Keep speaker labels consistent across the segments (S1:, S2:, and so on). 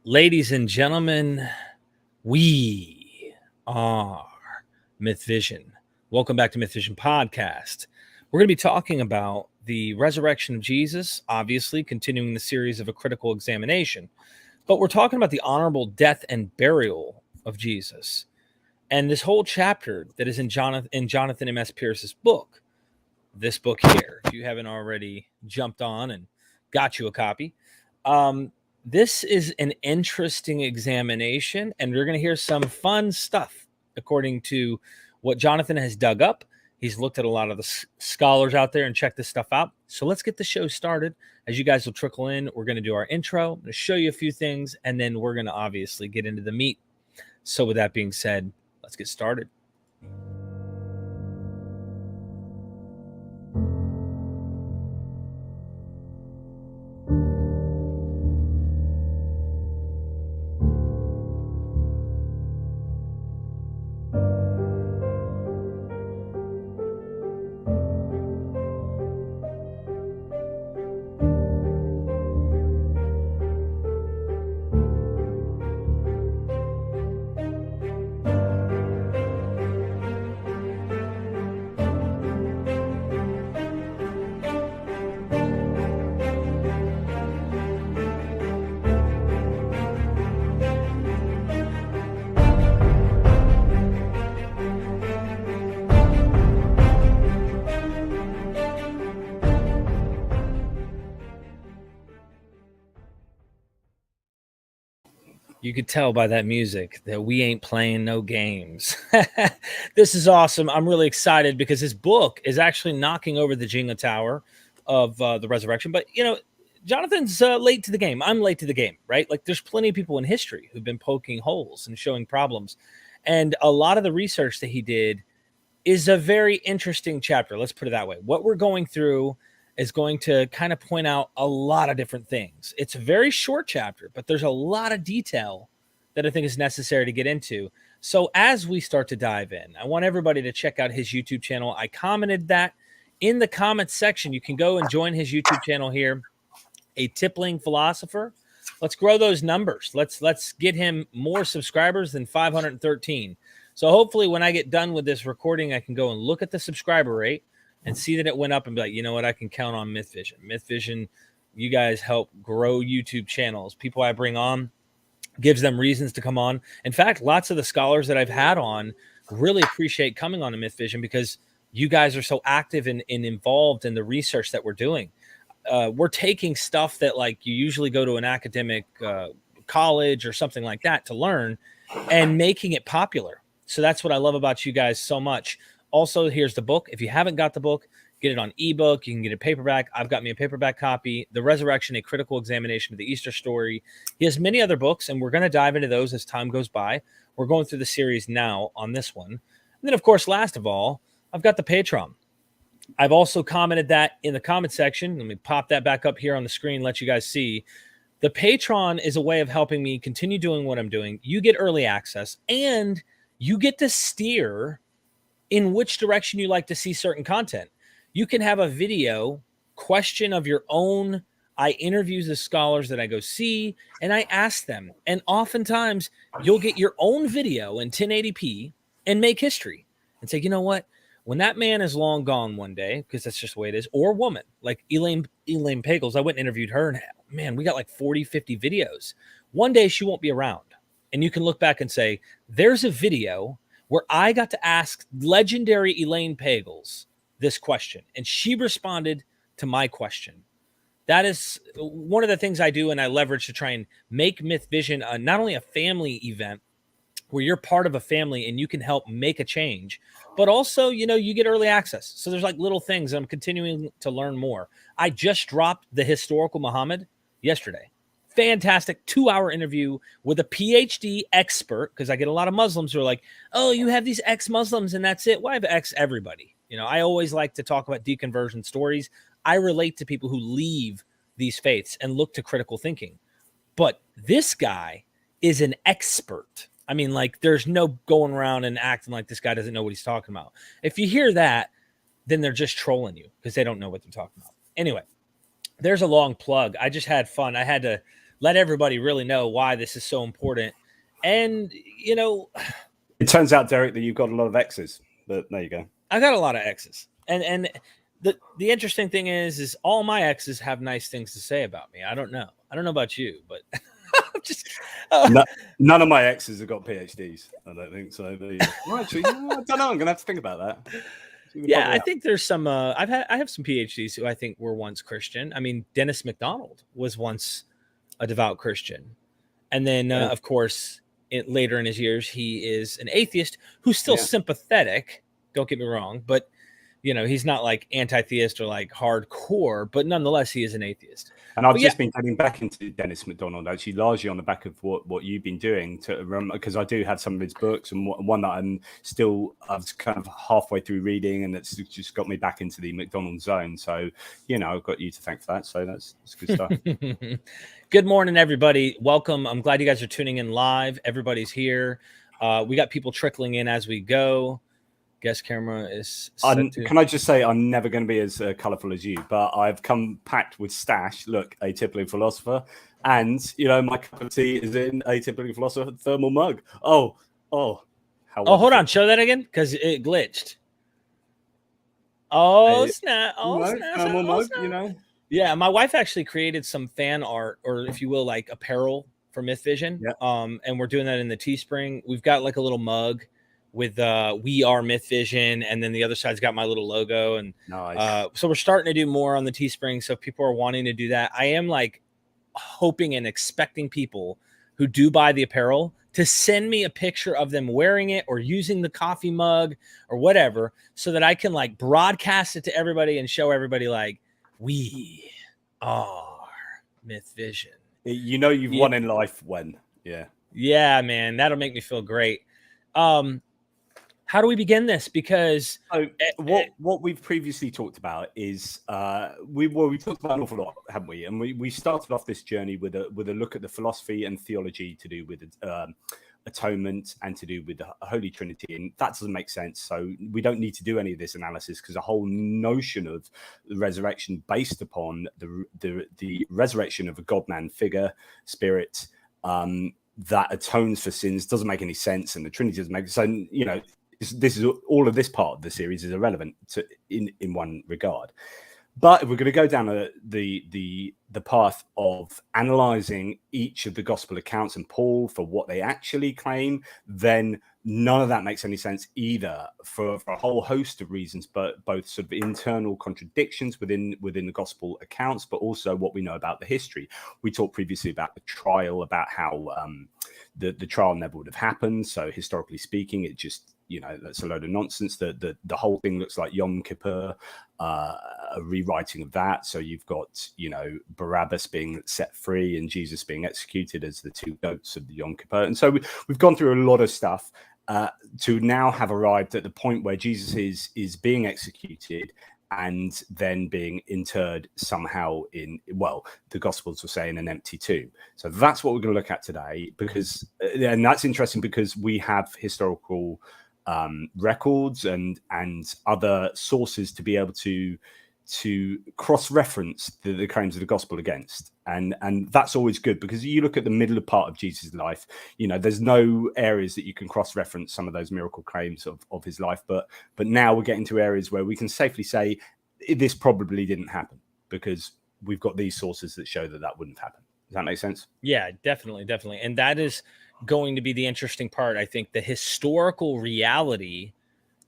S1: Ladies and gentlemen, we are MythVision. Welcome back to MythVision Podcast. We're going to be talking about the resurrection of Jesus, obviously continuing the series of a critical examination, but we're talking about the honorable death and burial of Jesus. And this whole chapter that is in Jonathan M.S. Pierce's book, this book here, if you haven't already jumped on and got you a copy, this is an interesting examination, and we're going to hear some fun stuff according to what Jonathan has dug up. He's looked at a lot of the scholars out there and checked this stuff out. So let's get the show started. As you guys will trickle in, we're going to do our intro. I'm going to show you a few things, and then we're going to obviously get into the meat. So with that being said, let's get started. You could tell by that music that we ain't playing no games. This is awesome. I'm really excited because his book is actually knocking over the Jenga tower of the resurrection. But, you know, Jonathan's late to the game. I'm late to the game, right? Like there's plenty of people in history who've been poking holes and showing problems. And a lot of the research that he did is a very interesting chapter. Let's put it that way. What we're going through is going to kind of point out a lot of different things. It's a very short chapter, but there's a lot of detail that I think is necessary to get into. So as we start to dive in, I want everybody to check out his YouTube channel. I commented that in the comments section. You can go and join his YouTube channel here, A Tippling Philosopher. Let's grow those numbers. Let's get him more subscribers than 513. So hopefully when I get done with this recording, I can go and look at the subscriber rate and see that it went up and be like, you know what, I can count on MythVision. MythVision, you guys help grow YouTube channels. People I bring on gives them reasons to come on. In fact, lots of the scholars that I've had on really appreciate coming on to MythVision because you guys are so active and involved in the research that we're doing. We're taking stuff that like you usually go to an academic college or something like that to learn and making it popular. So that's what I love about you guys so much. Also, here's the book. If you haven't got the book, get it on ebook. You can get a paperback. I've got me a paperback copy. The Resurrection, A Critical Examination of the Easter Story. He has many other books, and we're going to dive into those as time goes by. We're going through the series now on this one. And then, of course, last of all, I've got the Patreon. I've also commented that in the comment section. Let me pop that back up here on the screen, let you guys see. The Patreon is a way of helping me continue doing what I'm doing. You get early access, and you get to steer in which direction you like to see certain content. You can have a video question of your own. I interview the scholars that I go see, and I ask them. And oftentimes, you'll get your own video in 1080p and make history and say, you know what? When that man is long gone one day, because that's just the way it is, or woman, like Elaine Pagels, I went and interviewed her, and man, we got like 40, 50 videos. One day, she won't be around. And you can look back and say, there's a video where I got to ask legendary Elaine Pagels this question, and she responded to my question. That is one of the things I do, and I leverage to try and make MythVision not only a family event where you're part of a family and you can help make a change, but also, you know, you get early access. So there's like little things, and I'm continuing to learn more. I just dropped the historical Muhammad yesterday. Fantastic 2-hour interview with a PhD expert, because I get a lot of Muslims who are like, oh, you have these ex-Muslims and that's it. Well, I have ex-everybody. You know, I always like to talk about deconversion stories. I relate to people who leave these faiths and look to critical thinking. But this guy is an expert. I mean, like, there's no going around and acting like this guy doesn't know what he's talking about. If you hear that, then they're just trolling you because they don't know what they're talking about. Anyway, there's a long plug. I just had fun. I had to let everybody really know why this is so important. And, you know,
S2: it turns out, Derek, that you've got a lot of X's, but there you go.
S1: I got a lot of X's. And the interesting thing is all my exes have nice things to say about me. I don't know about you, but just
S2: none of my exes have got PhDs. I don't think so. Well, actually, I don't know. I'm gonna have to think about that.
S1: Yeah, I think there's some. I have some PhDs who I think were once Christian. I mean, Dennis MacDonald was once a devout Christian, and then of course, later in his years, he is an atheist who's still sympathetic. Don't get me wrong, but you know, he's not like anti-theist or like hardcore, but nonetheless, he is an atheist.
S2: And I've just been getting back into Dennis MacDonald, actually, largely on the back of what you've been doing, because I do have some of his books, and one that I was kind of halfway through reading, and it's just got me back into the MacDonald zone. So, you know, I've got you to thank for that. So that's good stuff.
S1: Good morning, everybody. Welcome. I'm glad you guys are tuning in live. Everybody's here. We got people trickling in as we go. Guest camera is
S2: Can I just say I'm never going to be as colourful as you, but I've come packed with stash. Look, Atypical Philosopher, and you know my cup of tea is in Atypical Philosopher thermal mug. Oh, how wonderful.
S1: Hold on, show that again because it glitched. Oh snap!
S2: Thermal mug, you know.
S1: Yeah, my wife actually created some fan art, or if you will, like apparel for MythVision.
S2: Yeah.
S1: And we're doing that in the Teespring. We've got like a little mug with we are MythVision, and then the other side's got my little logo, and
S2: nice.
S1: So we're starting to do more on the Teespring. So if people are wanting to do that, I am like hoping and expecting people who do buy the apparel to send me a picture of them wearing it or using the coffee mug or whatever, so that I can like broadcast it to everybody and show everybody like we are MythVision.
S2: You know you've won in life when
S1: yeah man, that'll make me feel great. How do we begin this? Because
S2: what we've previously talked about is we talked about an awful lot, haven't we? And we started off this journey with a look at the philosophy and theology to do with atonement and to do with the Holy Trinity, and that doesn't make sense. So we don't need to do any of this analysis, because the whole notion of the resurrection based upon the resurrection of a God-man figure, spirit, that atones for sins doesn't make any sense, and the Trinity doesn't make sense. So, you know, this is all of this part of the series is irrelevant in one regard. But if we're going to go down the path of analyzing each of the gospel accounts and Paul for what they actually claim, then none of that makes any sense either, for a whole host of reasons, but both sort of internal contradictions within the gospel accounts, but also what we know about the history. We talked previously about the trial, about how the trial never would have happened. So historically speaking, it just, you know, that's a load of nonsense. The whole thing looks like Yom Kippur, a rewriting of that. So you've got, you know, Barabbas being set free and Jesus being executed as the two goats of the Yom Kippur. And so we've gone through a lot of stuff to now have arrived at the point where Jesus is being executed and then being interred somehow in, well, the Gospels will say, in an empty tomb. So that's what we're going to look at today, because, and that's interesting because we have historical records and other sources to be able to cross-reference the claims of the gospel against, and that's always good, because you look at the middle part of Jesus' life, you know, there's no areas that you can cross-reference some of those miracle claims of his life, but now we're getting to areas where we can safely say this probably didn't happen, because we've got these sources that show that wouldn't happen. Does that make sense?
S1: Yeah, definitely. And that is going to be the interesting part. I think the historical reality,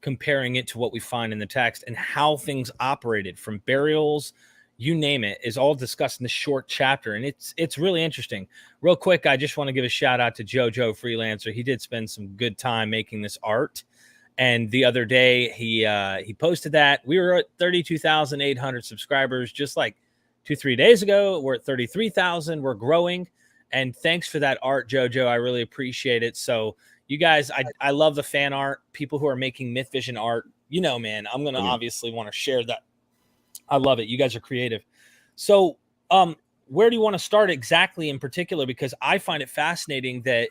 S1: comparing it to what we find in the text and how things operated, from burials, you name it, is all discussed in this short chapter. And it's really interesting. Real quick, I just want to give a shout out to Jojo Freelancer. He did spend some good time making this art. And the other day he posted that. We were at 32,800 subscribers just like 2-3 days ago. We're at 33,000. We're growing. And thanks for that art, Jojo. I really appreciate it. So you guys, I love the fan art. People who are making MythVision art, you know, man, I'm going to obviously want to share that. I love it. You guys are creative. So where do you want to start exactly in particular? Because I find it fascinating that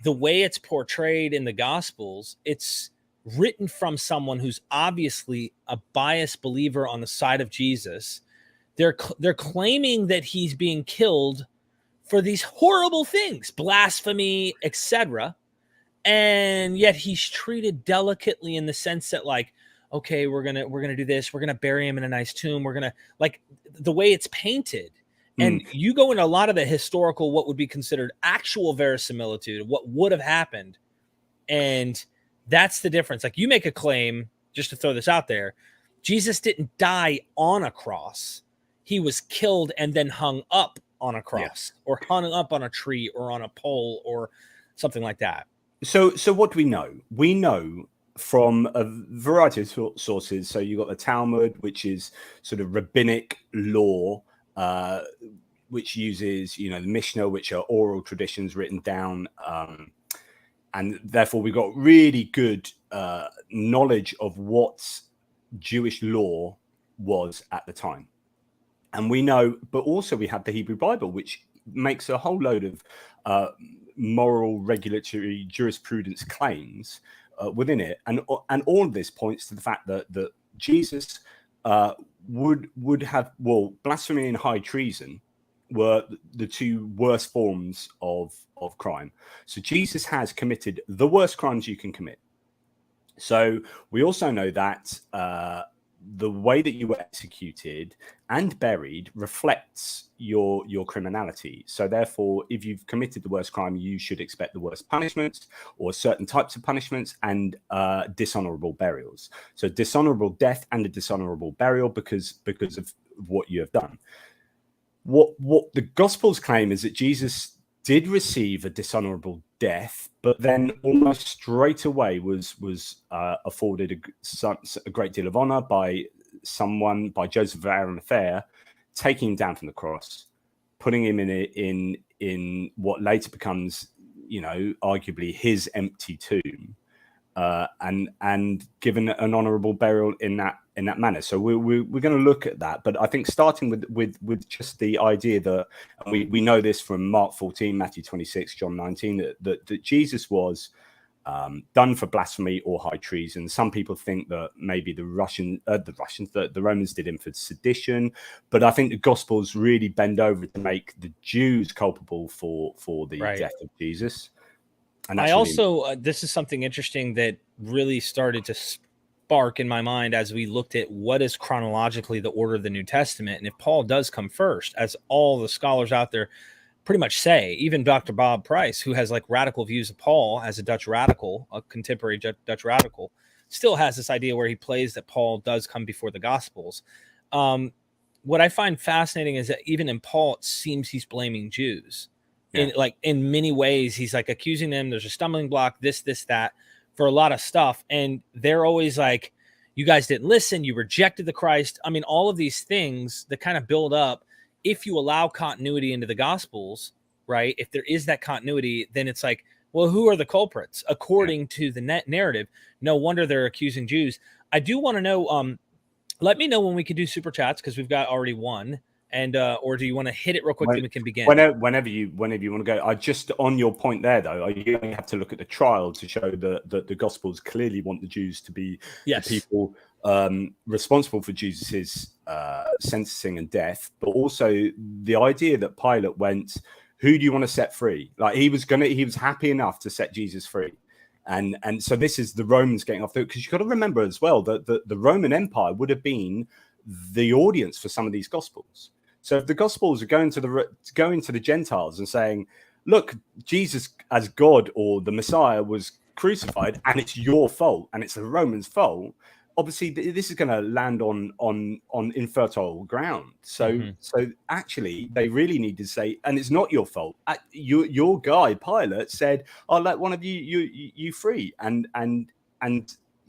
S1: the way it's portrayed in the Gospels, it's written from someone who's obviously a biased believer on the side of Jesus. They're claiming that he's being killed for these horrible things, blasphemy, etc. And yet he's treated delicately in the sense that, like, okay, we're gonna do this, we're gonna bury him in a nice tomb, we're gonna, like, the way it's painted. And you go into a lot of the historical, what would be considered actual verisimilitude, what would have happened. And that's the difference. Like, you make a claim, just to throw this out there, Jesus didn't die on a cross. He was killed and then hung up on a cross, or hung up on a tree or on a pole or something like that.
S2: So what do we know? We know from a variety of sources. So you've got the Talmud, which is sort of rabbinic law, which uses, the Mishnah, which are oral traditions written down. And therefore, we've got really good knowledge of what Jewish law was at the time. And we know, but also we have the Hebrew Bible, which makes a whole load of moral, regulatory, jurisprudence claims within it. And all of this points to the fact that Jesus would have, blasphemy and high treason were the two worst forms of crime. So Jesus has committed the worst crimes you can commit. So we also know that the way that you were executed and buried reflects your criminality. So therefore, if you've committed the worst crime, you should expect the worst punishments, or certain types of punishments, and dishonorable burials. So dishonorable death and a dishonorable burial because of what you have done. What the Gospels claim is that Jesus did receive a dishonorable death, but then almost straight away was afforded a great deal of honor by Joseph of Arimathea, taking him down from the cross, putting him in what later becomes, arguably his empty tomb, and given an honorable burial in that manner. So we're going to look at that, but I think starting with just the idea that, and we know this from Mark 14, Matthew 26, John 19, that Jesus was done for blasphemy or high treason. Some people think that maybe the Romans did him for sedition, but I think the Gospels really bend over to make the Jews culpable for the death of Jesus. And
S1: I also, this is something interesting that really started to spark in my mind as we looked at what is chronologically the order of the New Testament. And if Paul does come first, as all the scholars out there pretty much say, even Dr. Bob Price, who has like radical views of Paul as a Dutch radical, a contemporary Dutch radical, still has this idea where he plays that Paul does come before the Gospels. What I find fascinating is that even in Paul, it seems he's blaming Jews. In many ways, he's like accusing them. There's a stumbling block, this, that, for a lot of stuff. And they're always like, you guys didn't listen. You rejected the Christ. I mean, all of these things that kind of build up. If you allow continuity into the Gospels, right? If there is that continuity, then it's like, well, who are the culprits? According to the narrative, no wonder they're accusing Jews. I do want to know, let me know when we can do super chats, because we've got already one. And or do you want to hit it real quick, then we can begin?
S2: Whenever you want to go. I just, on your point there, though, you only have to look at the trial to show that the Gospels clearly want the Jews to be the people responsible for Jesus's sentencing and death, but also the idea that Pilate went, "Who do you want to set free?" Like he was happy enough to set Jesus free. And so this is the Romans getting off, because you've got to remember as well that the Roman Empire would have been the audience for some of these Gospels. So if the Gospels are going to the Gentiles and saying, look, Jesus as God or the Messiah was crucified and it's your fault and it's the Romans' fault, obviously this is going to land on infertile ground. So actually they really need to say, and it's not your fault. Your guy Pilate said, I'll let one of you free, and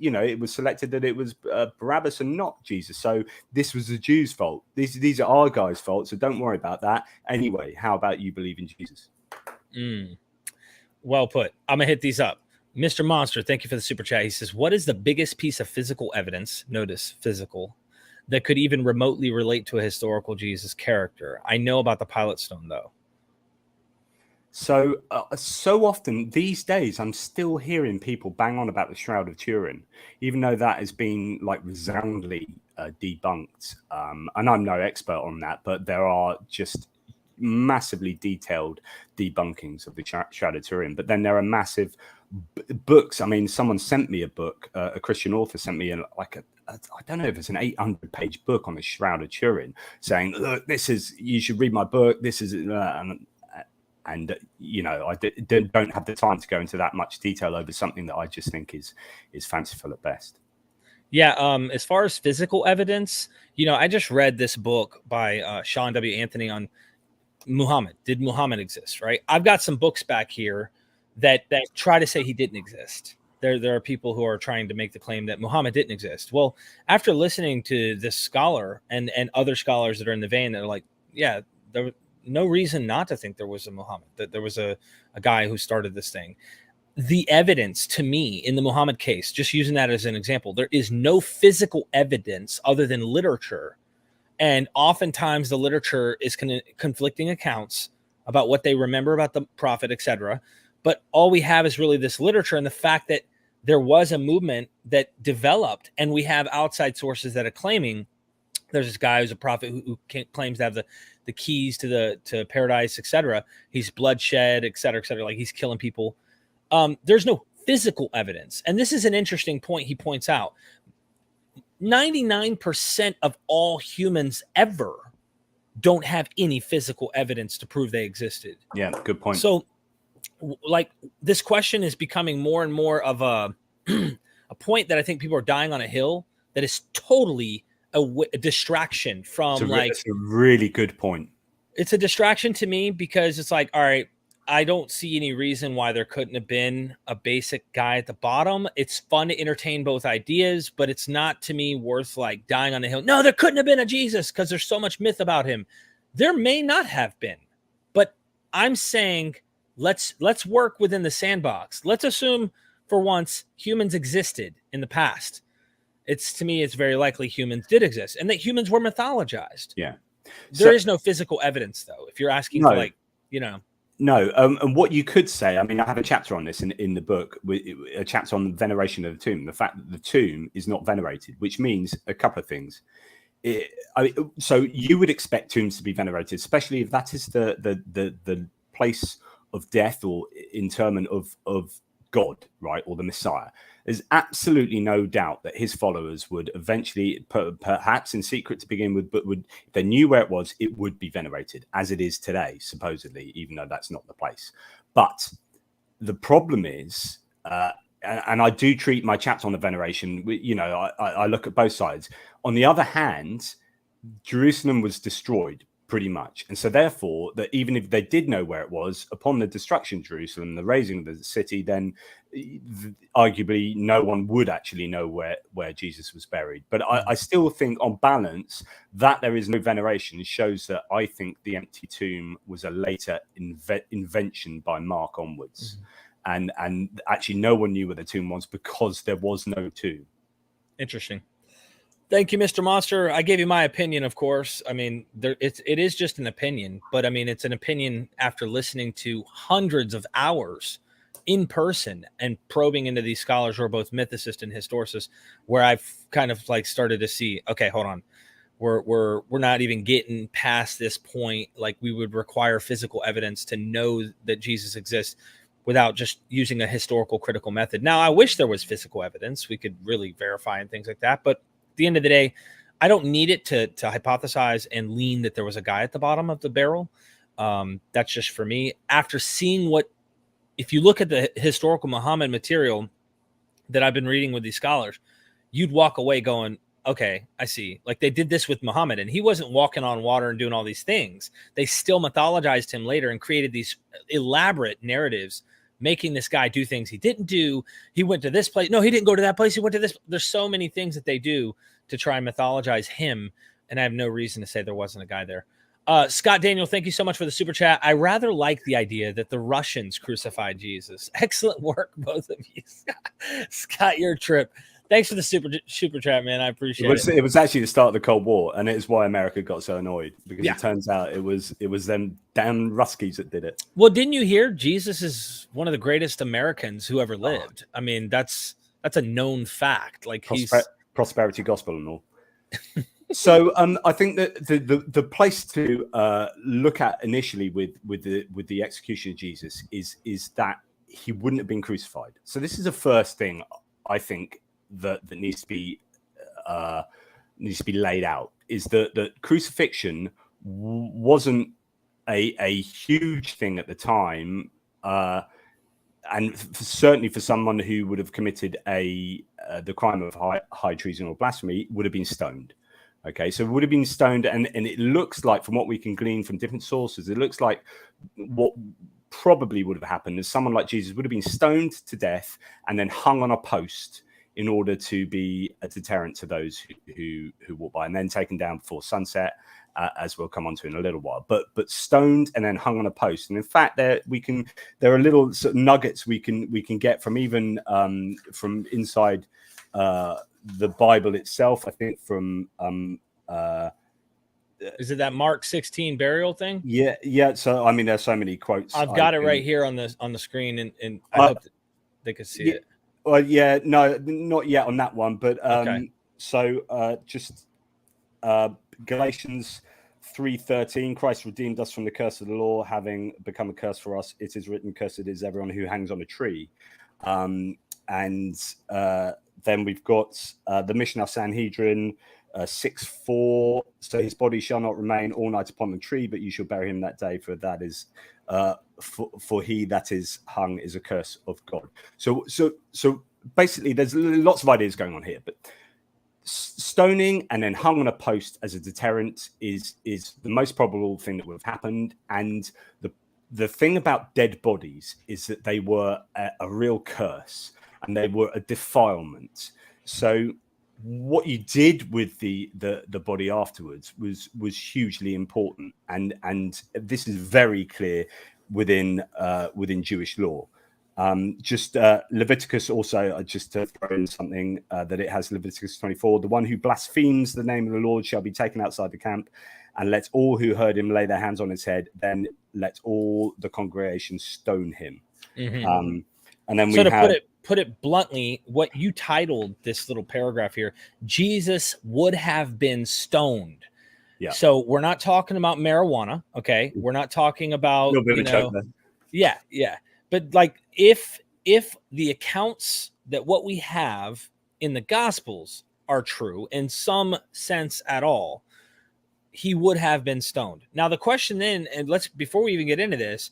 S2: it was selected that it was Barabbas and not Jesus. So this was the Jews' fault. These are our guys' fault. So don't worry about that. Anyway, how about you believe in Jesus?
S1: Well put. I'm going to hit these up. Mr. Monster, thank you for the super chat. He says, what is the biggest piece of physical evidence, notice physical, that could even remotely relate to a historical Jesus character? I know about the Pilate stone, though.
S2: So often these days, I'm still hearing people bang on about the Shroud of Turin, even though that has been like resoundingly debunked. And I'm no expert on that, but there are just massively detailed debunkings of the Shroud of Turin. But then there are massive books. I mean, someone sent me a book, a Christian author sent me I don't know if it's an 800-page book on the Shroud of Turin, saying, look, you should read my book. This is, and you know, I don't have the time to go into that much detail over something that I just think is fanciful at best.
S1: Yeah, as far as physical evidence, you know, I just read this book by Sean W. Anthony on Muhammad. Did Muhammad exist, right? I've got some books back here that try to say he didn't exist. There are people who are trying to make the claim that Muhammad didn't exist. Well, after listening to this scholar and other scholars that are in the vein that are like, yeah, there was no reason not to think there was a Muhammad, that there was a guy who started this thing. The evidence to me in the Muhammad case, just using that as an example, there is no physical evidence other than literature. And oftentimes the literature is conflicting accounts about what they remember about the prophet, etc. But all we have is really this literature and the fact that there was a movement that developed, and we have outside sources that are claiming there's this guy who's a prophet who claims to have the keys to paradise, etc. He's bloodshed, etc., etc. Like he's killing people. There's no physical evidence. And this is an interesting point he points out. 99% of all humans ever don't have any physical evidence to prove they existed.
S2: Yeah, good point.
S1: So, like, this question is becoming more and more of a point that I think people are dying on a hill that is totally a distraction from,
S2: it's a really good point.
S1: It's a distraction to me because it's like, all right, I don't see any reason why there couldn't have been a basic guy at the bottom. It's fun to entertain both ideas, but it's not to me worth like dying on the hill. No, there couldn't have been a Jesus because there's so much myth about him. There may not have been, but I'm saying let's work within the sandbox. Let's assume for once humans existed in the past. To me, it's very likely humans did exist and that humans were mythologized.
S2: Yeah.
S1: There is no physical evidence though. If you're asking for like, you know.
S2: No, and what you could say, I mean, I have a chapter on this in the book, a chapter on the veneration of the tomb, the fact that the tomb is not venerated, which means a couple of things. So you would expect tombs to be venerated, especially if that is the place of death or interment of God, right, or the Messiah. There's absolutely no doubt that his followers would eventually, perhaps in secret to begin with, but if they knew where it was, it would be venerated as it is today, supposedly, even though that's not the place. But the problem is, and I do treat my chapter on the veneration, you know, I look at both sides. On the other hand, Jerusalem was destroyed pretty much. And so therefore, that even if they did know where it was, upon the destruction of Jerusalem, the razing of the city, then arguably no one would actually know where Jesus was buried. But I still think on balance that there is no veneration shows that I think the empty tomb was a later invention by Mark onwards. Mm-hmm. And actually no one knew where the tomb was because there was no tomb.
S1: Interesting. Thank you, Mr. Monster. I gave you my opinion, of course. I mean, it is just an opinion, but I mean, it's an opinion after listening to hundreds of hours in person and probing into these scholars who are both mythicists and historicists, where I've kind of like started to see, okay, hold on. We're not even getting past this point. Like we would require physical evidence to know that Jesus exists without just using a historical critical method. Now, I wish there was physical evidence. We could really verify and things like that, but the end of the day, I don't need it to hypothesize and lean that there was a guy at the bottom of the barrel. That's just for me. After seeing if you look at the historical Muhammad material that I've been reading with these scholars, you'd walk away going, okay, I see. Like they did this with Muhammad and he wasn't walking on water and doing all these things. They still mythologized him later and created these elaborate narratives making this guy do things he didn't do. He went to this place. No, he didn't go to that place. He went to this. There's so many things that they do to try and mythologize him. And I have no reason to say there wasn't a guy there. Scott Daniel, thank you so much for the super chat. I rather like the idea that the Russians crucified Jesus. Excellent work, both of you. Scott, your trip. Thanks for the super chat, man. I appreciate it.
S2: It was actually the start of the Cold War, and it's why America got so annoyed because it turns out it was them damn Ruskies that did it.
S1: Well, didn't you hear Jesus is one of the greatest Americans who ever lived? I mean, that's a known fact. Like
S2: prosperity gospel and all. So I think that the place to look at initially with the execution of Jesus is that he wouldn't have been crucified. So this is the first thing I think that needs to be laid out, is that crucifixion wasn't a huge thing at the time, and certainly for someone who would have committed the crime of high treason or blasphemy, would have been stoned. Okay, so it would have been stoned, and it looks like, from what we can glean from different sources, it looks like what probably would have happened is someone like Jesus would have been stoned to death and then hung on a post in order to be a deterrent to those who walk by, and then taken down before sunset, as we'll come on to in a little while. But stoned and then hung on a post. And in fact, there are little sort of nuggets we can get from even from inside the Bible itself. I think from
S1: is it that Mark 16 burial thing?
S2: Yeah. So I mean, there's so many quotes.
S1: I've got it right here on the screen, and I hope that they could see it.
S2: Well, yeah, no, not yet on that one, but
S1: Okay.
S2: So just Galatians 3:13, Christ redeemed us from the curse of the law, having become a curse for us. It is written, cursed is everyone who hangs on a tree. And then we've got the Mishnah Sanhedrin 6:4. So his body shall not remain all night upon the tree, but you shall bury him that day, for that is for he that is hung is a curse of God. So basically, there's lots of ideas going on here, but stoning and then hung on a post as a deterrent is the most probable thing that would have happened. And the thing about dead bodies is that they were a real curse, and they were a defilement. So what you did with the body afterwards was hugely important, and this is very clear within Jewish law. Just Leviticus also, just to throw in something, that it has Leviticus 24, the one who blasphemes the name of the Lord shall be taken outside the camp, and let all who heard him lay their hands on his head, then let all the congregation stone him.
S1: Mm-hmm.
S2: And then
S1: so to put it bluntly, what you titled this little paragraph here, Jesus would have been stoned. Yeah. So we're not talking about marijuana. Okay. We're not talking about, yeah. But like, if the accounts that what we have in the Gospels are true in some sense at all, he would have been stoned. Now the question then, and before we even get into this,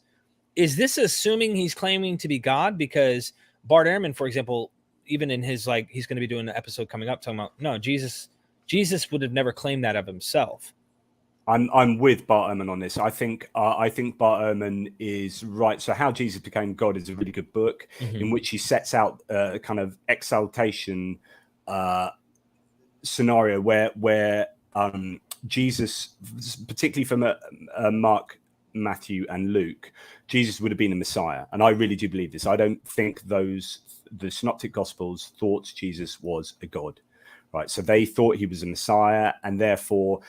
S1: is this assuming he's claiming to be God? Because Bart Ehrman, for example, even in his, like, he's going to be doing an episode coming up talking about, no, Jesus would have never claimed that of himself.
S2: I'm with Bart Ehrman on this. I think Bart Ehrman is right. So How Jesus Became God is a really good book, mm-hmm. in which he sets out a kind of exaltation scenario where Jesus, particularly from Mark, Matthew, and Luke, Jesus would have been a Messiah. And I really do believe this. I don't think the synoptic gospels thought Jesus was a God, right? So they thought he was a Messiah, and therefore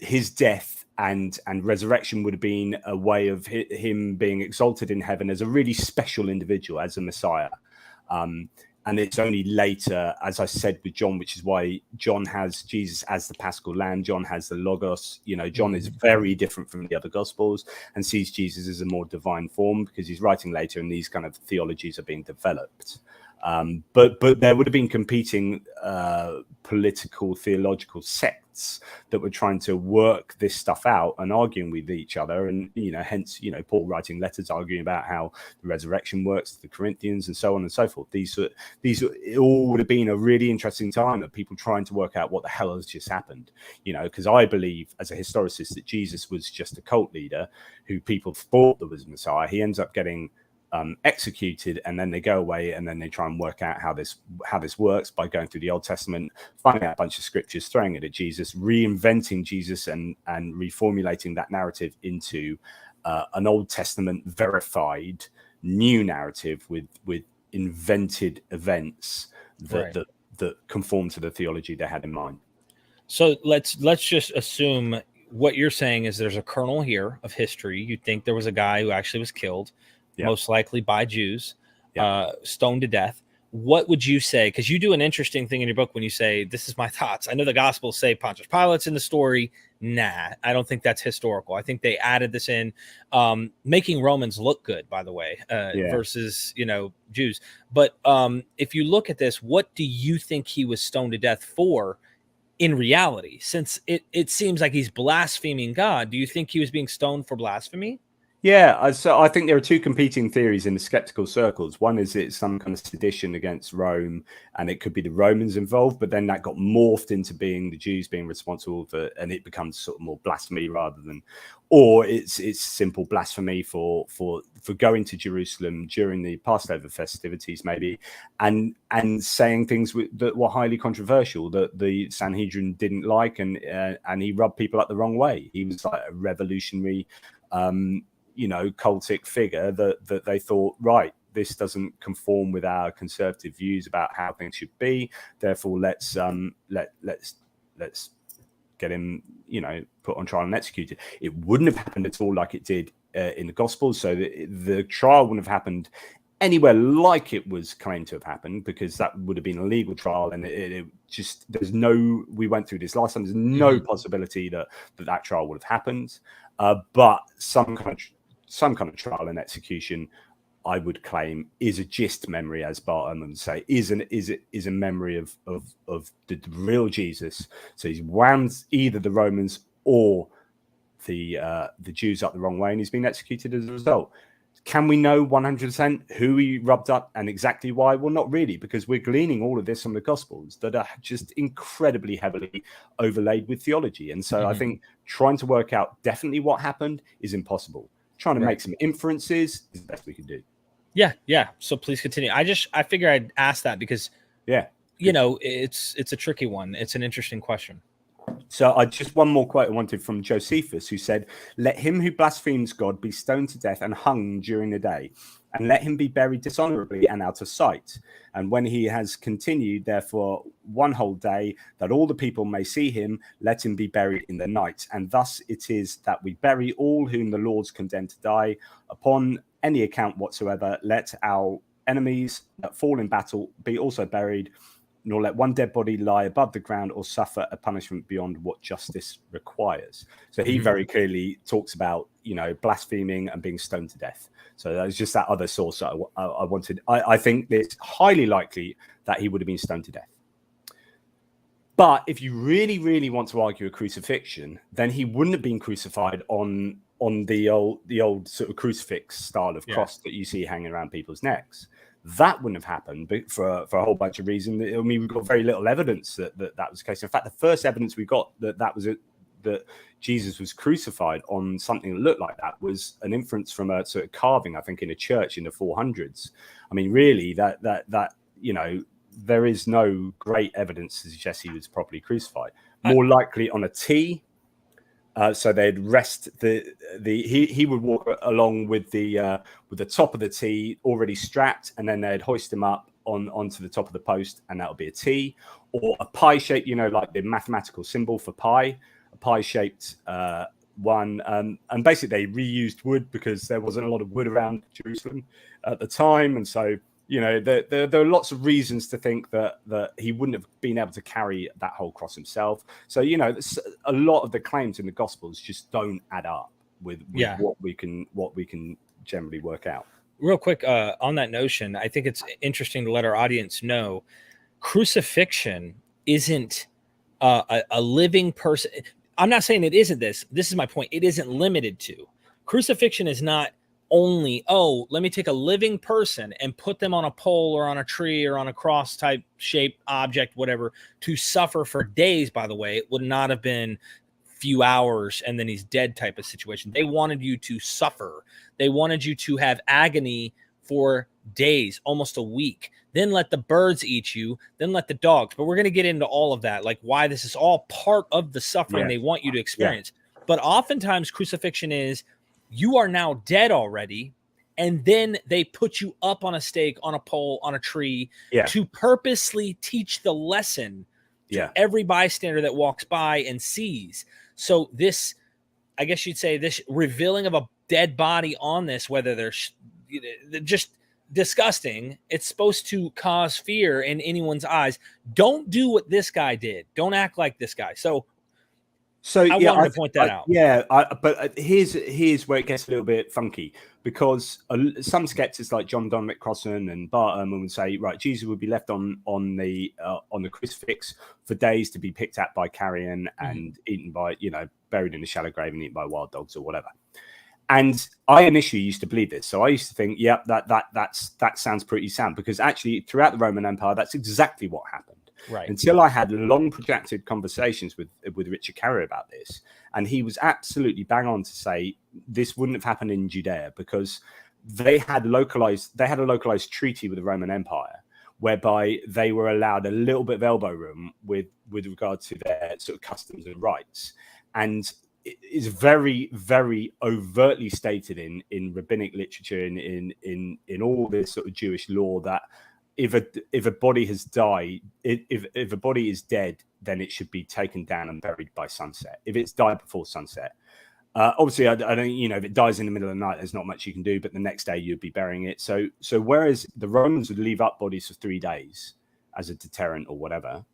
S2: his death and resurrection would have been a way of him being exalted in heaven as a really special individual, as a Messiah. And it's only later, as I said with John, which is why John has Jesus as the Paschal Lamb. John has the Logos. You know, John is very different from the other Gospels and sees Jesus as a more divine form, because he's writing later and these kind of theologies are being developed. But there would have been competing political, theological sects that were trying to work this stuff out and arguing with each other. And, hence, Paul writing letters arguing about how the resurrection works to the Corinthians and so on and so forth. These it all would have been a really interesting time of people trying to work out what the hell has just happened, because I believe as a historicist that Jesus was just a cult leader who people thought there was Messiah. He ends up getting executed, and then they go away and then they try and work out how this works by going through the Old Testament, finding out a bunch of scriptures, throwing it at Jesus, reinventing Jesus and reformulating that narrative into an Old Testament verified new narrative with invented events that conform to the theology they had in mind.
S1: So let's just assume what you're saying is there's a kernel here of history. You think there was a guy who actually was killed, most likely by Jews, stoned to death. what would you say? Because you do an interesting thing in your book when you say, this is my thoughts. I know the Gospels say Pontius Pilate's in the story. Nah, I don't think that's historical. I think they added this in, making Romans look good, by the way, versus, Jews. But if you look at this, what do you think he was stoned to death for in reality? Since it seems like he's blaspheming God, do you think he was being stoned for blasphemy?
S2: Yeah, so I think there are two competing theories in the skeptical circles. One is it's some kind of sedition against Rome, and it could be the Romans involved, but then that got morphed into being the Jews being responsible for, and it becomes sort of more blasphemy rather than, or it's simple blasphemy for going to Jerusalem during the Passover festivities, maybe, and saying things that were highly controversial that the Sanhedrin didn't like, and he rubbed people up the wrong way. He was like a revolutionary. Cultic figure that they thought, right, this doesn't conform with our conservative views about how things should be. Therefore, let's get him, put on trial and executed. It wouldn't have happened at all like it did in the Gospels. So the trial wouldn't have happened anywhere like it was claimed to have happened, because that would have been a legal trial, and it just, we went through this last time. There's no possibility that trial would have happened. But some kind of trial and execution, I would claim, is a gist memory, as Bart Ehrman would say, is a memory of the real Jesus. So he's wound either the Romans or the Jews up the wrong way, and he's been executed as a result. Can we know 100% who he rubbed up and exactly why? Well, not really, because we're gleaning all of this from the Gospels that are just incredibly heavily overlaid with theology. And so I think trying to work out definitely what happened is impossible. Trying to make some inferences is the best we can do.
S1: Yeah. So please continue. I figure I'd ask that because, it's a tricky one. It's an interesting question.
S2: So one more quote I wanted from Josephus, who said, "Let him who blasphemes God be stoned to death and hung during the day, and let him be buried dishonorably and out of sight. And when he has continued therefore one whole day, that all the people may see him, let him be buried in the night. And thus it is that we bury all whom the Lord's condemned to die. Upon any account whatsoever, let our enemies that fall in battle be also buried, nor let one dead body lie above the ground or suffer a punishment beyond what justice requires." So he very clearly talks about, blaspheming and being stoned to death. So that was just that other source that I wanted. I think it's highly likely that he would have been stoned to death. But if you really, really want to argue a crucifixion, then he wouldn't have been crucified on the old sort of crucifix style of cross that you see hanging around people's necks. That wouldn't have happened for a whole bunch of reasons. I mean, we've got very little evidence that was the case. In fact, the first evidence we got that Jesus was crucified on something that looked like that was an inference from a sort of carving, I think, in a church in the 400s. I mean, really, that there is no great evidence to suggest he was properly crucified. More likely on a T. So they'd rest he would walk along with the top of the T already strapped, and then they'd hoist him up onto the top of the post, and that would be a T, or a pie shape, like the mathematical symbol for pi, a pie shaped one. And basically they reused wood because there wasn't a lot of wood around Jerusalem at the time, and so there are lots of reasons to think that he wouldn't have been able to carry that whole cross himself. So, a lot of the claims in the Gospels just don't add up with what we can generally work out.
S1: Real quick, on that notion, I think it's interesting to let our audience know crucifixion isn't a living person. I'm not saying it isn't this. This is my point. It isn't limited to. Crucifixion is not only, let me take a living person and put them on a pole or on a tree or on a cross type shaped object, whatever, to suffer for days. By the way, it would not have been few hours and then he's dead type of situation. They wanted you to suffer. They wanted you to have agony for days, almost a week. Then let the birds eat you, then let the dogs. But we're going to get into all of that, like why this is all part of the suffering they want you to experience. But oftentimes crucifixion is, you are now dead already, and then they put you up on a stake, on a pole, on a tree to purposely teach the lesson to every bystander that walks by and sees. So this, I guess you'd say, this revealing of a dead body on this, whether there's just disgusting. It's supposed to cause fear in anyone's eyes. Don't do what this guy did. Don't act like this guy. So I wanted to point that out.
S2: But here's where it gets a little bit funky, because some skeptics like John Dominic Crossan and Bart Ehrman would say, right, Jesus would be left on the crucifix for days to be picked at by carrion and eaten by, buried in a shallow grave and eaten by wild dogs or whatever. And I initially used to believe this. So I used to think, yeah, that sounds pretty sound, because actually throughout the Roman Empire, that's exactly what happened.
S1: Right.
S2: Until I had long protracted conversations with Richard Carrier about this. And he was absolutely bang on to say this wouldn't have happened in Judea, because they had a localized treaty with the Roman Empire, whereby they were allowed a little bit of elbow room with regard to their sort of customs and rights. And it is very, very overtly stated in rabbinic literature, in all this sort of Jewish law, that if a body has died, if a body is dead, then it should be taken down and buried by sunset. If it's died before sunset, obviously I don't, if it dies in the middle of the night, there's not much you can do. But the next day you'd be burying it. So whereas the Romans would leave up bodies for 3 days as a deterrent or whatever,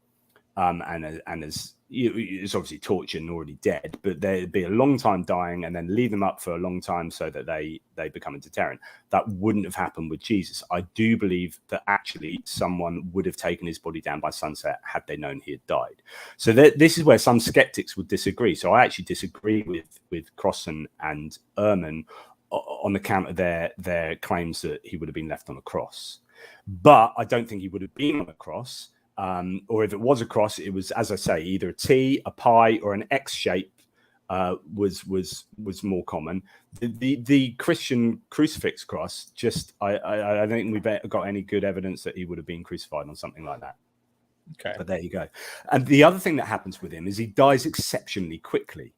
S2: and as it's obviously tortured and already dead, but there'd be a long time dying and then leave them up for a long time so that they become a deterrent. That wouldn't have happened with Jesus. I do believe that actually someone would have taken his body down by sunset had they known he had died. So this is where some skeptics would disagree. So I actually disagree with Crossan and Ehrman on account of their claims that he would have been left on a cross. But I don't think he would have been on a cross. Or if it was a cross, it was, as I say, either a T, a pi, or an X shape was more common. The Christian crucifix cross, I don't think we've got any good evidence that he would have been crucified on something like that.
S1: Okay,
S2: but there you go. And the other thing that happens with him is he dies exceptionally quickly.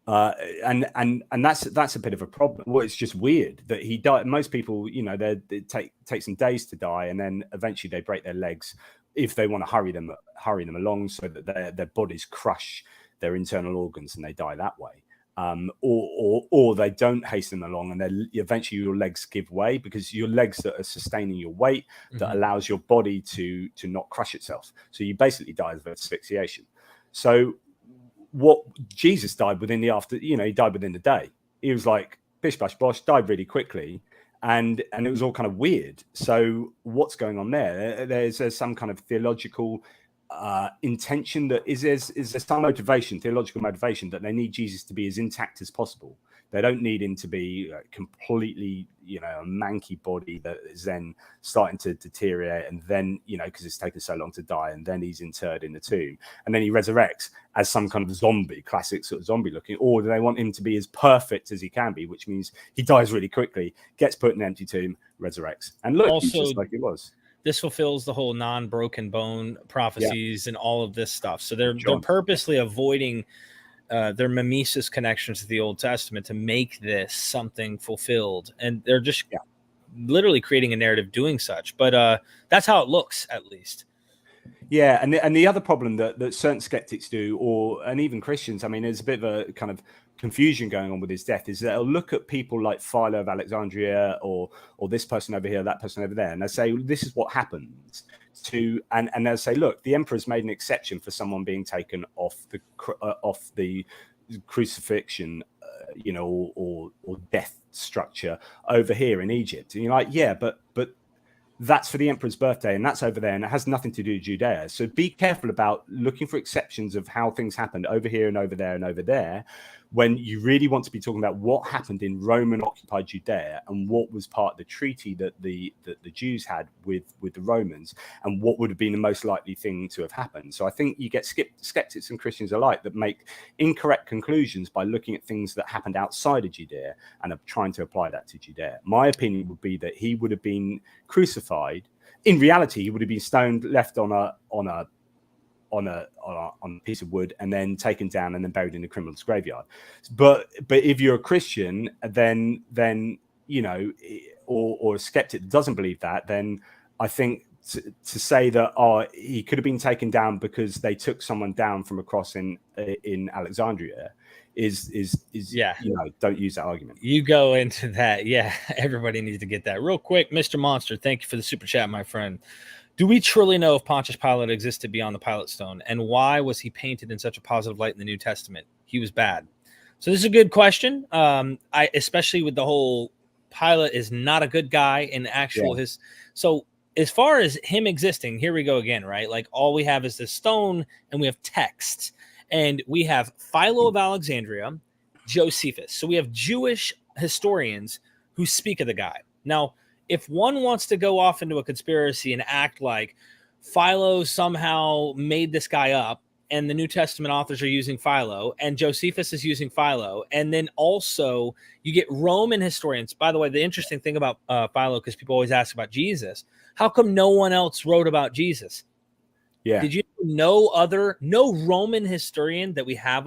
S2: And that's a bit of a problem. Well, it's just weird that he died. Most people, it takes them days to die, and then eventually they break their legs if they want to hurry them along, so that their bodies crush their internal organs and they die that way. Or they don't hasten along, and then eventually your legs give way, because your legs that are sustaining your weight that allows your body to not crush itself. So you basically die of asphyxiation. So what Jesus died within he died within the day. He was like bish bash bosh, died really quickly, and it was all kind of weird. So what's going on there? There's some kind of theological intention that is there some theological motivation that they need Jesus to be as intact as possible. They don't need him to be completely, a manky body that is then starting to deteriorate, and then, because it's taken so long to die, and then he's interred in the tomb, and then he resurrects as some kind of zombie, classic sort of zombie looking. Or do they want him to be as perfect as he can be, which means he dies really quickly, gets put in an empty tomb, resurrects, and look, he's just like he was.
S1: This fulfills the whole non-broken bone prophecies and all of this stuff. So they're purposely avoiding their mimesis connections to the Old Testament to make this something fulfilled, and they're just literally creating a narrative doing such. But that's how it looks, at least.
S2: Yeah, and the other problem that certain skeptics do, and even Christians, I mean, there's a bit of a kind of confusion going on with his death, is that they'll look at people like Philo of Alexandria or this person over here, that person over there, and they say, this is what happens to, and they'll say, look, the emperor's made an exception for someone being taken off the crucifixion, or death structure over here in Egypt. And you're like, yeah, but that's for the emperor's birthday, and that's over there, and it has nothing to do with Judea. So be careful about looking for exceptions of how things happened over here and over there and over there, when you really want to be talking about what happened in Roman-occupied Judea and what was part of the treaty that the Jews had with the Romans, and what would have been the most likely thing to have happened. So I think you get skeptics and Christians alike that make incorrect conclusions by looking at things that happened outside of Judea and are trying to apply that to Judea. My opinion would be that he would have been crucified. In reality, he would have been stoned, left on a piece of wood, and then taken down and then buried in a criminal's graveyard. But if you're a Christian, then or a skeptic that doesn't believe that, then I think to say that he could have been taken down because they took someone down from a cross in Alexandria is don't use that argument.
S1: You go into that. Yeah, everybody needs to get that real quick. Mr. Monster, thank you for the super chat, my friend. Do we truly know if Pontius Pilate existed beyond the Pilate stone, and why was he painted in such a positive light in the New Testament? He was bad. So this is a good question. Especially with the whole Pilate is not a good guy in his. So as far as him existing, here we go again, right? Like all we have is this stone, and we have text, and we have Philo of Alexandria, Josephus. So we have Jewish historians who speak of the guy. Now, if one wants to go off into a conspiracy and act like Philo somehow made this guy up, and the New Testament authors are using Philo, and Josephus is using Philo, and then also you get Roman historians. By the way, the interesting thing about Philo, because people always ask about Jesus, how come no one else wrote about Jesus?
S2: Yeah.
S1: Did you know no Roman historian that we have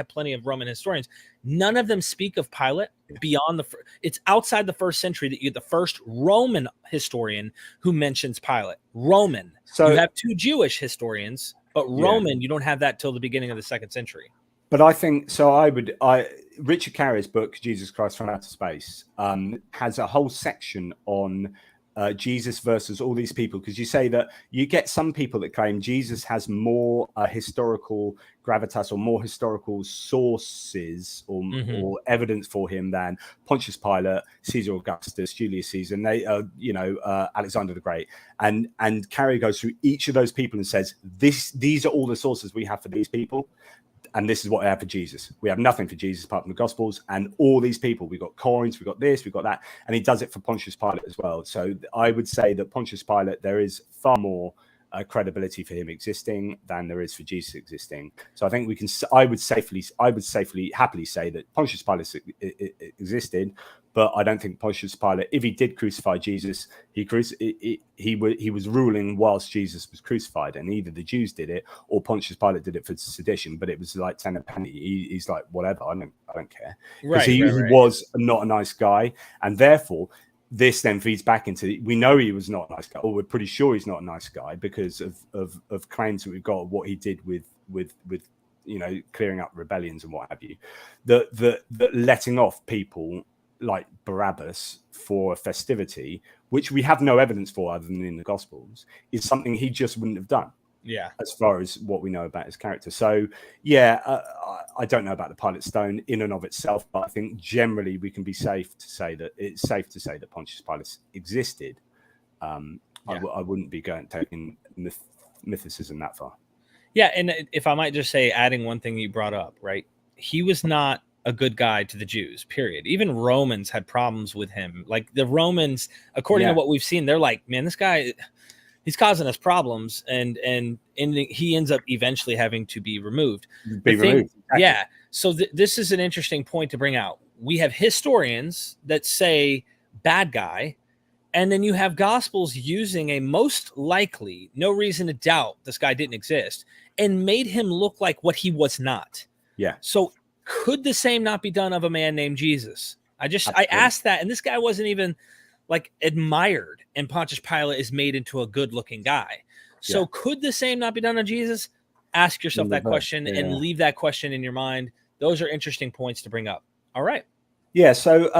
S1: plenty of Roman historians. None of them speak of Pilate beyond it's outside the first century that you get the first Roman historian who mentions Pilate. Roman. So you have two Jewish historians, but Roman, you don't have that till the beginning of the second century.
S2: But I think so. Richard Carrier's book, Jesus Christ from Outer Space, has a whole section on Jesus versus all these people, because you say that you get some people that claim Jesus has more historical gravitas or more historical sources or evidence for him than Pontius Pilate, Caesar Augustus, Julius Caesar, and Alexander the Great. And Carrier goes through each of those people and says, these are all the sources we have for these people. And this is what I have for Jesus. We have nothing for Jesus apart from the Gospels and all these people. We've got coins, we've got this, we've got that. And he does it for Pontius Pilate as well. So I would say that Pontius Pilate, there is far more credibility for him existing than there is for Jesus existing. So I think I would happily say that Pontius Pilate existed, but I don't think Pontius Pilate, if he did crucify Jesus, he was ruling whilst Jesus was crucified, and either the Jews did it or Pontius Pilate did it for sedition. But it was like 10 a penny. He's like, whatever, I don't care, because he was not a nice guy, and therefore this then feeds back into, we know he was not a nice guy, or we're pretty sure he's not a nice guy because of claims that we've got of what he did with clearing up rebellions and what have you. The letting off people like Barabbas for a festivity, which we have no evidence for other than in the Gospels, is something he just wouldn't have done.
S1: Yeah,
S2: as far as what we know about his character. So I don't know about the Pilate Stone in and of itself, but I think generally we can be safe to say that Pontius Pilate existed. I wouldn't be taking mythicism that far.
S1: Yeah, and if I might just say, adding one thing you brought up, right? He was not a good guy to the Jews, period. Even Romans had problems with him. Like the Romans, according to what we've seen, they're like, man, this guy, he's causing us problems, and he ends up eventually having to be removed. Exactly. Yeah. So this is an interesting point to bring out. We have historians that say bad guy, and then you have Gospels using a most likely, no reason to doubt this guy didn't exist, and made him look like what he was not.
S2: Yeah.
S1: So could the same not be done of a man named Jesus? I asked that, and this guy wasn't even like admired, and Pontius Pilate is made into a good looking guy. So could the same not be done on Jesus? Ask yourself that question and leave that question in your mind. Those are interesting points to bring up. All right.
S2: Yeah. So,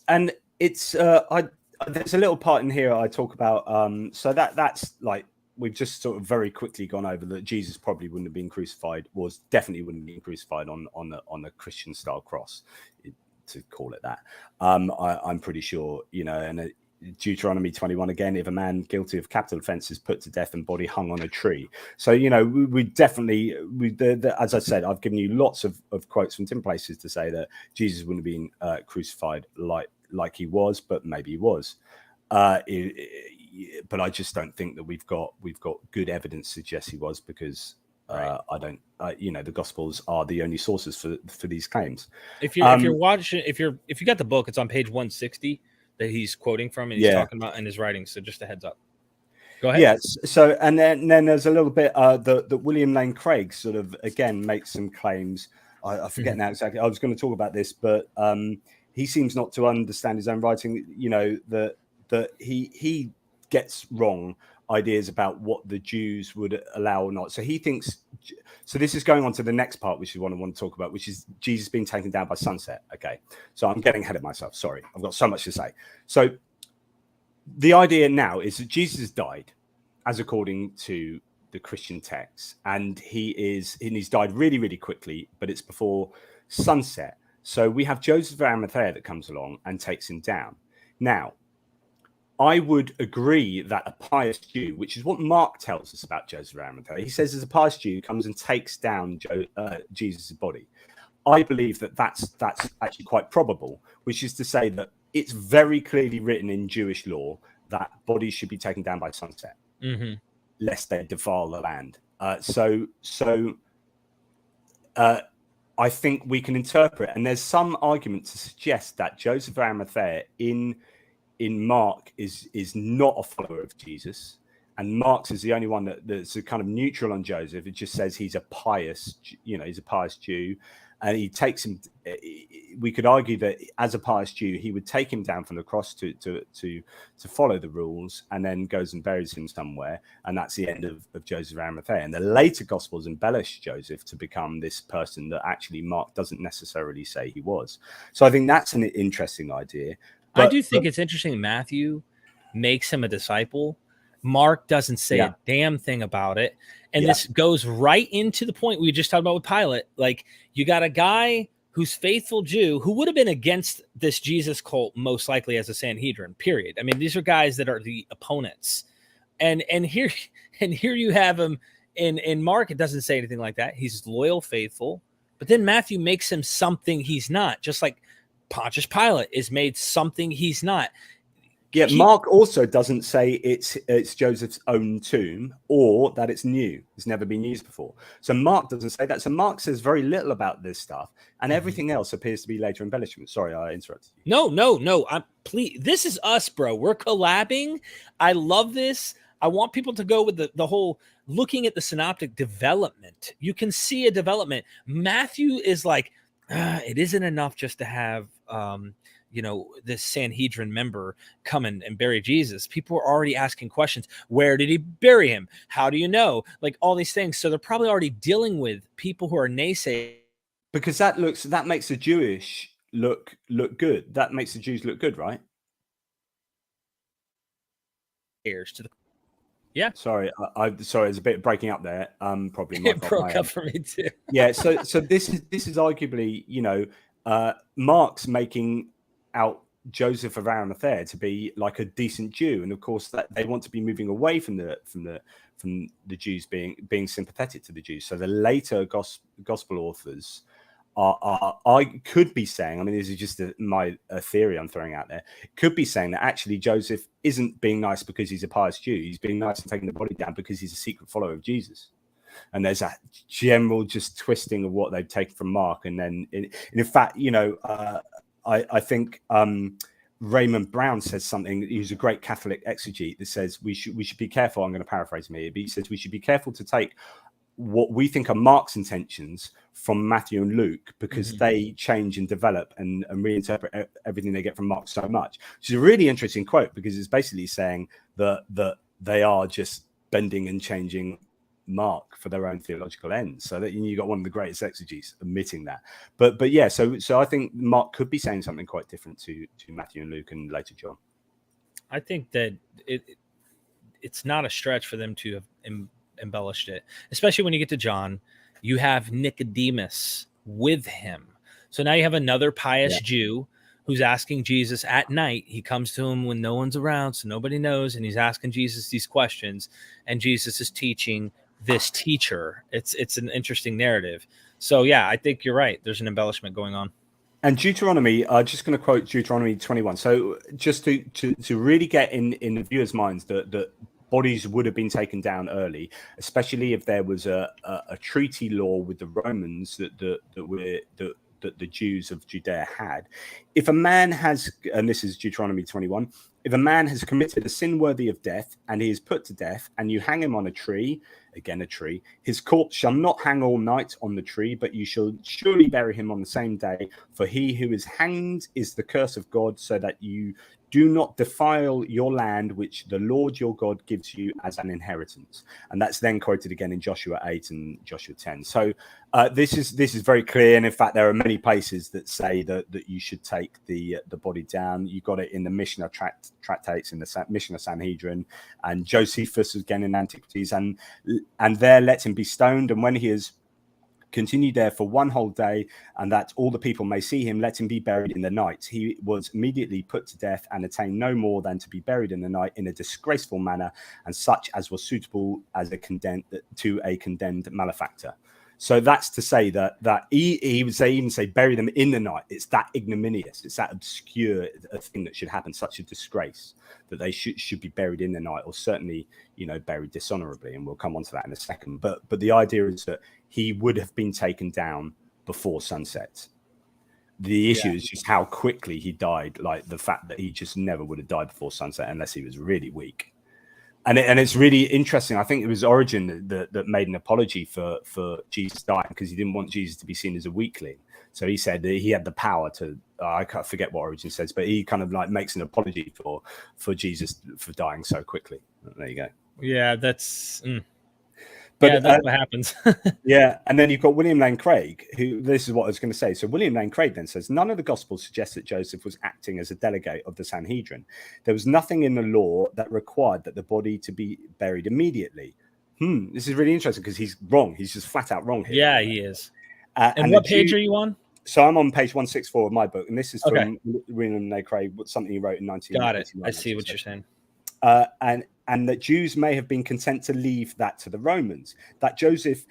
S2: and it's, there's a little part in here I talk about. So that's like, we've just sort of very quickly gone over that Jesus probably wouldn't have been crucified, definitely wouldn't have been crucified on the Christian style cross, to call it that. I'm pretty sure, and Deuteronomy 21 again, if a man guilty of capital offense is put to death and body hung on a tree. So, we definitely, as I said, I've given you lots of quotes from different places to say that Jesus wouldn't have been crucified like he was, but maybe he was. But I just don't think that we've got good evidence to suggest he was, because the Gospels are the only sources for these claims.
S1: If you're watching, if you got the book, it's on page 160 that he's quoting from, and he's talking about in his writings. So just a heads up. Go ahead.
S2: Yes. So and then there's a little bit that William Lane Craig sort of again makes some claims. I forget now exactly. I was going to talk about this, but he seems not to understand his own writing. That he gets wrong ideas about what the Jews would allow or not. So he thinks, so this is going on to the next part, which is what I want to talk about, which is Jesus being taken down by sunset. Okay, so I'm getting ahead of myself. Sorry, I've got so much to say. So the idea now is that Jesus died, as according to the Christian text, and he's died really, really quickly, but it's before sunset. So we have Joseph of Arimathea that comes along and takes him down. Now, I would agree that a pious Jew, which is what Mark tells us about Joseph of Arimathea, he says as a pious Jew comes and takes down Jesus' body. I believe that that's actually quite probable, which is to say that it's very clearly written in Jewish law that bodies should be taken down by sunset, lest they defile the land. I think we can interpret, and there's some argument to suggest that Joseph of Arimathea in Mark is not a follower of Jesus, and Mark's is the only one that's a kind of neutral on Joseph. It just says he's a pious, he's a pious Jew, and he takes him. We could argue that as a pious Jew, he would take him down from the cross to follow the rules, and then goes and buries him somewhere, and that's the end of Joseph of Arimathea. And the later Gospels embellish Joseph to become this person that actually Mark doesn't necessarily say he was. So I think that's an interesting idea.
S1: I do think it's interesting. Matthew makes him a disciple. Mark doesn't say a damn thing about it. And this goes right into the point we just talked about with Pilate. Like, you got a guy who's faithful Jew who would have been against this Jesus cult most likely as a Sanhedrin, period. I mean, these are guys that are the opponents. And here you have him in Mark. It doesn't say anything like that. He's loyal, faithful. But then Matthew makes him something he's not, just like Pontius Pilate is made something he's not.
S2: Yeah, Mark also doesn't say it's Joseph's own tomb or that it's new. It's never been used before. So Mark doesn't say that. So Mark says very little about this stuff, and everything else appears to be later embellishment. Sorry, I interrupted you.
S1: No. Please, this is us, bro. We're collabing. I love this. I want people to go with the whole looking at the synoptic development. You can see a development. Matthew is like, it isn't enough just to have this Sanhedrin member come and bury Jesus. People are already asking questions. Where did he bury him? How do you know? Like, all these things. So they're probably already dealing with people who are naysayers.
S2: Because that makes the Jewish look good. That makes the Jews look good, right?
S1: Yeah.
S2: Sorry, sorry, there's a bit of breaking up there. Probably
S1: it broke up for me too.
S2: Yeah. So this is arguably, Mark's making out Joseph of Arimathea to be like a decent Jew, and of course that they want to be moving away from the Jews being sympathetic to the Jews. So the later gospel authors I could be saying, I mean, this is just my theory I'm throwing out there, could be saying that actually Joseph isn't being nice because he's a pious Jew. He's being nice and taking the body down because he's a secret follower of Jesus. And there's a general just twisting of what they've taken from Mark. And then, in fact, I think Raymond Brown says something. He's a great Catholic exegete that says we should be careful. I'm going to paraphrase him here, but he says we should be careful to take what we think are Mark's intentions from Matthew and Luke, because they change and develop and reinterpret everything they get from Mark so much. Which is a really interesting quote, because it's basically saying that they are just bending and changing Mark for their own theological ends. So that you got one of the greatest exegetes admitting that. But yeah, so I think Mark could be saying something quite different to Matthew and Luke and later John.
S1: I think that it's not a stretch for them to have embellished it, especially when you get to John. You have Nicodemus with him, so now you have another pious Jew who's asking Jesus at night. He comes to him when no one's around, so nobody knows, and he's asking Jesus these questions, and Jesus is teaching this teacher. It's an interesting narrative. So yeah, I think you're right. There's an embellishment going on.
S2: And Deuteronomy, just going to quote Deuteronomy 21. So just to really get in the viewers' minds that bodies would have been taken down early, especially if there was a treaty law with the Romans that the Jews of Judea had. If a man has, and this is Deuteronomy 21, if a man has committed a sin worthy of death and he is put to death, and you hang him on a tree, again a tree, his corpse shall not hang all night on the tree, but you shall surely bury him on the same day. For he who is hanged is the curse of God, so that you do not defile your land, which the Lord your God gives you as an inheritance. And that's then quoted again in Joshua 8 and Joshua 10. So this is very clear. And in fact, there are many places that say that you should take the body down. You got it in the Mishnah tractates, in the Mishnah Sanhedrin, and Josephus again in Antiquities, and there let him be stoned. And when he is continued there for 1 whole day, and that all the people may see him, let him be buried in the night. He was immediately put to death, and attained no more than to be buried in the night in a disgraceful manner, and such as was suitable as to a condemned malefactor. So that's to say that he would even say bury them in the night. It's that ignominious, it's that obscure a thing that should happen, such a disgrace, that they should be buried in the night, or certainly, buried dishonorably. And we'll come on to that in a second. But the idea is that he would have been taken down before sunset. The issue is just how quickly he died, like the fact that he just never would have died before sunset unless he was really weak. And it's really interesting. I think it was Origen that made an apology for Jesus dying, because he didn't want Jesus to be seen as a weakling. So he said that he had the power to, I can't forget what Origen says, but he kind of like makes an apology for Jesus for dying so quickly. There you go.
S1: Yeah, that's...
S2: But
S1: yeah, that's what happens.
S2: Yeah, and then you've got William Lane Craig, who, this is what I was going to say. So William Lane Craig then says, none of the Gospels suggest that Joseph was acting as a delegate of the Sanhedrin. There was nothing in the law that required that the body to be buried immediately. This is really interesting, because he's wrong. He's just flat out wrong here.
S1: Yeah, he is.
S2: And
S1: what page are you on?
S2: So I'm on page 164 of my book, and this is from William Lane Craig, something he wrote in 1989.
S1: Got it. I see what you're saying.
S2: And that Jews may have been content to leave that to the Romans. That Joseph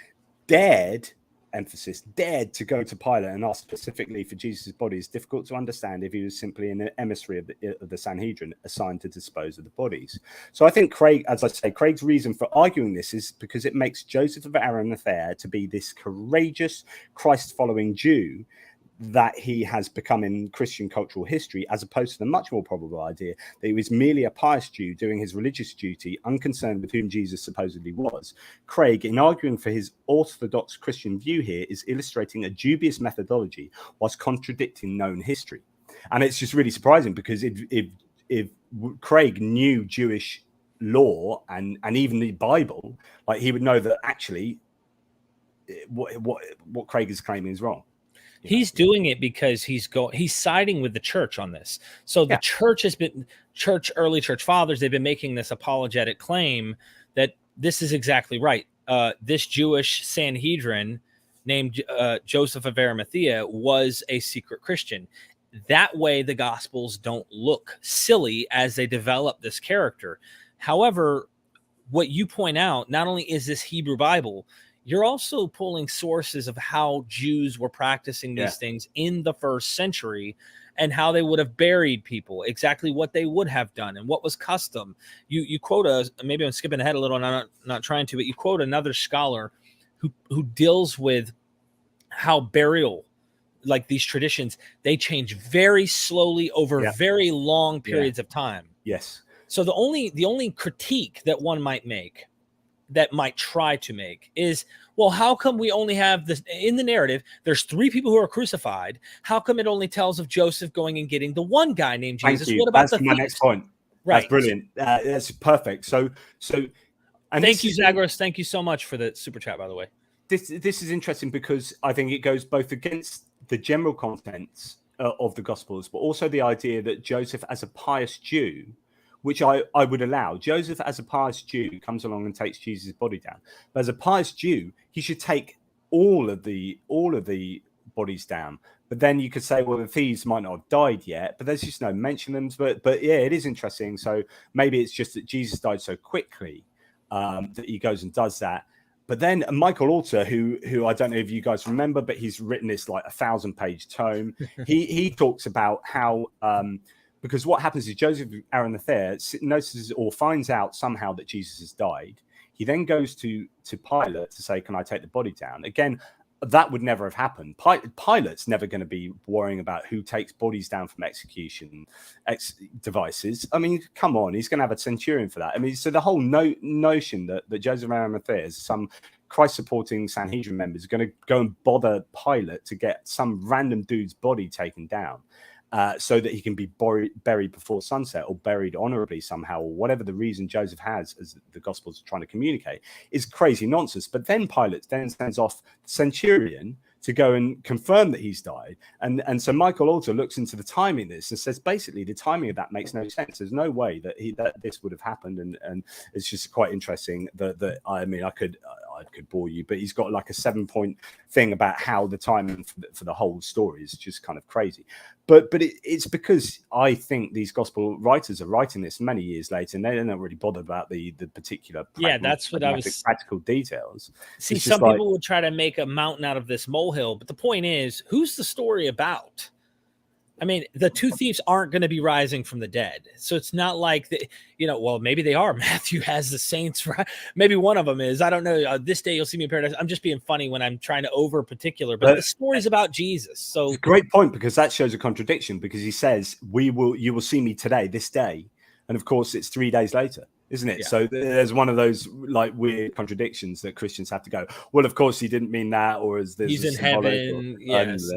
S2: dared to go to Pilate and ask specifically for Jesus' body is difficult to understand if he was simply an emissary of the Sanhedrin assigned to dispose of the bodies. So I think Craig's reason for arguing this is because it makes Joseph of Arimathea to be this courageous, Christ-following Jew that he has become in Christian cultural history, as opposed to the much more probable idea that he was merely a pious Jew doing his religious duty, unconcerned with whom Jesus supposedly was. Craig, in arguing for his orthodox Christian view here, is illustrating a dubious methodology whilst contradicting known history. And it's just really surprising, because if Craig knew Jewish law and even the Bible, like, he would know that actually what Craig is claiming is wrong.
S1: He's doing it because he's siding with the church on this. So the church has been early church fathers. They've been making this apologetic claim that this is exactly right. This Jewish Sanhedrin named Joseph of Arimathea was a secret Christian. That way, the Gospels don't look silly as they develop this character. However, what you point out, not only is this Hebrew Bible, you're also pulling sources of how Jews were practicing these things in the first century, and how they would have buried people, exactly what they would have done and what was custom. You quote maybe I'm skipping ahead a little, and I'm not trying to, but you quote another scholar who deals with how burial, like these traditions, they change very slowly over very long periods of time.
S2: Yes.
S1: So the only critique that one might make, that might try to make, is, well, how come we only have this in the narrative? There's 3 people who are crucified. How come it only tells of Joseph going and getting the one guy named Jesus?
S2: Thank you.
S1: What about
S2: That's my next point. Right. That's brilliant. That's perfect. So, and
S1: thank you, Zagros. Thank you so much for the super chat, by the way.
S2: This is interesting, because I think it goes both against the general contents of the Gospels, but also the idea that Joseph, as a pious Jew, which I would allow. Joseph, as a pious Jew, comes along and takes Jesus' body down. But as a pious Jew, he should take all of the bodies down. But then you could say, well, the thieves might not have died yet, but there's just no mention of them. But yeah, it is interesting. So maybe it's just that Jesus died so quickly that he goes and does that. But then Michael Alter, who I don't know if you guys remember, but he's written this like 1,000-page tome. he talks about how because what happens is Joseph of Arimathea notices or finds out somehow that Jesus has died. He then goes to Pilate to say, can I take the body down? Again, that would never have happened. Pilate's never going to be worrying about who takes bodies down from execution devices. I mean, come on, he's going to have a centurion for that. I mean, so the whole notion that Joseph of Arimathea is some Christ-supporting Sanhedrin member is going to go and bother Pilate to get some random dude's body taken down. so that he can be buried before sunset, or buried honorably somehow, or whatever the reason Joseph has, as the Gospels are trying to communicate, is crazy nonsense. But then Pilate then sends off the centurion to go and confirm that he's died. And so Michael also looks into the timing of this and says, basically, the timing of that makes no sense. There's no way that this would have happened. And it's just quite interesting that I mean, I could bore you, but he's got like a 7-point thing about how the timing for the whole story is just kind of crazy. But it's because I think these gospel writers are writing this many years later, and they're not really bothered about the particular
S1: that's what I was
S2: practical details.
S1: See, some people would try to make a mountain out of this molehill, but the point is, who's the story about? I mean, the two thieves aren't going to be rising from the dead. So it's not like, well, maybe they are. Matthew has the saints, right? Maybe one of them is. I don't know. This day you'll see me in paradise. I'm just being funny when I'm trying to over particular, but the story's about Jesus. So
S2: it's a great point, because that shows a contradiction, because he says, you will see me today, this day. And of course, it's 3 days later, isn't it? Yeah. So there's one of those like weird contradictions that Christians have to go, well, of course he didn't mean that, or is this
S1: he's in heaven? Yes.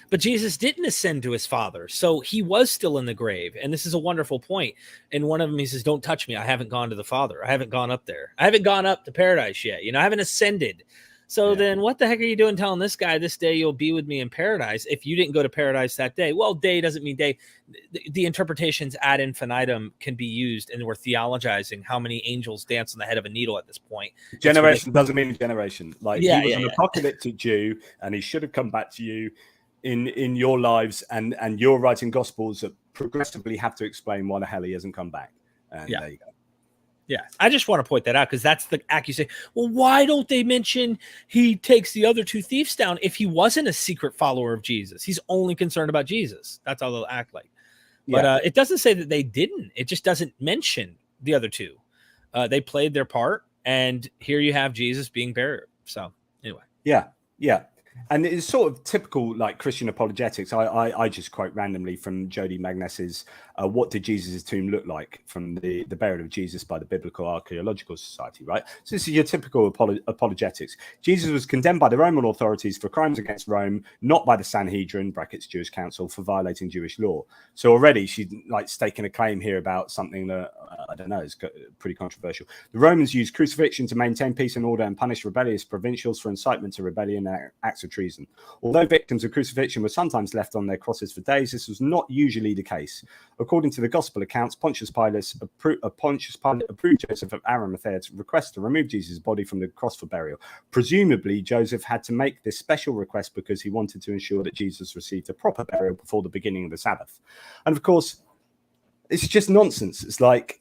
S1: But Jesus didn't ascend to his Father, so he was still in the grave. And this is a wonderful point. And one of them, he says, don't touch me. I haven't gone to the Father. I haven't gone up there. I haven't gone up to paradise yet. I haven't ascended. So then what the heck are you doing telling this guy this day you'll be with me in paradise if you didn't go to paradise that day? Well, day doesn't mean day. The interpretations ad infinitum can be used, and we're theologizing how many angels dance on the head of a needle at this point.
S2: Generation doesn't mean generation. Like he was an apocalyptic Jew, and he should have come back to you in your lives, and you're writing gospels that progressively have to explain why the hell he hasn't come back. And there you go.
S1: Yeah, I just want to point that out, because that's the accusation. Well, why don't they mention he takes the other two thieves down if he wasn't a secret follower of Jesus? He's only concerned about Jesus. That's how they'll act like. But it doesn't say that they didn't. It just doesn't mention the other two. They played their part, and here you have Jesus being buried. So anyway.
S2: Yeah. And it's sort of typical like Christian apologetics. I just quote randomly from Jody Magness's "What Did Jesus' Tomb Look Like?" from the burial of Jesus by the Biblical Archaeological Society, right? So this is your typical apologetics. Jesus was condemned by the Roman authorities for crimes against Rome, not by the Sanhedrin (brackets Jewish Council) for violating Jewish law. So already she's like staking a claim here about something that I don't know is pretty controversial. The Romans used crucifixion to maintain peace and order and punish rebellious provincials for incitement to rebellion and acts of treason. Although victims of crucifixion were sometimes left on their crosses for days, this was not usually the case. According to the gospel accounts, Pontius Pilate approved Joseph of Arimathea's request to remove Jesus' body from the cross for burial. Presumably, Joseph had to make this special request because he wanted to ensure that Jesus received a proper burial before the beginning of the Sabbath. And of course, it's just nonsense. It's like,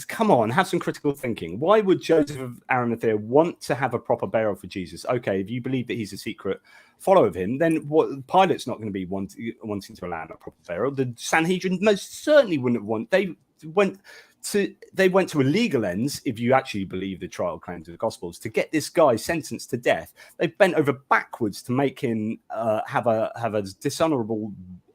S2: come on, have some critical thinking. Why would Joseph of Arimathea want to have a proper burial for Jesus? Okay, if you believe that he's a secret follower of him, then Pilate's not going to be wanting to allow a proper burial. The Sanhedrin most certainly wouldn't have They went to a legal ends, if you actually believe the trial claims of the Gospels, to get this guy sentenced to death. They bent over backwards to make him have a dishonorable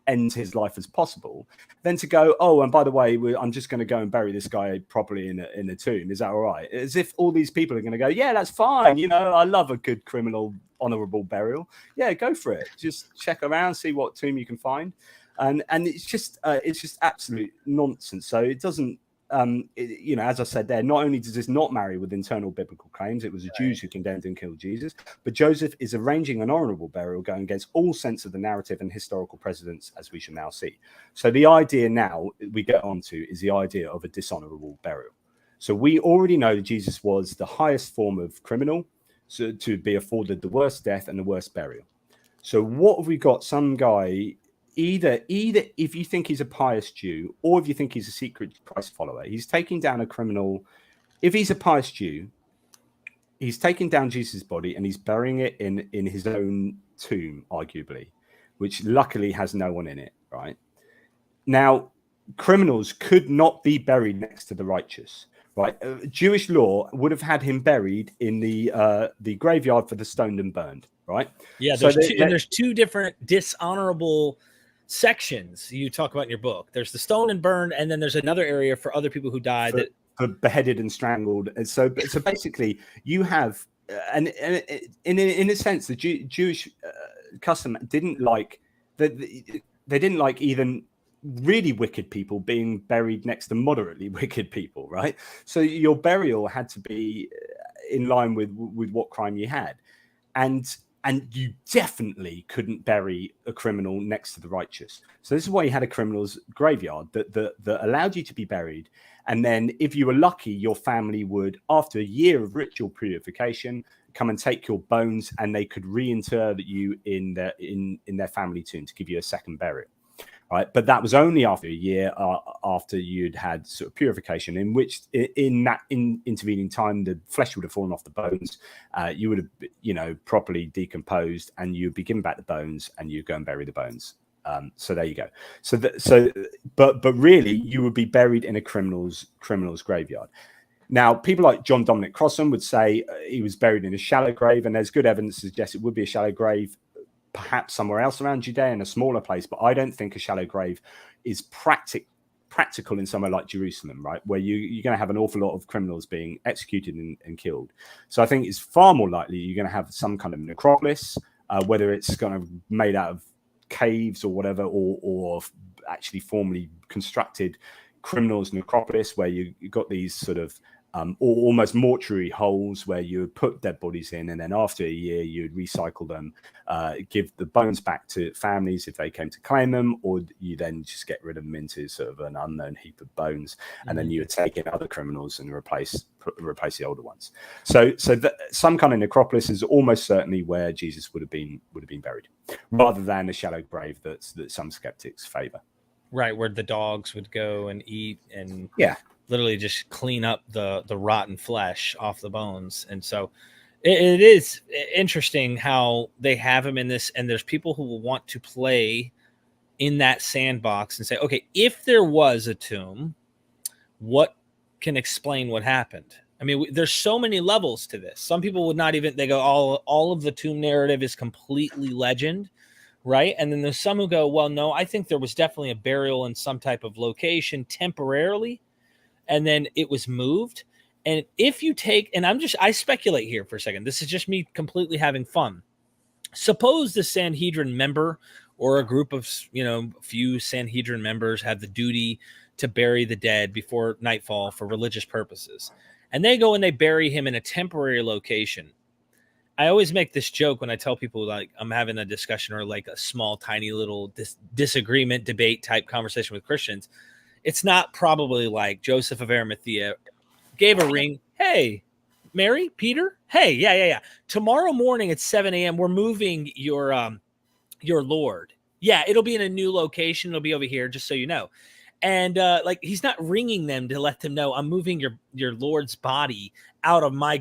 S2: end his life as possible, then to go, oh, and by the way, I'm just going to go and bury this guy properly in a tomb. Is that all right? As if all these people are going to go, yeah, that's fine. I love a good criminal honorable burial. Yeah, go for it. Just check around, see what tomb you can find. And it's just absolute nonsense. So it doesn't, as I said there, not only does this not marry with internal biblical claims, it was the Jews who condemned and killed Jesus, but Joseph is arranging an honorable burial going against all sense of the narrative and historical precedents, as we shall now see. So the idea now we get onto is the idea of a dishonorable burial. So we already know that Jesus was the highest form of criminal, so to be afforded the worst death and the worst burial. So what have we got? Some guy, either if you think he's a pious Jew or if you think he's a secret Christ follower, he's taking down a criminal. If he's a pious Jew, he's taking down Jesus' body and he's burying it in his own tomb, arguably, which luckily has no one in it, right? Now, criminals could not be buried next to the righteous, right? Jewish law would have had him buried in the graveyard for the stoned and burned, right?
S1: Yeah, there's two different dishonorable sections you talk about in your book. There's the stone and burned, and then there's another area for other people who died
S2: for beheaded and strangled. And so basically, you have, and in a sense, the Jewish custom didn't like they didn't like even really wicked people being buried next to moderately wicked people, right? So your burial had to be in line with what crime you had, and you definitely couldn't bury a criminal next to the righteous. So this is why you had a criminal's graveyard that allowed you to be buried. And then if you were lucky, your family would, after a year of ritual purification, come and take your bones, and they could reinter you in their family tomb to give you a second burial. Right, but that was only after a year after you'd had sort of purification, in which in that intervening time, the flesh would have fallen off the bones, you would have, properly decomposed, and you'd be given back the bones, and you'd go and bury the bones. So there you go. But really, you would be buried in a criminal's graveyard. Now, people like John Dominic Crossan would say he was buried in a shallow grave, and there's good evidence to suggest it would be a shallow grave, perhaps somewhere else around Judea in a smaller place, but I don't think a shallow grave is practical in somewhere like Jerusalem, right, where you're going to have an awful lot of criminals being executed and killed. So I think it's far more likely you're going to have some kind of necropolis, whether it's kind of made out of caves or whatever, or actually formally constructed criminals necropolis, where you got these sort of almost mortuary holes where you would put dead bodies in, and then after a year you'd recycle them, give the bones back to families if they came to claim them, or you then just get rid of them into sort of an unknown heap of bones, and then you would take in other criminals and replace the older ones. So some kind of necropolis is almost certainly where Jesus would have been buried, rather than a shallow grave that some skeptics favor.
S1: Right, where the dogs would go and eat and literally just clean up the rotten flesh off the bones. And so it is interesting how they have him in this, and there's people who will want to play in that sandbox and say, okay, if there was a tomb, what can explain what happened? I mean, there's so many levels to this. Some people would not even, they go, all of the tomb narrative is completely legend, right? And then there's some who go, well, no, I think there was definitely a burial in some type of location temporarily, and then it was moved. And if you take, and I speculate here for a second, this is just me completely having fun. Suppose the Sanhedrin member or a group of, few Sanhedrin members have the duty to bury the dead before nightfall for religious purposes. And they go and they bury him in a temporary location. I always make this joke when I tell people, like, I'm having a discussion or like a small, tiny little disagreement, debate type conversation with Christians. It's not probably like Joseph of Arimathea gave a ring. Hey, Mary, Peter. Hey, yeah. Tomorrow morning at 7 a.m., we're moving your Lord. Yeah, it'll be in a new location. It'll be over here, just so you know. And he's not ringing them to let them know I'm moving your Lord's body out of my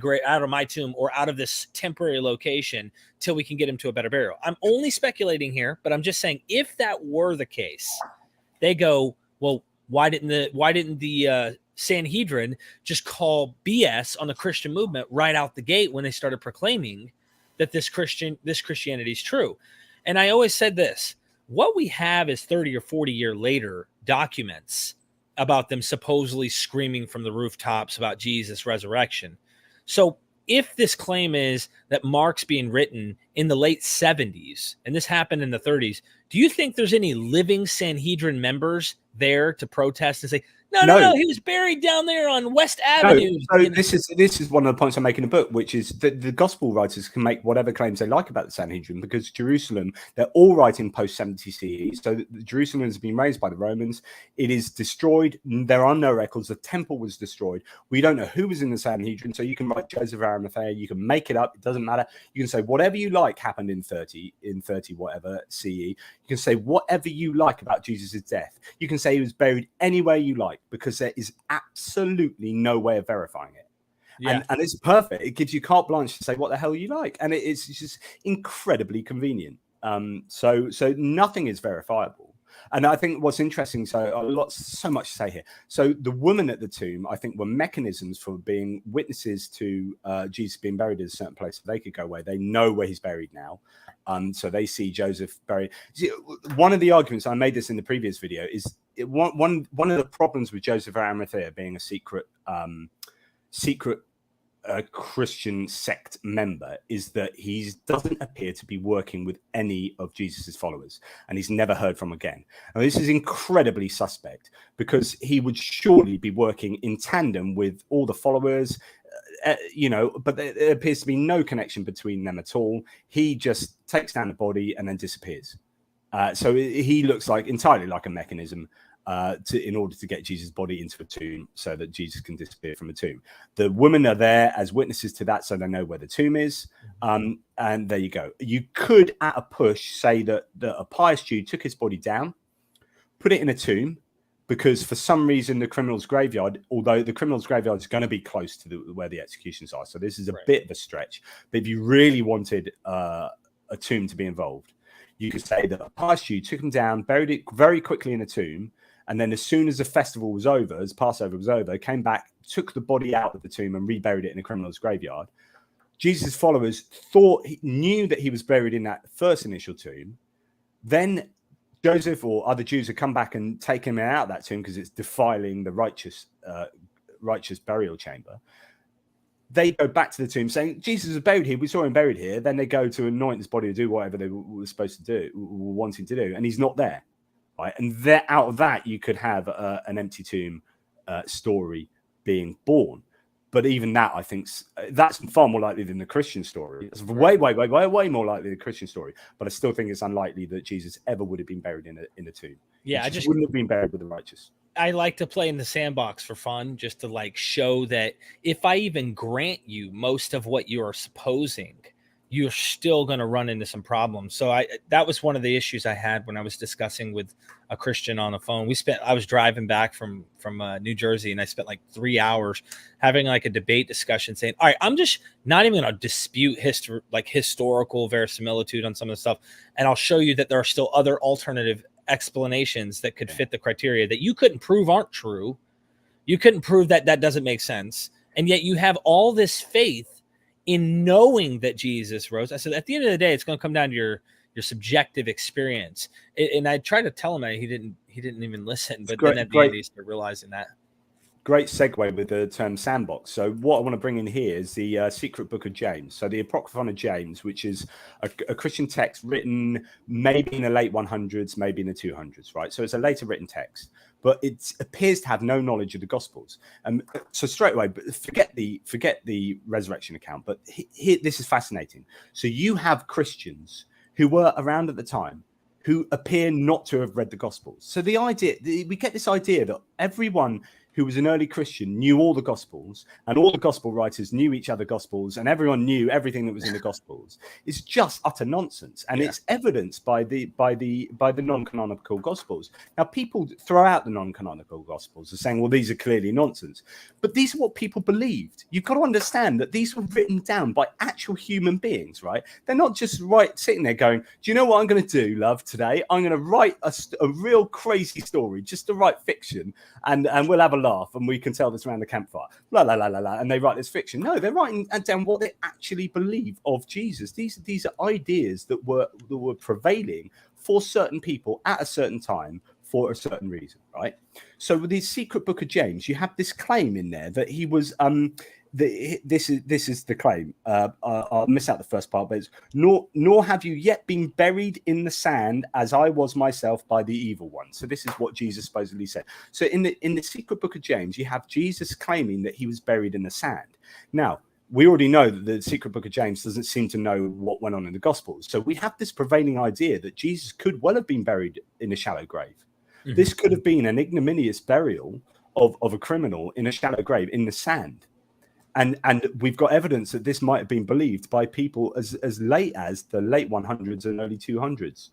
S1: tomb or out of this temporary location till we can get him to a better burial. I'm only speculating here, but I'm just saying if that were the case, they go, well, why didn't the Sanhedrin just call BS on the Christian movement right out the gate when they started proclaiming that this Christianity is true? And I always said this: what we have is 30 or 40 years later documents about them supposedly screaming from the rooftops about Jesus' resurrection. So if this claim is that Mark's being written in the late 70s, and this happened in the 30s, do you think there's any living Sanhedrin members there to protest and say, no, he was buried down there on West Avenue?
S2: No. So this is one of the points I make in the book, which is that the gospel writers can make whatever claims they like about the Sanhedrin, because Jerusalem, they're all writing post 70 CE. So Jerusalem has been razed by the Romans. It is destroyed. There are no records. The temple was destroyed. We don't know who was in the Sanhedrin. So you can write Joseph of Arimathea. You can make it up. It doesn't matter. You can say whatever you like happened in 30 whatever CE. You can say whatever you like about Jesus' death. You can say he was buried anywhere you like, because there is absolutely no way of verifying it. Yeah. And it's perfect. It gives you carte blanche to say what the hell you like. And it's just incredibly convenient. So nothing is verifiable. And I think what's interesting, so much to say here. So the women at the tomb, I think, were mechanisms for being witnesses to Jesus being buried in a certain place so they could go away. They know where he's buried now. So they see Joseph buried. See, one of the arguments, I made this in the previous video, is one of the problems with Joseph of Arimathea being a secret a Christian sect member is that he doesn't appear to be working with any of Jesus's followers, and he's never heard from again. Now, this is incredibly suspect because he would surely be working in tandem with all the followers, but there appears to be no connection between them at all. He just takes down the body and then disappears. So he looks like entirely like a mechanism in order to get Jesus' body into a tomb so that Jesus can disappear from a tomb. The women are there as witnesses to that, so they know where the tomb is. And there you go. You could, at a push, say that a pious Jew took his body down, put it in a tomb, because for some reason the criminal's graveyard, although the criminal's graveyard is going to be close to where the executions are, so this is a bit of a stretch. But if you really wanted a tomb to be involved, you could say that a pious Jew took him down, buried it very quickly in a tomb, and then as soon as the festival was over, as Passover was over, came back, took the body out of the tomb and reburied it in a criminal's graveyard. Jesus' followers knew that he was buried in that first initial tomb. Then Joseph or other Jews would come back and take him out of that tomb because it's defiling the righteous burial chamber. They go back to the tomb saying, Jesus was buried here. We saw him buried here. Then they go to anoint his body to do whatever they were supposed to do, were wanting to do. And he's not there. Right? And out of that, you could have an empty tomb story being born. But even that, I think, that's far more likely than the Christian story. It's way more likely than the Christian story. But I still think it's unlikely that Jesus ever would have been buried in a tomb.
S1: Yeah,
S2: I just wouldn't have been buried with the righteous.
S1: I like to play in the sandbox for fun, just to like show that if I even grant you most of what you are supposing, you're still going to run into some problems. So that was one of the issues I had when I was discussing with a Christian on the phone. I was driving back from New Jersey, and I spent like 3 hours having like a debate discussion saying, all right, I'm just not even going to dispute historical verisimilitude on some of the stuff. And I'll show you that there are still other alternative explanations that could fit the criteria that you couldn't prove aren't true. You couldn't prove that doesn't make sense. And yet you have all this faith in knowing that Jesus rose. I said, at the end of the day, it's going to come down to your subjective experience. And I tried to tell him that he didn't even listen, but then at the end he started realizing that.
S2: Great segue with the term sandbox. So what I want to bring in here is the secret book of James. So the Apocryphon of James, which is a Christian text written maybe in the late 100s, maybe in the 200s, right? So it's a later written text, but it appears to have no knowledge of the Gospels. So straight away, forget the resurrection account. But here, this is fascinating. So you have Christians who were around at the time who appear not to have read the Gospels. So we get this idea that everyone who was an early Christian knew all the Gospels, and all the Gospel writers knew each other Gospels, and everyone knew everything that was in the Gospels. It's just utter nonsense, and it's evidenced by the non-canonical Gospels. Now, people throw out the non-canonical Gospels as saying, "Well, these are clearly nonsense," but these are what people believed. You've got to understand that these were written down by actual human beings, right? They're not just sitting there going, "Do you know what I'm going to do, love? Today, I'm going to write a real crazy story, just to write fiction, and we'll have a laugh and we can tell this around the campfire, la la la la la," and they write this fiction. No, they're writing down what they actually believe of Jesus. These are ideas that were prevailing for certain people at a certain time for a certain reason, right? So with the secret book of James, you have this claim in there that he was this is the claim. I'll miss out the first part, but it's nor have you yet been buried in the sand as I was myself by the evil one. So this is what Jesus supposedly said. So in the secret book of James, you have Jesus claiming that he was buried in the sand. Now, we already know that the secret book of James doesn't seem to know what went on in the Gospels. So we have this prevailing idea that Jesus could well have been buried in a shallow grave. Mm-hmm. This could have been an ignominious burial of a criminal in a shallow grave in the sand. And we've got evidence that this might have been believed by people as late as the late 100s and early 200s.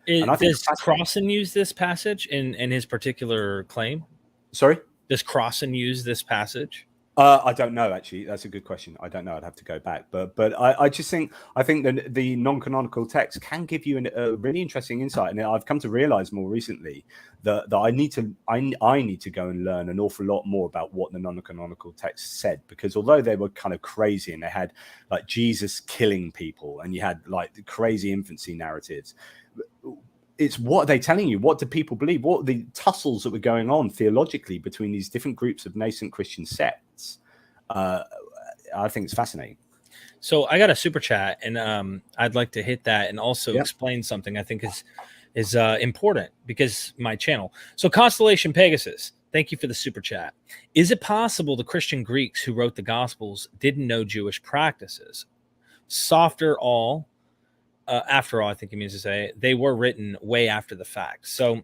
S1: Does Crossan use this passage in his particular claim?
S2: Sorry?
S1: Does Crossan use this passage?
S2: I don't know, actually. That's a good question. I don't know. I'd have to go back. But I think that the non-canonical text can give you a really interesting insight. And I've come to realize more recently that I need to go and learn an awful lot more about what the non-canonical text said, because although they were kind of crazy and they had like Jesus killing people and you had like the crazy infancy narratives, it's what are they telling you? What do people believe? What are the tussles that were going on theologically between these different groups of nascent Christian sects? I think it's fascinating.
S1: So I got a super chat, and I'd like to hit that and also
S2: Yeah.
S1: explain something I think is important because my channel. So Constellation Pegasus, thank you for the super chat. Is it possible the Christian Greeks who wrote the Gospels didn't know Jewish practices? After all, I think he means to say they were written way after the fact. So,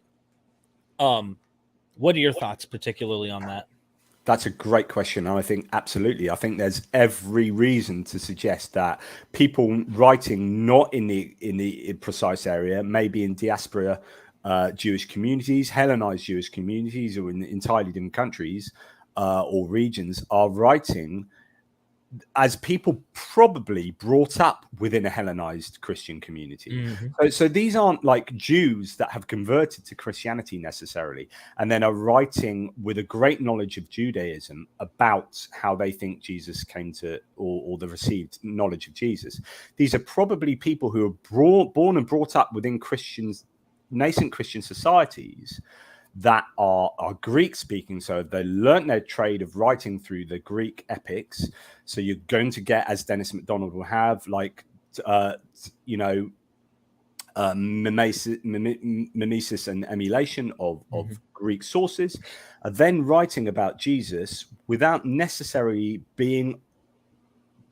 S1: what are your thoughts particularly on that?
S2: That's a great question. And I think absolutely. I think there's every reason to suggest that people writing not in the precise area, maybe in diaspora Jewish communities, Hellenized Jewish communities, or in entirely different countries or regions, are writing as people probably brought up within a Hellenized Christian community.
S1: Mm-hmm.
S2: So these aren't like Jews that have converted to Christianity necessarily, and then are writing with a great knowledge of Judaism about how they think Jesus came to, or the received knowledge of Jesus. These are probably people who are born and brought up within nascent Christian societies that are Greek speaking. So they learned their trade of writing through the Greek epics. So you're going to get, as Dennis MacDonald will have, like, mimesis and emulation of Greek sources, then writing about Jesus without necessarily being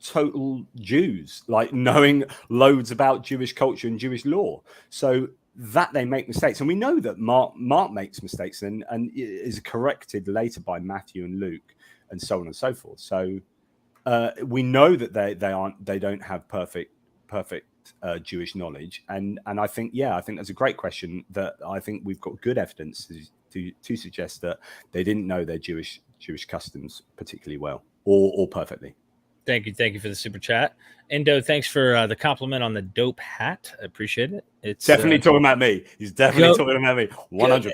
S2: total Jews, like knowing loads about Jewish culture and Jewish law. So that they make mistakes, and we know that Mark makes mistakes and is corrected later by Matthew and Luke and so on and so forth. So we know that they don't have perfect Jewish knowledge, and I think that's a great question that I think we've got good evidence to suggest that they didn't know their Jewish customs particularly well or perfectly.
S1: Thank you for the super chat. Endo, thanks for the compliment on the dope hat. I appreciate it. It's
S2: definitely talking about me. He's definitely talking about me. 100%.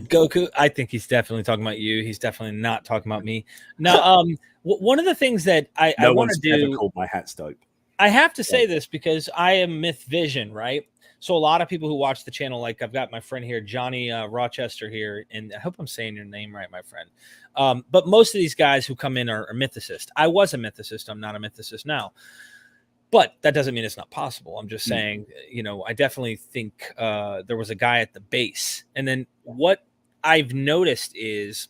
S1: Goku, I think he's definitely talking about you. He's definitely not talking about me. Now, one of the things that I want to do.
S2: Never called my hats dope.
S1: I have to say this because I am MythVision, right? So a lot of people who watch the channel, like I've got my friend here, Johnny Rochester here, and I hope I'm saying your name right, my friend. But most of these guys who come in are mythicists. I was a mythicist. I'm not a mythicist now. But that doesn't mean it's not possible. I'm just saying, I definitely think there was a guy at the base. And then what I've noticed is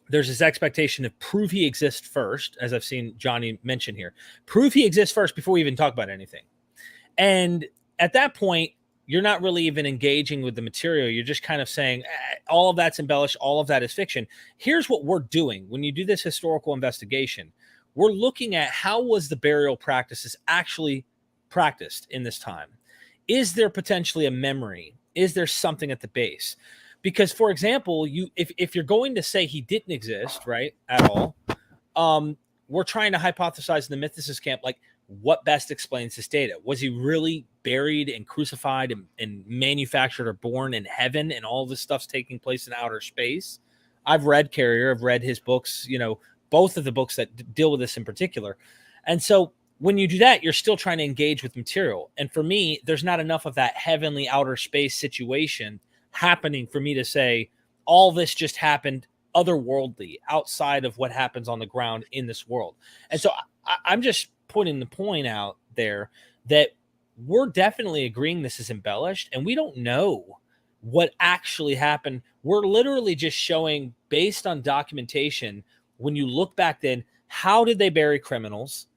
S1: there's this expectation of prove he exists first, as I've seen Johnny mention here. Prove he exists first before we even talk about anything. And at that point, you're not really even engaging with the material. You're just kind of saying all of that's embellished. All of that is fiction. Here's what we're doing. When you do this historical investigation, we're looking at how was the burial practices actually practiced in this time? Is there potentially a memory? Is there something at the base? Because, for example, if you're going to say he didn't exist, right, at all, we're trying to hypothesize in the mythicist camp, like, what best explains this data? Was he really buried and crucified and manufactured or born in heaven, and all this stuff's taking place in outer space? I've read Carrier. I've read his books, both of the books that deal with this in particular. And so when you do that, you're still trying to engage with material. And for me, there's not enough of that heavenly outer space situation happening for me to say all this just happened otherworldly, outside of what happens on the ground in this world. And so I'm just putting the point out there that we're definitely agreeing this is embellished, and we don't know what actually happened. We're literally just showing, based on documentation, when you look back then, how did they bury criminals?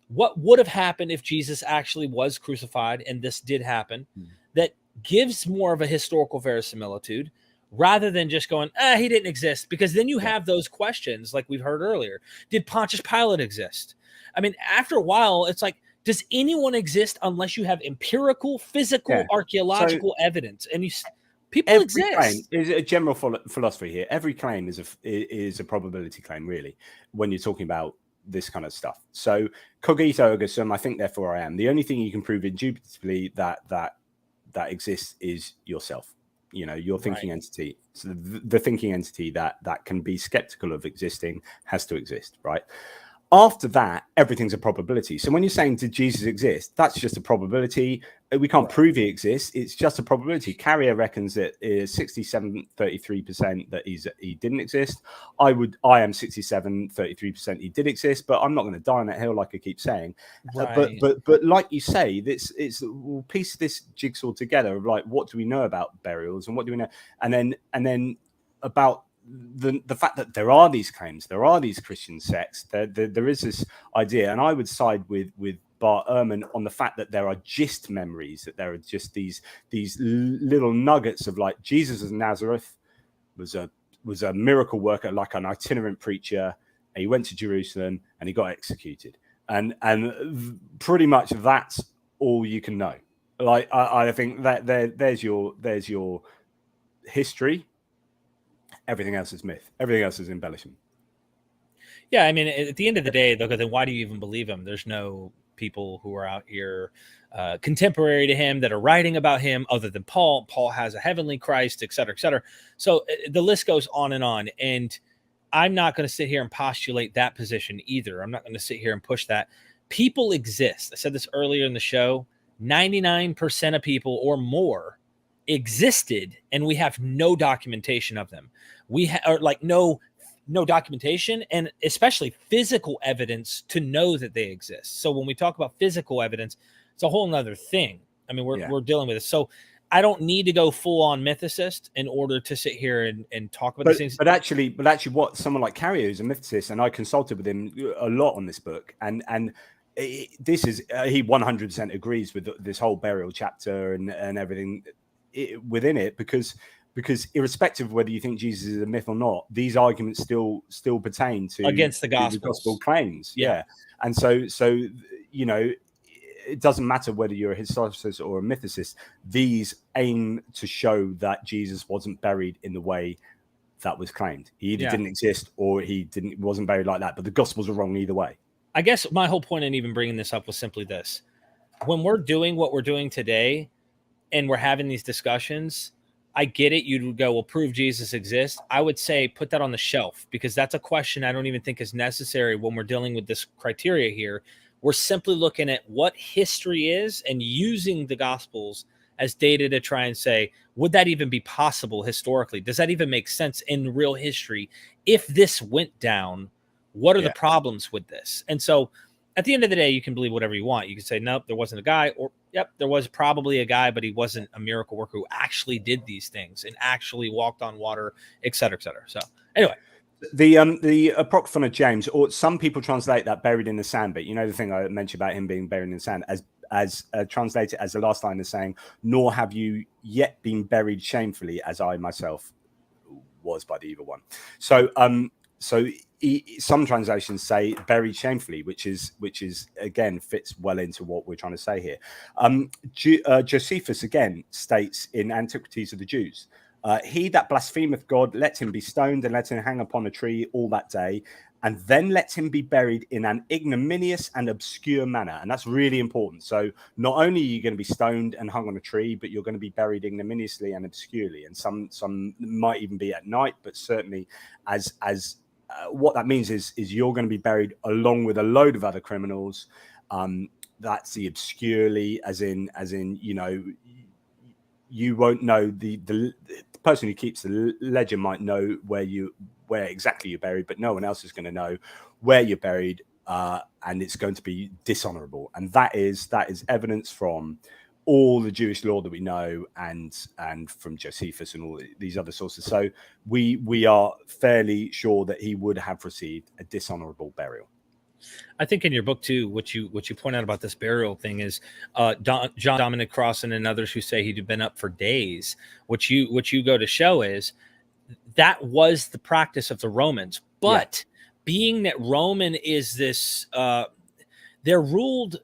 S1: What would have happened if Jesus actually was crucified and this did happen? That gives more of a historical verisimilitude rather than just going, he didn't exist. Because then you have those questions like we've heard earlier. Did Pontius Pilate exist? I mean, after a while, it's like, does anyone exist unless you have empirical, physical, archaeological evidence? And people exist.
S2: Claim is a general philosophy here. Every claim is a probability claim, really, when you're talking about this kind of stuff. So cogito ergo sum, I think therefore I am. The only thing you can prove indubitably that exists is yourself. Your thinking entity. So the thinking entity that can be skeptical of existing has to exist, right? After that, everything's a probability. So when you're saying, did Jesus exist? That's just a probability. We can't prove he exists. It's just a probability. Carrier reckons that is 67.33% that he didn't exist. I am 67.33% he did exist, but I'm not going to die on that hill, like I keep saying.
S1: Right.
S2: But like you say, we'll piece this jigsaw together of like, what do we know about burials and what do we know, and then about the fact that there are these claims, there are these Christian sects, there is this idea, and I would side with Bart Ehrman on the fact that there are gist memories, that there are just these little nuggets of like Jesus of Nazareth was a miracle worker, like an itinerant preacher, and he went to Jerusalem and he got executed, and pretty much that's all you can know. Like I think that there's your history. Everything else is myth. Everything else is embellishment.
S1: Yeah, I mean, at the end of the day, though, then why do you even believe him? There's no people who are out here contemporary to him that are writing about him other than Paul. Paul has a heavenly Christ, et cetera, et cetera. So the list goes on. And I'm not going to sit here and postulate that position either. I'm not going to sit here and push that. People exist. I said this earlier in the show. 99% of people or more existed, and we have no documentation of them. We are like no documentation, and especially physical evidence to know that they exist. So when we talk about physical evidence, it's a whole nother thing. I mean, we're dealing with it. So I don't need to go full on mythicist in order to sit here and talk about these things.
S2: But actually, what someone like Carrier, who's a mythicist, and I consulted with him a lot on this book, and this is he 100% agrees with this whole burial chapter and everything within it, because irrespective of whether you think Jesus is a myth or not, these arguments still pertain to
S1: against the
S2: gospel claims. Yeah. And so you know, it doesn't matter whether you're a historicist or a mythicist. These aim to show that Jesus wasn't buried in the way that was claimed. He either didn't exist or he wasn't buried like that. But the gospels are wrong either way.
S1: I guess my whole point in even bringing this up was simply this: when we're doing what we're doing today, and we're having these discussions, I get it. You'd go, well, prove Jesus exists. I would say put that on the shelf, because that's a question I don't even think is necessary when we're dealing with this criteria here. We're simply looking at what history is and using the Gospels as data to try and say, would that even be possible historically? Does that even make sense in real history? If this went down, what are the problems with this? And so at the end of the day, you can believe whatever you want. You can say, nope, there wasn't a guy, or yep, there was probably a guy, but he wasn't a miracle worker who actually did these things and actually walked on water, et cetera, et cetera. So anyway.
S2: The Apocryphon of James, or some people translate that buried in the sand, but you know the thing I mentioned about him being buried in the sand, as translated as the last line is saying, nor have you yet been buried shamefully, as I myself was by the evil one. So some translations say buried shamefully, which is again fits well into what we're trying to say here. Josephus again states in Antiquities of the Jews, he that blasphemeth God, let him be stoned and let him hang upon a tree all that day, and then let him be buried in an ignominious and obscure manner. And that's really important. So not only are you going to be stoned and hung on a tree, but you're going to be buried ignominiously and obscurely. And some might even be at night, but certainly as what that means is you're going to be buried along with a load of other criminals. That's the obscurely, as in you know, you won't know, the person who keeps the ledger might know where exactly you're buried, but no one else is going to know where you're buried, and it's going to be dishonorable. And that is evidence from all the Jewish law that we know, and from Josephus and all these other sources. So we are fairly sure that he would have received a dishonorable burial.
S1: I think in your book too, what you point out about this burial thing is John Dominic Crossan and others who say he'd been up for days. What you go to show is that was the practice of the Romans, but being that Roman is this, they're ruled.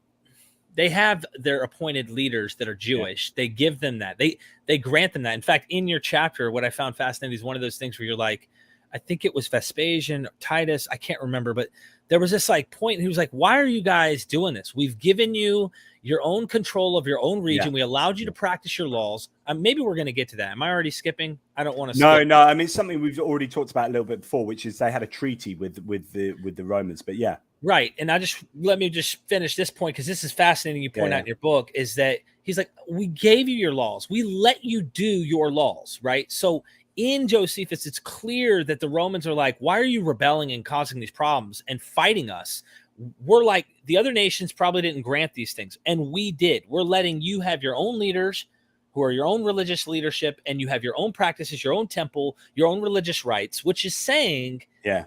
S1: They have their appointed leaders that are Jewish. They give them that. They grant them that. In fact, in your chapter, what I found fascinating is one of those things where you're like, I think it was Vespasian, Titus, I can't remember, but there was this like point. He was like, why are you guys doing this? We've given you your own control of your own region. Yeah. We allowed you to practice your laws. Maybe we're going to get to that. Am I already skipping? I don't want to skip.
S2: No. I mean, it's something we've already talked about a little bit before, which is they had a treaty with the Romans. But yeah.
S1: Right. And let me just finish this point, because this is fascinating. You point out in your book is that he's like, we gave you your laws. We let you do your laws. Right. So in Josephus, it's clear that the Romans are like, why are you rebelling and causing these problems and fighting us? We're like, the other nations probably didn't grant these things, and we did. We're letting you have your own leaders who are your own religious leadership, and you have your own practices, your own temple, your own religious rites, which is saying,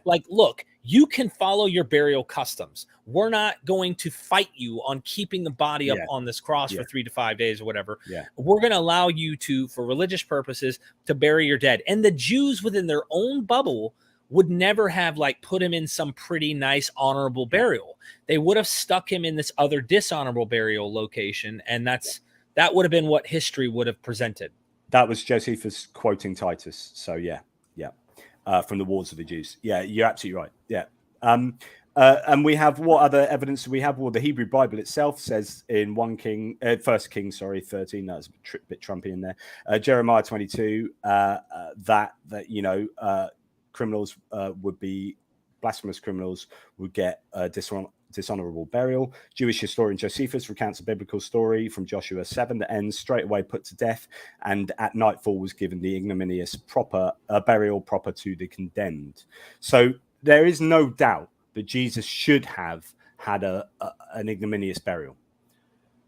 S1: like, look, you can follow your burial customs. We're not going to fight you on keeping the body up on this cross for 3 to 5 days or whatever. We're going to allow you to, for religious purposes, to bury your dead. And the Jews within their own bubble would never have like put him in some pretty nice honorable burial. They would have stuck him in this other dishonorable burial location. And that would have been what history would have presented.
S2: That was Josephus quoting Titus. So from the Wars of the Jews. Yeah, you're absolutely right. Yeah. And we have, what other evidence do we have? Well, the Hebrew Bible itself says in 1 Kings 13, that's a bit Trumpy in there. Jeremiah 22, that criminals would be, blasphemous criminals would get dishonorable burial. Jewish historian Josephus recounts a biblical story from Joshua 7 that ends straight away put to death, and at nightfall was given the ignominious burial proper to the condemned. So there is no doubt that Jesus should have had an ignominious burial.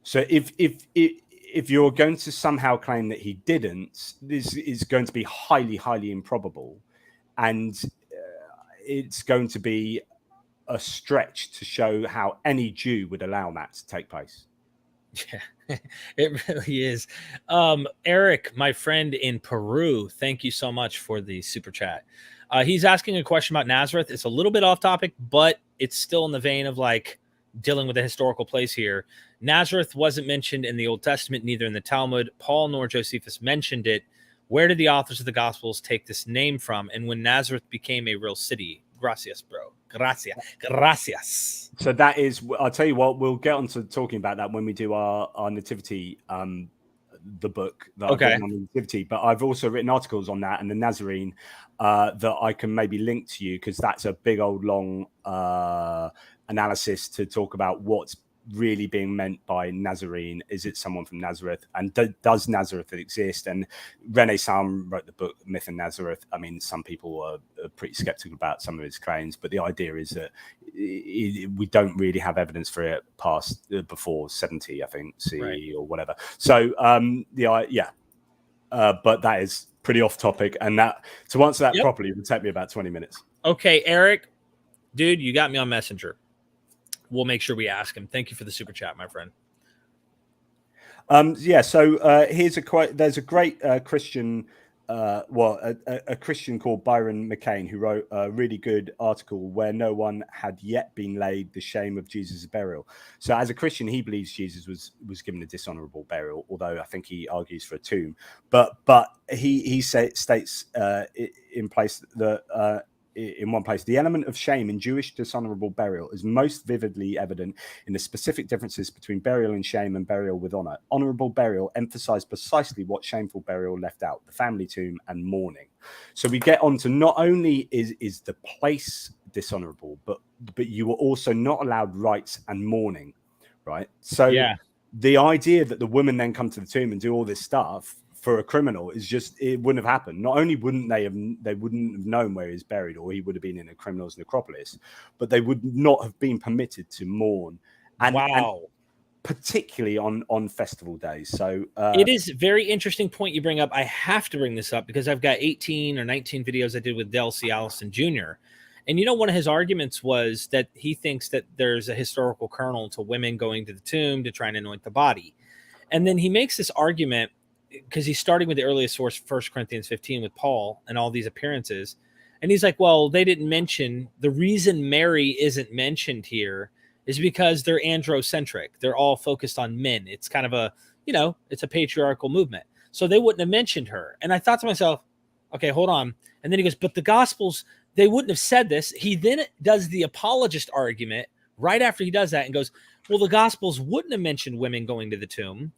S2: So if you're going to somehow claim that he didn't, this is going to be highly, highly improbable. And it's going to be a stretch to show how any Jew would allow that to take place.
S1: Yeah, it really is. Eric, my friend in Peru, thank you so much for the super chat. He's asking a question about Nazareth. It's a little bit off topic, but it's still in the vein of like dealing with a historical place here. Nazareth wasn't mentioned in the Old Testament, neither in the Talmud. Paul nor Josephus mentioned it. Where did the authors of the Gospels take this name from? And when Nazareth became a real city? Gracias, bro. Gracias.
S2: So that is, I'll tell you what, we'll get on to talking about that when we do our nativity, the book that I've written on the nativity. But I've also written articles on that and the Nazarene that I can maybe link to you, because that's a big old long analysis to talk about what's really being meant by Nazarene. Is it someone from Nazareth, and does Nazareth exist? And René Salm wrote the book Myth and Nazareth. I mean, some people are pretty skeptical about some of his claims, but the idea is that we don't really have evidence for it past before 70, I think, CE or whatever. So but that is pretty off topic, and that to answer that properly would take me about 20 minutes.
S1: Okay, Eric, dude, you got me on Messenger. We'll make sure we ask him. Thank you for the super chat, my friend.
S2: So here's a quote. There's a great Christian, a Christian called Byron McCain, who wrote a really good article where no one had yet been laid the shame of Jesus' burial. So as a Christian, he believes Jesus was given a dishonorable burial, although I think he argues for a tomb. But he states in place that. In one place, the element of shame in Jewish dishonorable burial is most vividly evident in the specific differences between burial in shame and burial with honor. Honorable burial emphasized precisely what shameful burial left out: the family tomb and mourning. So we get on to not only is the place dishonorable, but you were also not allowed rites and mourning, right? So the idea that the women then come to the tomb and do all this stuff for a criminal is just, it wouldn't have happened. Not only wouldn't they wouldn't have known where he's buried, or he would have been in a criminal's necropolis, but they would not have been permitted to mourn. And particularly on festival days. So
S1: it is a very interesting point you bring up. I have to bring this up because I've got 18 or 19 videos I did with Del C. Allison Jr. And one of his arguments was that he thinks that there's a historical kernel to women going to the tomb to try and anoint the body. And then he makes this argument because he's starting with the earliest source, 1 Corinthians 15, with Paul and all these appearances. And he's like, well, they didn't mention, the reason Mary isn't mentioned here is because they're androcentric. They're all focused on men. It's kind of a, it's a patriarchal movement. So they wouldn't have mentioned her. And I thought to myself, okay, hold on. And then he goes, but the Gospels, they wouldn't have said this. He then does the apologist argument right after he does that and goes, well, the Gospels wouldn't have mentioned women going to the tomb.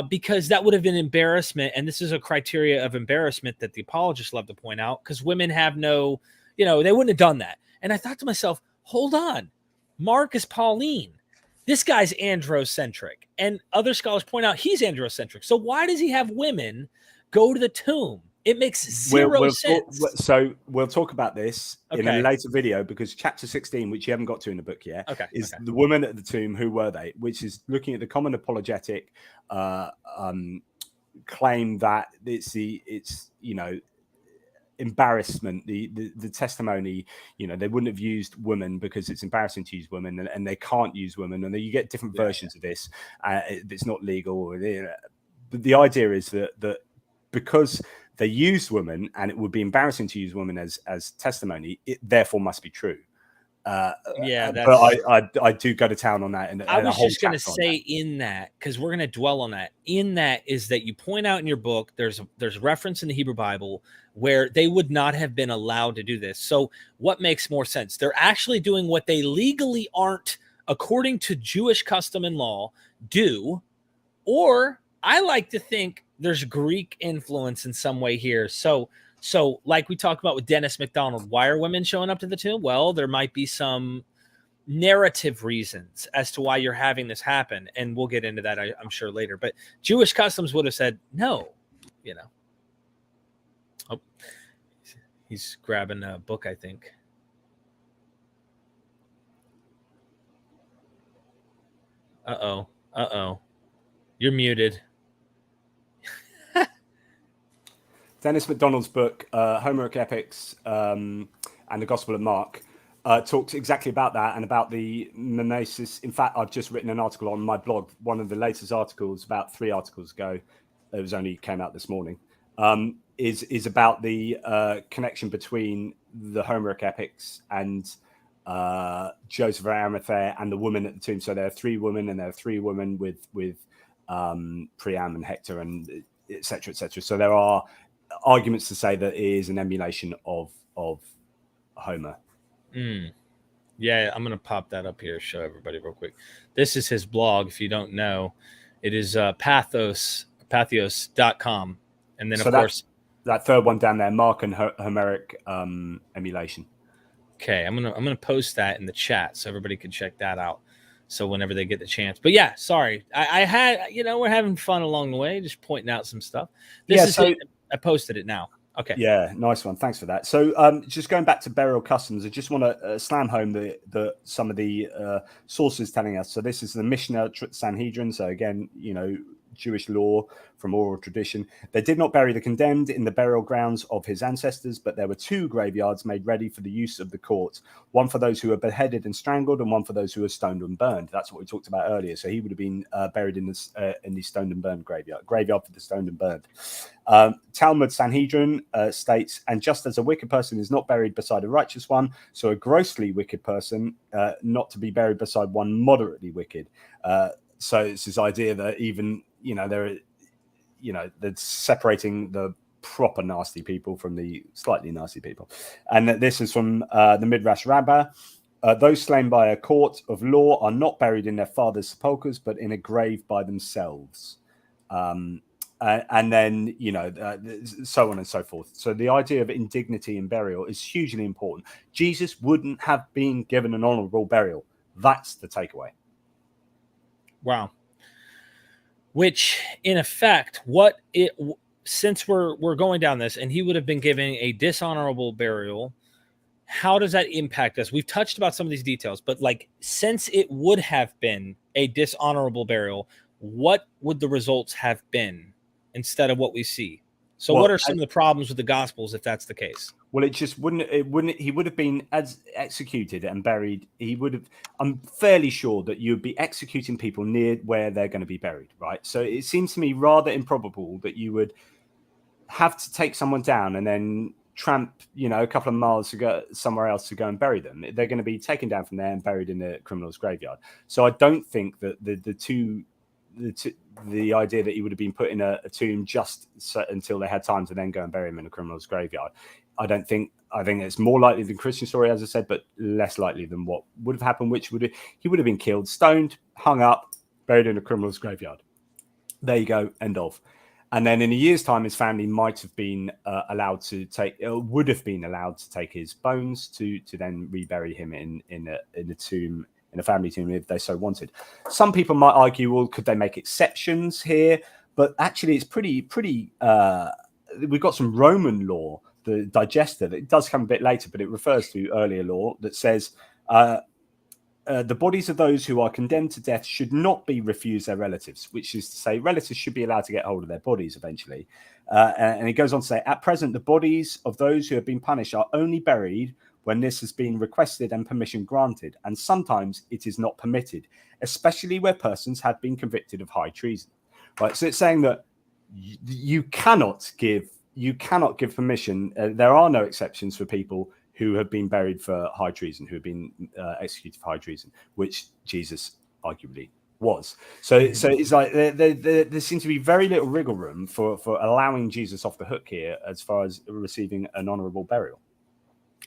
S1: Because that would have been embarrassment. And this is a criteria of embarrassment that the apologists love to point out, because women have no, they wouldn't have done that. And I thought to myself, hold on. Mark is Pauline. This guy's androcentric, and other scholars point out he's androcentric. So why does he have women go to the tomb? It makes zero sense.
S2: So we'll talk about this in a
S1: Okay.
S2: later video, because chapter 16, which you haven't got to in the book yet, is the women at the tomb. Who were they? Which is looking at the common apologetic claim that it's embarrassment, the testimony, they wouldn't have used women because it's embarrassing to use women, and they can't use women, and you get different versions of this. It's not legal, but the idea is that because they used women and it would be embarrassing to use women as testimony, it therefore must be true. But I do go to town on that. And
S1: I was just going to say in that, because we're going to dwell on that. In that is that you point out in your book, there's reference in the Hebrew Bible where they would not have been allowed to do this. So what makes more sense? They're actually doing what they legally aren't, according to Jewish custom and law, do. Or I like to think there's Greek influence in some way here. So like we talked about with Dennis MacDonald, why are women showing up to the tomb? Well, there might be some narrative reasons as to why you're having this happen, and we'll get into that, I'm sure, later. But Jewish customs would have said no. Oh, he's grabbing a book, I think. Uh-oh. You're muted.
S2: Dennis MacDonald's book, Homeric Epics and the Gospel of Mark, talks exactly about that and about the mimesis. In fact, I've just written an article on my blog, one of the latest articles, about 3 articles ago. It came out this morning. Is about the connection between the Homeric Epics and Joseph of Arimathea and the woman at the tomb. So there are 3 women, and there are 3 women with Priam and Hector, and etc. etc. So there are arguments to say that it is an emulation of Homer.
S1: Yeah, I'm gonna pop that up here, show everybody real quick. This is his blog. If you don't know, it is pathos.com, and then of course
S2: that third one down there, Mark and Homeric emulation.
S1: Okay, I'm gonna post that in the chat so everybody can check that out. So whenever they get the chance. But yeah, sorry, I had we're having fun along the way, just pointing out some stuff. I posted it now. Okay.
S2: Yeah, nice one. Thanks for that. So just going back to burial customs, I just want to slam home some of the sources telling us. So this is the Mishnah Sanhedrin. So again, Jewish law from oral tradition. They did not bury the condemned in the burial grounds of his ancestors, but there were 2 graveyards made ready for the use of the court. One for those who were beheaded and strangled, and one for those who were stoned and burned. That's what we talked about earlier. So he would have been buried in the stoned and burned graveyard for the stoned and burned. Talmud Sanhedrin states, and just as a wicked person is not buried beside a righteous one, so a grossly wicked person not to be buried beside one moderately wicked. So it's this idea that even they're separating the proper nasty people from the slightly nasty people. And this is from the Midrash Rabbah. Those slain by a court of law are not buried in their father's sepulchres, but in a grave by themselves. And then, so on and so forth. So the idea of indignity in burial is hugely important. Jesus wouldn't have been given an honourable burial. That's the takeaway.
S1: Wow. Which, in effect, since we're going down this, and he would have been given a dishonorable burial, how does that impact us? We've touched about some of these details, but since it would have been a dishonorable burial, what would the results have been instead of what we see? So what are some of the problems with the Gospels if that's the case? Well,
S2: he would have been executed and buried. I'm fairly sure that you'd be executing people near where they're going to be buried, right? So it seems to me rather improbable that you would have to take someone down and then tramp, a couple of miles to go somewhere else to go and bury them. They're going to be taken down from there and buried in the criminal's graveyard. So I don't think that the idea that he would have been put in a tomb just until they had time to then go and bury him in a criminal's graveyard. I think it's more likely than Christian story, as I said, but less likely than what would have happened, he would have been killed, stoned, hung up, buried in a criminal's graveyard. There you go, end of. And then in a year's time, his family might have been would have been allowed to take his bones to then rebury him in a tomb in a family tomb if they so wanted. Some people might argue, well, could they make exceptions here? But actually, it's pretty. We've got some Roman law, the digester, that it does come a bit later, but it refers to earlier law that says the bodies of those who are condemned to death should not be refused their relatives, which is to say relatives should be allowed to get hold of their bodies eventually. And it goes on to say, at present, the bodies of those who have been punished are only buried when this has been requested and permission granted. And sometimes it is not permitted, especially where persons have been convicted of high treason. Right. So it's saying that you cannot give permission. There are no exceptions for people who have been buried for high treason, who have been executed for high treason, which Jesus arguably was. So it's like there seems to be very little wriggle room for allowing Jesus off the hook here as far as receiving an honourable burial.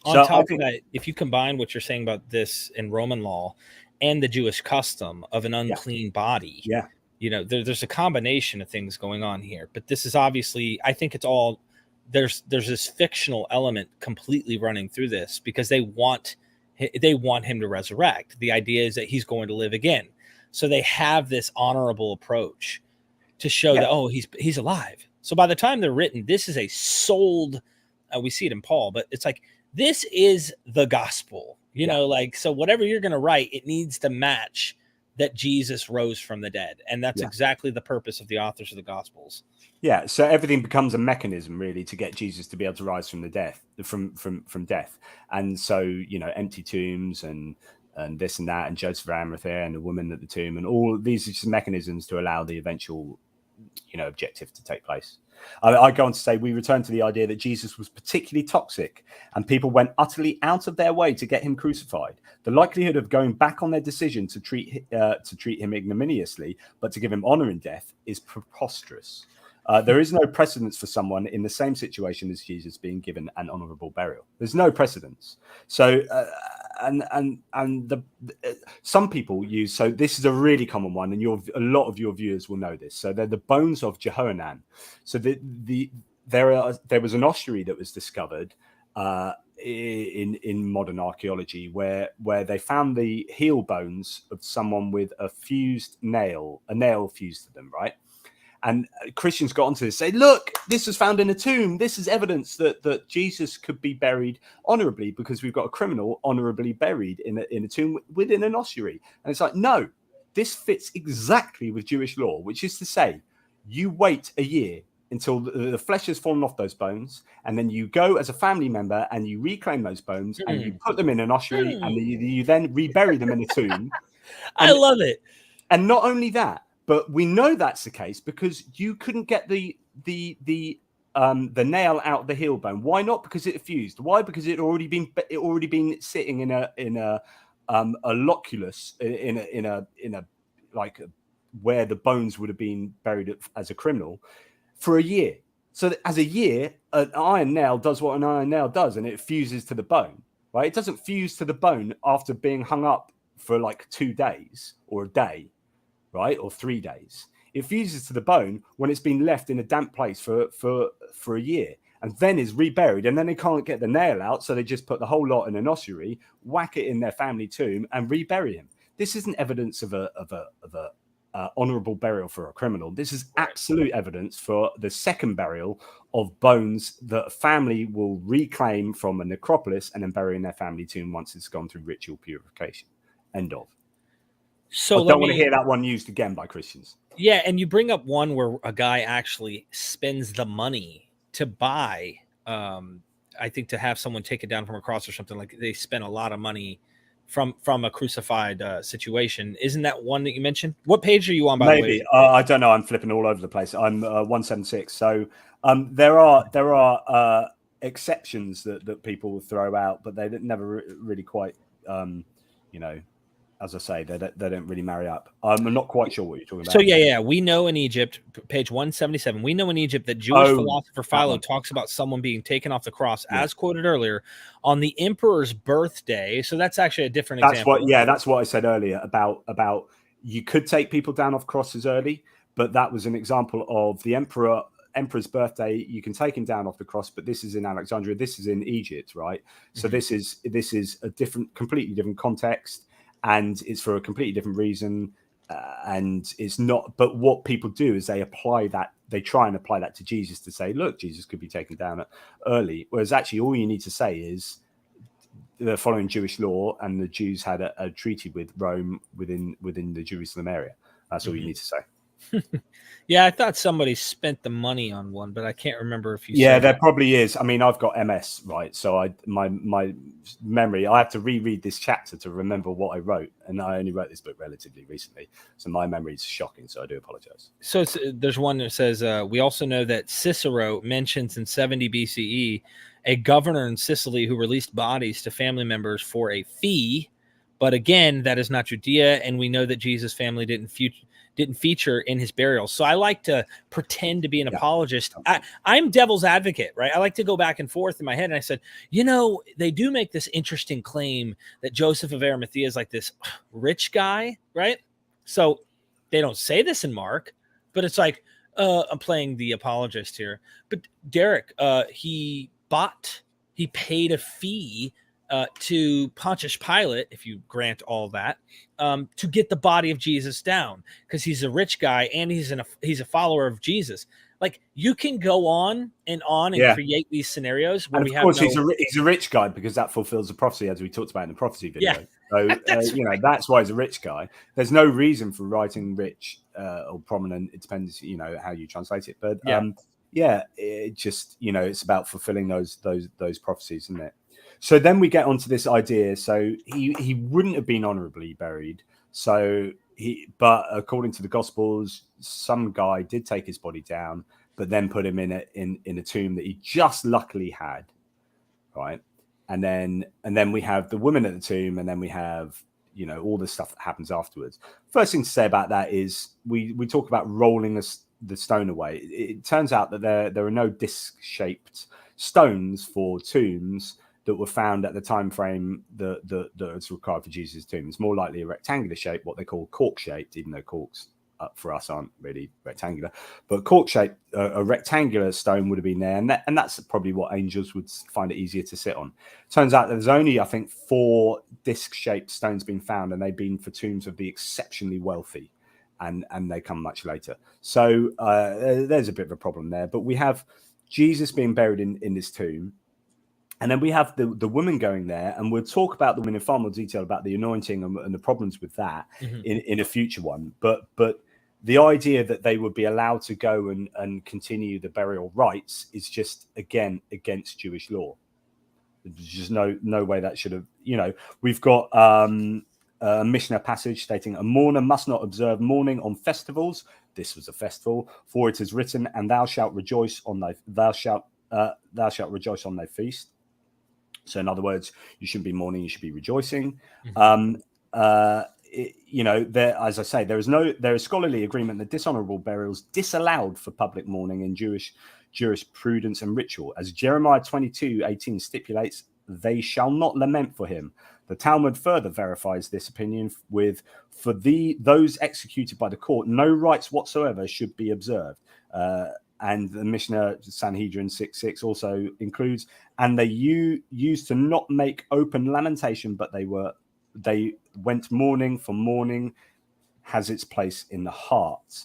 S1: On top of that, if you combine what you're saying about this in Roman law and the Jewish custom of an unclean body, there's a combination of things going on here. But this is obviously, I think it's all, there's this fictional element completely running through this because they want him to resurrect. The idea is that he's going to live again. So they have this honorable approach to show that, oh, he's alive. So by the time they're written, this is a sold, we see it in Paul, but it's like, this is the gospel, so whatever you're going to write, it needs to match that Jesus rose from the dead. And that's exactly the purpose of the authors of the Gospels. Yeah.
S2: So everything becomes a mechanism really to get Jesus to be able to rise from the death, from death. And so, empty tombs and this and that, and Joseph of Arimathea and the woman at the tomb, and all these are just mechanisms to allow the eventual, objective to take place. I go on to say we return to the idea that Jesus was particularly toxic and people went utterly out of their way to get him crucified. The likelihood of going back on their decision to treat him ignominiously, but to give him honor in death, is preposterous. There is no precedence for someone in the same situation as Jesus being given an honorable burial. There's no precedence. So, some people use, so this is a really common one, and a lot of your viewers will know this. So they're the bones of Jehohanan. So there was an ossuary that was discovered in modern archaeology where they found the heel bones of someone with a nail fused to them, right? And Christians got onto this, say, look, this was found in a tomb. This is evidence that Jesus could be buried honorably because we've got a criminal honorably buried in a tomb within an ossuary. And it's like, no, this fits exactly with Jewish law, which is to say, you wait a year until the flesh has fallen off those bones, and then you go as a family member and you reclaim those bones and you put them in an ossuary and you then rebury them in a tomb.
S1: I love it.
S2: And not only that, but we know that's the case because you couldn't get the nail out of the heel bone. Why not? Because it fused. Why? Because it already been sitting in a loculus in a like where the bones would have been buried as a criminal for a year. So as a year, an iron nail does what an iron nail does, and it fuses to the bone. Right? It doesn't fuse to the bone after being hung up for like 2 days or a day. Right, or 3 days. It fuses to the bone when it's been left in a damp place for a year, and then is reburied. And then they can't get the nail out, so they just put the whole lot in an ossuary, whack it in their family tomb, and rebury him. This isn't evidence of a honourable burial for a criminal. This is absolute evidence for the second burial of bones that a family will reclaim from a necropolis and then bury in their family tomb once it's gone through ritual purification. End of. So I don't want to hear that one used again by Christians.
S1: Yeah, and you bring up one where a guy actually spends the money to buy, I think to have someone take it down from a cross or something. Like they spent a lot of money from a crucified situation. Isn't that one that you mentioned? What page are you on, by the way?
S2: I don't know. I'm flipping all over the place. I'm 176. So there are exceptions that people will throw out, but they never really quite, as I say, they don't really marry up. I'm not quite sure what you're talking about.
S1: So yeah, we know in Egypt, page 177, we know in Egypt that Jewish philosopher Philo talks about someone being taken off the cross, as quoted earlier, on the emperor's birthday. So that's actually a different example.
S2: That's what I said earlier about you could take people down off crosses early, but that was an example of the emperor's birthday. You can take him down off the cross, but this is in Alexandria. This is in Egypt, right? So this is a completely different context. and it's for a completely different reason. And it's not, but what people do is they try and apply that to Jesus to say, look, Jesus could be taken down early. Whereas actually all you need to say is they're following Jewish law, and the Jews had a treaty with Rome within the Jerusalem area. That's all you need to say.
S1: Yeah, I thought somebody spent the money on one, but I can't remember if you
S2: Yeah,
S1: said
S2: there
S1: that.
S2: probably is. I mean, I've got MS, right? So my memory, I have to reread this chapter to remember what I wrote, and I only wrote this book relatively recently, so my memory is shocking. So I do apologize.
S1: So there's one that says we also know that Cicero mentions in 70 BCE a governor in Sicily who released bodies to family members for a fee, but again, that is not Judea, and we know that Jesus' family didn't feature in his burial. So I like to pretend to be an apologist. I'm devil's advocate, right? I like to go back and forth in my head. And I said, they do make this interesting claim that Joseph of Arimathea is like this rich guy, right? So they don't say this in Mark, but it's like, I'm playing the apologist here. But Derek, he paid a fee to Pontius Pilate, if you grant all that, to get the body of Jesus down, because he's a rich guy and he's a follower of Jesus. Like, you can go on and create these scenarios where
S2: and of course he's a rich guy, because that fulfills the prophecy, as we talked about in the prophecy video.
S1: Yeah.
S2: So that's why he's a rich guy. There's no reason for writing rich or prominent. It depends, how you translate it. But it just, it's about fulfilling those prophecies, isn't it? So then we get onto this idea. So he wouldn't have been honorably buried. But according to the Gospels, some guy did take his body down, but then put him in a tomb that he just luckily had, right? And then we have the woman at the tomb, and then we have all the stuff that happens afterwards. First thing to say about that is we talk about rolling the stone away. It turns out that there are no disc-shaped stones for tombs that were found at the time frame that was required for Jesus' tomb. It's more likely a rectangular shape, what they call cork-shaped, even though corks for us aren't really rectangular. But cork-shaped, a rectangular stone would have been there, and that's probably what angels would find it easier to sit on. Turns out there's only, I think, 4 disc-shaped stones being found, and they've been for tombs of the exceptionally wealthy, and they come much later. So there's a bit of a problem there. But we have Jesus being buried in this tomb. And then we have the woman going there, and we'll talk about the woman in far more detail about the anointing and the problems with that in a future one. But the idea that they would be allowed to go and continue the burial rites is just, again, against Jewish law. There's just no way that should have, we've got a Mishnah passage stating a mourner must not observe mourning on festivals. This was a festival, for it is written, and thou shalt rejoice on thy feast. So in other words, you shouldn't be mourning, you should be rejoicing. As I say, there is scholarly agreement that dishonorable burials disallowed for public mourning in Jewish jurisprudence and ritual. As Jeremiah 22:18 stipulates, they shall not lament for him. The Talmud further verifies this opinion with, for those executed by the court, no rites whatsoever should be observed. And the Mishnah Sanhedrin 6:6 also includes, and they used to not make open lamentation, but they went mourning, for mourning has its place in the heart.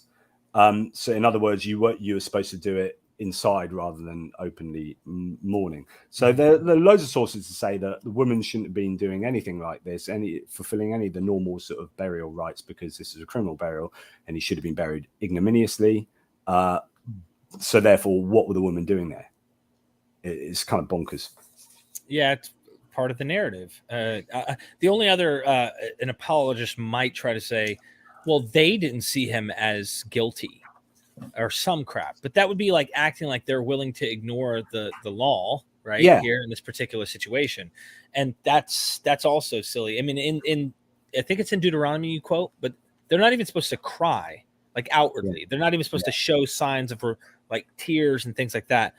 S2: So in other words, you were supposed to do it inside rather than openly mourning. So there are loads of sources to say that the woman shouldn't have been doing anything like this, fulfilling any of the normal sort of burial rites, because this is a criminal burial and he should have been buried ignominiously. So therefore, what were the women doing there? It's kind of bonkers.
S1: Yeah, it's part of the narrative. The only other an apologist might try to say, well, they didn't see him as guilty or some crap, but that would be like acting like they're willing to ignore the law, right?
S2: Yeah.
S1: Here in this particular situation, and that's also silly. I mean, in I think it's in Deuteronomy you quote, but they're not even supposed to cry like outwardly. Yeah. They're not even supposed to show signs of like tears and things like that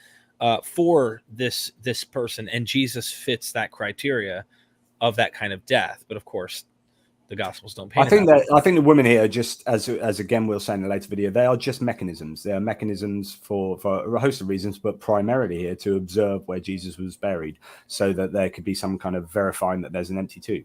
S1: for this person, and Jesus fits that criteria of that kind of death. But of course, the Gospels don't paint.
S2: I think the women here are just, as again we'll say in the later video, they are just mechanisms. They are mechanisms for a host of reasons, but primarily here to observe where Jesus was buried, so that there could be some kind of verifying that there's an empty tomb.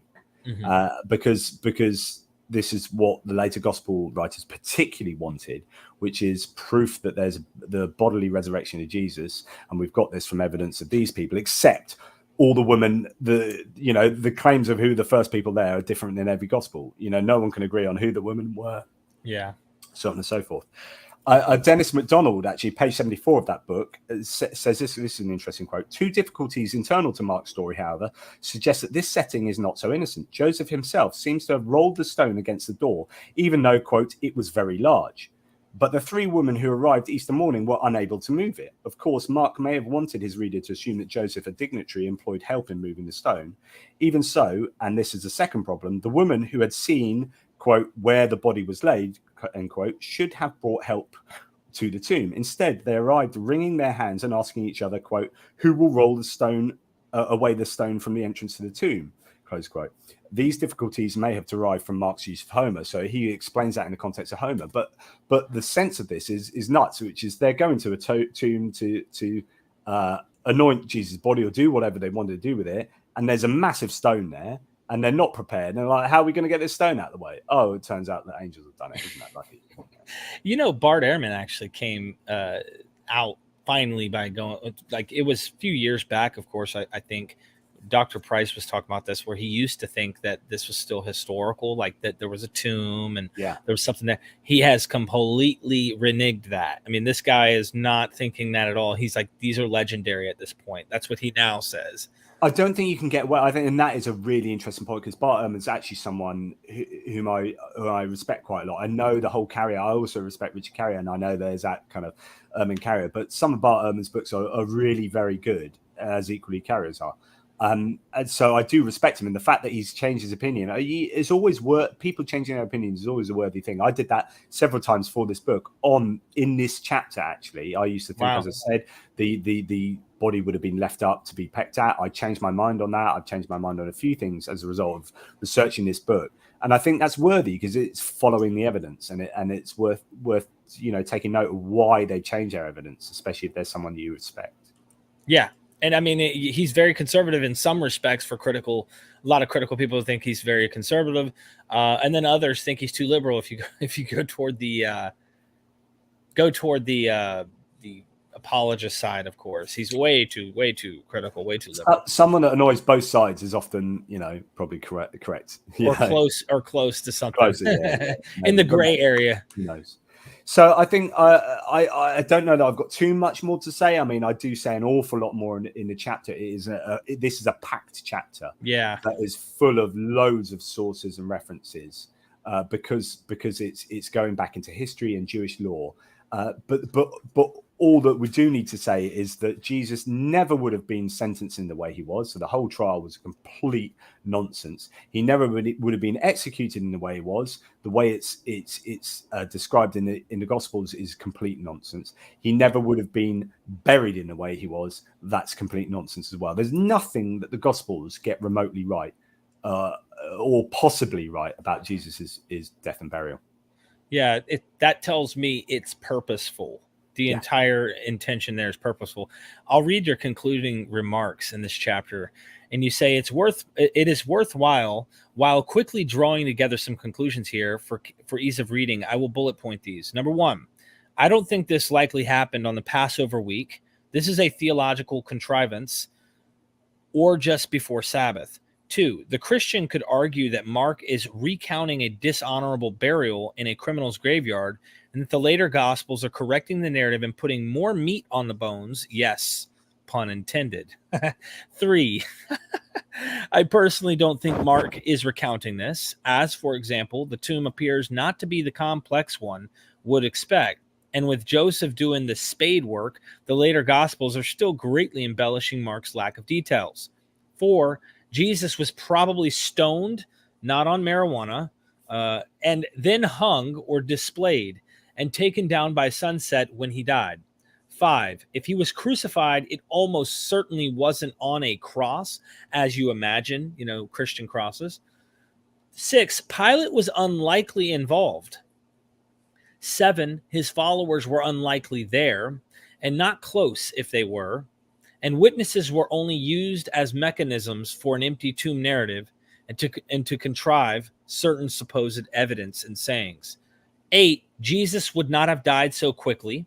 S2: because this is what the later gospel writers particularly wanted, which is proof that there's the bodily resurrection of Jesus, and we've got this from evidence of these people, except all the women, the claims of who the first people there are different in every gospel. No one can agree on who the women were.
S1: Yeah.
S2: So on and so forth. Dennis MacDonald, actually, page 74 of that book, says this is an interesting quote. Two difficulties internal to Mark's story, however, suggest that this setting is not so innocent. Joseph himself seems to have rolled the stone against the door, even though, quote, it was very large. But the three women who arrived Easter morning were unable to move it. Of course, Mark may have wanted his reader to assume that Joseph, a dignitary, employed help in moving the stone. Even so, and this is the second problem, the woman who had seen, quote, where the body was laid, end quote, should have brought help to the tomb. Instead, they arrived wringing their hands and asking each other, quote, who will roll the stone away the stone from the entrance to the tomb, close quote. These difficulties may have derived from Mark's use of Homer, so he explains that in the context of Homer. But the sense of this is nuts, which is they're going to a tomb to anoint Jesus' body or do whatever they wanted to do with it, and there's a massive stone there, and they're not prepared. And they're like, how are we going to get this stone out of the way? Oh, it turns out that angels have done it. Isn't that lucky?
S1: Bart Ehrman actually came out finally by going, like, it was a few years back, of course, I think Dr. Price was talking about this, where he used to think that this was still historical, like that there was a tomb and there was something there. He has completely reneged that. I mean, this guy is not thinking that at all. He's like, these are legendary at this point. That's what he now says.
S2: I don't think you can get well. I think, and that is a really interesting point, because Bart Ehrman's actually someone whom I respect quite a lot. I know the whole Carrier. I also respect Richard Carrier, and I know there's that kind of Ehrman Carrier. But some of Bart Ehrman's books are really very good, as equally Carrier's are. And so I do respect him, and the fact that he's changed his opinion, it's always people changing their opinions is always a worthy thing. I did that several times for this book in this chapter. Actually, I used to think, as I said, the body would have been left up to be pecked at. I changed my mind on that. I've changed my mind on a few things as a result of researching this book, and I think that's worthy because it's following the evidence, and it's worth taking note of why they change their evidence, especially if there's someone you respect.
S1: Yeah. And I mean, he's very conservative in some respects. A lot of critical people think he's very conservative, and then others think he's too liberal. If you go toward the apologist side, of course, he's way too critical, way too liberal.
S2: Someone that annoys both sides is often, probably correct,
S1: or close to something. Closer, in the gray area.
S2: Who knows? So I think I don't know that I've got too much more to say. I mean, I do say an awful lot more in the chapter. This is a packed chapter.
S1: Yeah,
S2: that is full of loads of sources and references because it's going back into history and Jewish law. But all that we do need to say is that Jesus never would have been sentenced in the way he was. So the whole trial was complete nonsense. He never really would have been executed in the way he was. The way it's described in the Gospels is complete nonsense. He never would have been buried in the way he was. That's complete nonsense as well. There's nothing that the Gospels get remotely right or possibly right about Jesus' death and burial.
S1: Yeah, that tells me it's purposeful. The entire intention there is purposeful. I'll read your concluding remarks in this chapter, and you say it is worthwhile, while quickly drawing together some conclusions here for ease of reading, I will bullet point these. Number one, I don't think this likely happened on the Passover week. This is a theological contrivance, or just before Sabbath. 2, the Christian could argue that Mark is recounting a dishonorable burial in a criminal's graveyard, and that the later Gospels are correcting the narrative and putting more meat on the bones. Yes, pun intended. 3, I personally don't think Mark is recounting this, as, for example, the tomb appears not to be the complex one would expect. And with Joseph doing the spade work, the later Gospels are still greatly embellishing Mark's lack of details. 4, Jesus was probably stoned, not on marijuana, and then hung or displayed and taken down by sunset when he died. 5, if he was crucified, it almost certainly wasn't on a cross, as you imagine, Christian crosses. 6, Pilate was unlikely involved. 7, his followers were unlikely there, and not close if they were. And witnesses were only used as mechanisms for an empty tomb narrative. and to contrive certain supposed evidence and sayings. 8, Jesus would not have died so quickly.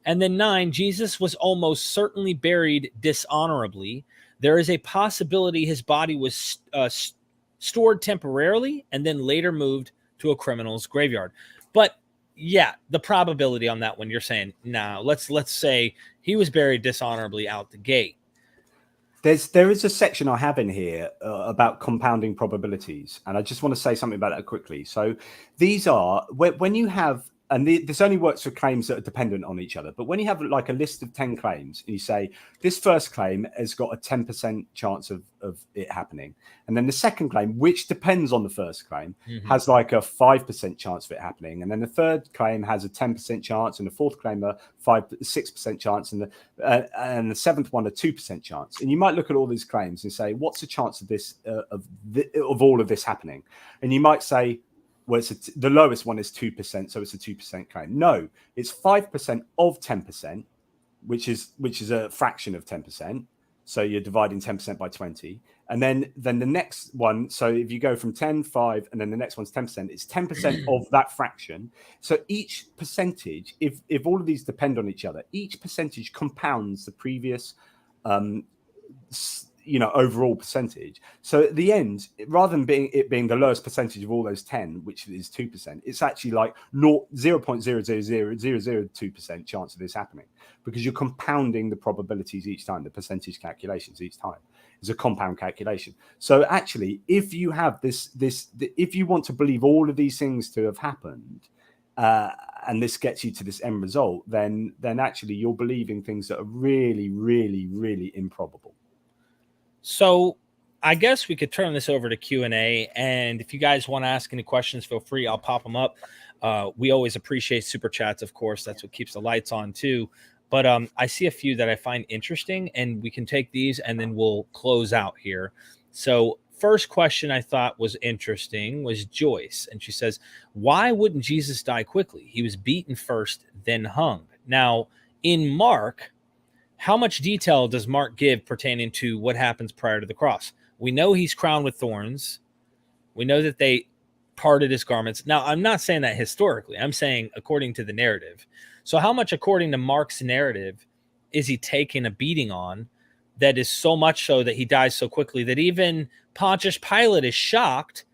S1: And then 9, Jesus was almost certainly buried dishonorably. There is a possibility his body was stored temporarily and then later moved to a criminal's graveyard. But yeah, the probability on that one, you're saying, no, let's say he was buried dishonorably out the gate.
S2: There is a section I have in here about compounding probabilities, and I just want to say something about that quickly. So these are when you have, and this only works for claims that are dependent on each other, but when you have like a list of 10 claims and you say this first claim has got a 10% chance of it happening, and then the second claim, which depends on the first claim, has like a 5% chance of it happening, and then the third claim has a 10% chance, and the fourth claim a 6% chance, and the seventh one a 2% chance. And you might look at all these claims and say, what's the chance of this of all of this happening? And you might say, well, the lowest one is 2%, so it's a 2% claim. No, it's 5% of 10%, which is a fraction of 10%. So you're dividing 10% by 20. And then the next one, so if you go from 10, 5, and then the next one's 10%, it's 10% of that fraction. So each percentage, if all of these depend on each other, each percentage compounds the previous overall percentage. So at the end, rather than being the lowest percentage of all those 10, which is 2%, it's actually like 0.0000002% chance of this happening, because you're compounding the probabilities each time, the percentage calculations each time. It's a compound calculation. So actually, if you have if you want to believe all of these things to have happened, and this gets you to this end result, then actually you're believing things that are really, really, really improbable.
S1: So I guess we could turn this over to Q&A. And if you guys want to ask any questions, feel free. I'll pop them up. We always appreciate super chats, of course. That's what keeps the lights on, too. But I see a few that I find interesting, and we can take these and then we'll close out here. So first question I thought was interesting was Joyce. And she says, why wouldn't Jesus die quickly? He was beaten first, then hung. Now, in Mark, how much detail does Mark give pertaining to what happens prior to the cross? We know he's crowned with thorns. We know that they parted his garments. Now, I'm not saying that historically. I'm saying according to the narrative. So how much, according to Mark's narrative, is he taking a beating on that is so much so that he dies so quickly that even Pontius Pilate is shocked?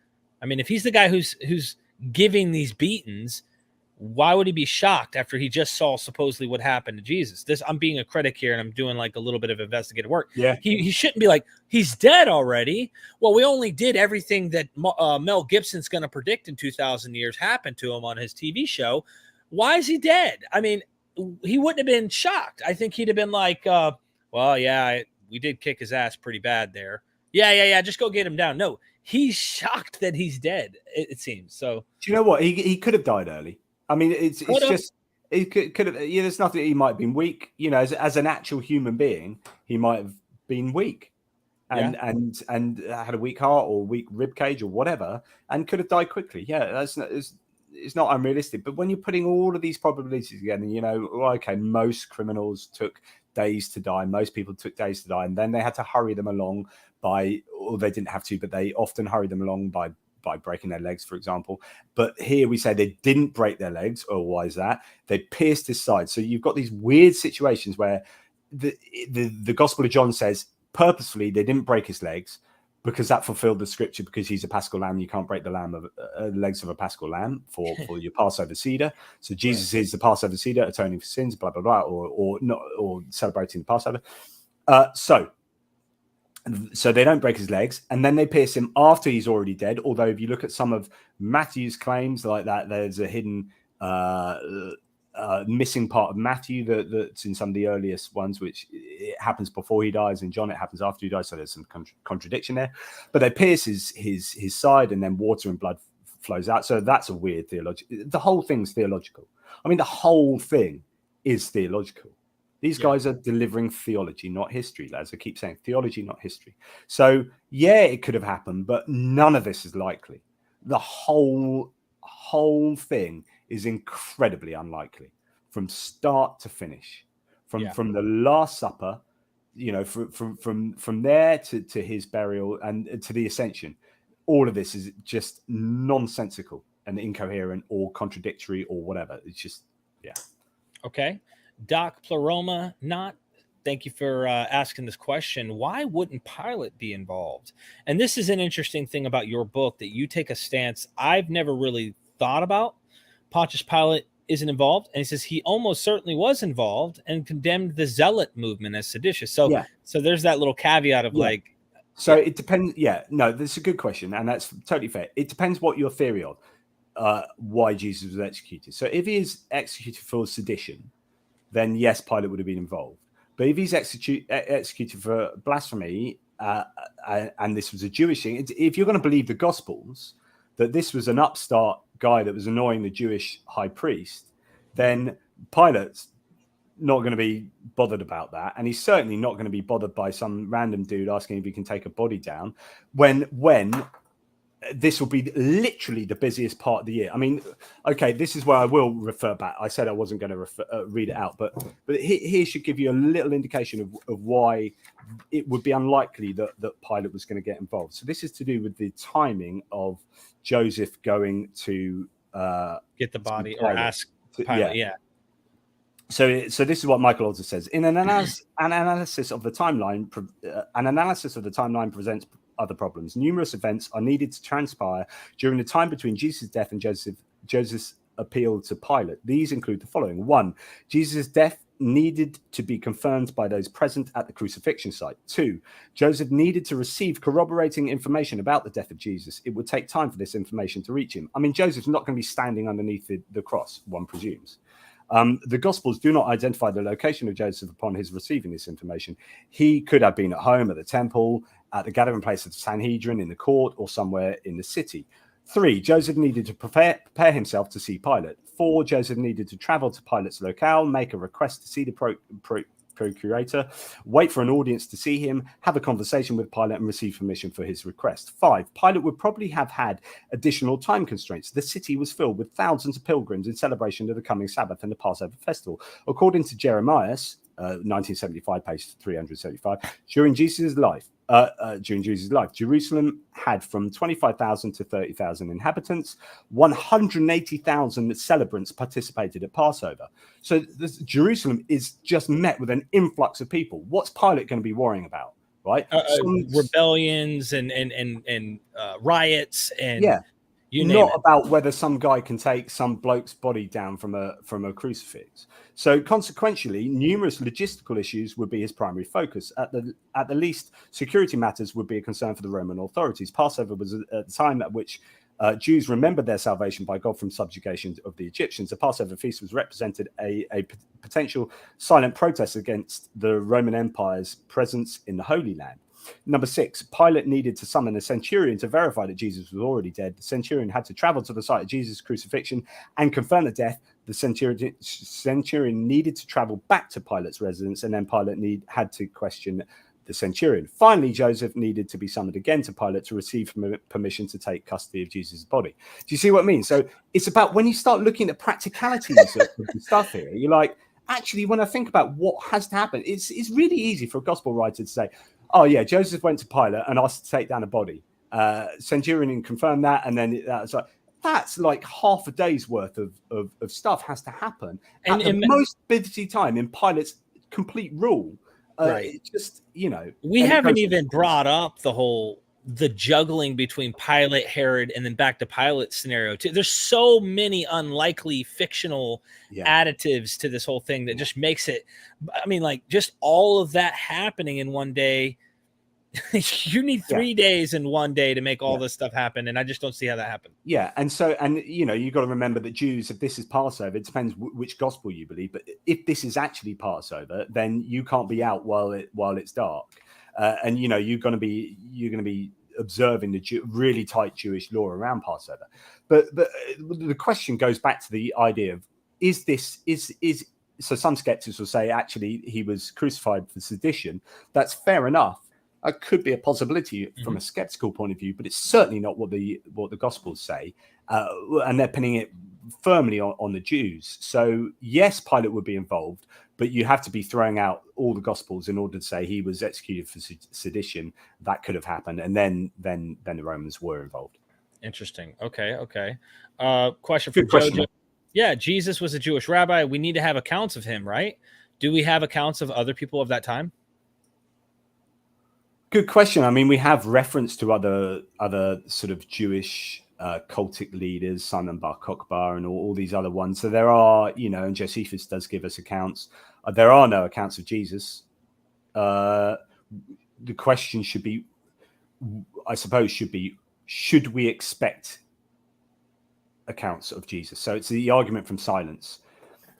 S1: I mean, if he's the guy who's giving these beatings, why would he be shocked after he just saw supposedly what happened to Jesus? I'm being a critic here, and I'm doing like a little bit of investigative work.
S2: Yeah,
S1: he shouldn't be like, he's dead already. Well, we only did everything that Mel Gibson's going to predict in 2,000 years happened to him on his TV show. Why is he dead? I mean, he wouldn't have been shocked. I think he'd have been like, well, yeah, we did kick his ass pretty bad there. Yeah, just go get him down. No, he's shocked that he's dead, it seems. So,
S2: do you know what? He could have died early. I mean, it's just, he could have. Yeah, there's nothing. He might have been weak. You know, as an actual human being, he might have been weak, and had a weak heart or weak rib cage or whatever, and could have died quickly. Yeah, it's not unrealistic. But when you're putting all of these probabilities together, you know, okay, most criminals took days to die. Most people took days to die, and then they had to hurry them along or they didn't have to, but they often hurried them along by breaking their legs, for example. But here we say they didn't break their legs. Or why is that? They pierced his side. So you've got these weird situations where the Gospel of John says purposefully they didn't break his legs because that fulfilled the scripture, because he's a Paschal lamb. You can't break the legs of a Paschal lamb for your Passover Seder. So Jesus is the Passover Seder, atoning for sins, blah, blah, blah, or not, or celebrating the Passover. So they don't break his legs, and then they pierce him after he's already dead. Although if you look at some of Matthew's claims like that, there's a hidden missing part of Matthew that's in some of the earliest ones, which it happens before he dies. In John, it happens after he dies. So there's some contradiction there. But they pierce his side, and then water and blood flows out. So that's a weird theology. The whole thing's theological. I mean, the whole thing is theological. These guys are delivering theology, not history, as I keep saying. Theology, not history. So, yeah, it could have happened, but none of this is likely. The whole thing is incredibly unlikely from start to finish. From the Last Supper, you know, from there to his burial and to the Ascension. all of this is just nonsensical and incoherent or contradictory or whatever. It's just, yeah.
S1: Okay. Doc Pleroma, thank you for asking this question. Why wouldn't Pilate be involved? And this is an interesting thing about your book, that you take a stance I've never really thought about. Pontius Pilate isn't involved, and he says he almost certainly was involved and condemned the zealot movement as seditious. So, so there's that little caveat of like.
S2: So it depends. Yeah, no, that's a good question, and that's totally fair. It depends what your theory of why Jesus was executed. So if he is executed for sedition, then yes, Pilate would have been involved. But if he's executed for blasphemy, and this was a Jewish thing, if you're going to believe the Gospels, that this was an upstart guy that was annoying the Jewish high priest, then Pilate's not going to be bothered about that. And he's certainly not going to be bothered by some random dude asking if he can take a body down when this will be literally the busiest part of the year. I mean, okay, this is where I will refer back. I said I wasn't going to read it out, but here should give you a little indication of why it would be unlikely that Pilate was going to get involved. So this is to do with the timing of Joseph going to
S1: get the body or ask Pilate.
S2: So this is what Michael also says. In an analysis of the timeline, presents other problems. Numerous events are needed to transpire during the time between Jesus' death and Joseph's appeal to Pilate. These include the following. 1. Jesus' death needed to be confirmed by those present at the crucifixion site. 2. Joseph needed to receive corroborating information about the death of Jesus. It would take time for this information to reach him. I mean, Joseph's not going to be standing underneath the cross, one presumes. The Gospels do not identify the location of Joseph upon his receiving this information. He could have been at home, at the temple, at the gathering place of the Sanhedrin, in the court, or somewhere in the city. 3. Joseph needed to prepare himself to see Pilate. 4. Joseph needed to travel to Pilate's locale, make a request to see the procurator, wait for an audience to see him, have a conversation with Pilate, and receive permission for his request. 5. Pilate would probably have had additional time constraints. The city was filled with thousands of pilgrims in celebration of the coming Sabbath and the Passover festival. According to Jeremiah, 1975, page 375, during Jesus' life, Jerusalem had from 25,000 to 30,000 inhabitants. 180,000 celebrants participated at Passover. So Jerusalem is just met with an influx of people. What's Pilate going to be worrying about, right?
S1: Rebellions and riots and
S2: not about whether some guy can take some bloke's body down from a crucifix. So consequentially, numerous logistical issues would be his primary focus. At the least, security matters would be a concern for the Roman authorities. Passover was a time at which Jews remembered their salvation by God from subjugation of the Egyptians. The Passover feast was represented a potential silent protest against the Roman Empire's presence in the Holy Land. Number 6, Pilate needed to summon a centurion to verify that Jesus was already dead. The centurion had to travel to the site of Jesus' crucifixion and confirm the death. The centurion needed to travel back to Pilate's residence, and then Pilate had to question the centurion. Finally, Joseph needed to be summoned again to Pilate to receive permission to take custody of Jesus' body. Do you see what I mean? So it's about when you start looking at practicalities of the stuff here, you're like, actually, when I think about what has to happen, it's really easy for a gospel writer to say, oh, yeah, Joseph went to Pilate and asked to take down a body. Centurion confirmed that, and then that's like half a day's worth of stuff has to happen at the most busy time in Pilate's complete rule.
S1: Right.
S2: Just,
S1: we haven't even brought up the juggling between Pilate, Herod, and then back to Pilate scenario too. There's so many unlikely fictional additives to this whole thing that just makes it, I mean, like just all of that happening in one day. You need 3 days in one day to make all this stuff happen. And I just don't see how that happened.
S2: Yeah. And you've got to remember that Jews, if this is Passover, it depends which gospel you believe. But if this is actually Passover, then you can't be out while it's dark. And you're going to be observing the really tight Jewish law around Passover. But the question goes back to the idea of so some skeptics will say actually he was crucified for sedition. That's fair enough. It could be a possibility from a skeptical point of view, but it's certainly not what the Gospels say, and they're pinning it firmly on the Jews. So yes, Pilate would be involved, but you have to be throwing out all the Gospels in order to say he was executed for sedition. That could have happened, and then the Romans were involved.
S1: Interesting. Okay. Question
S2: Good
S1: from
S2: question.
S1: Jojo. Yeah, Jesus was a Jewish rabbi. We need to have accounts of him, right? Do we have accounts of other people of that time?
S2: Good question. I mean, we have reference to other sort of Jewish cultic leaders, Simon Bar Kokhba and all these other ones. So there are, and Josephus does give us accounts. There are no accounts of Jesus. The question should be, I suppose, should we expect accounts of Jesus? So it's the argument from silence.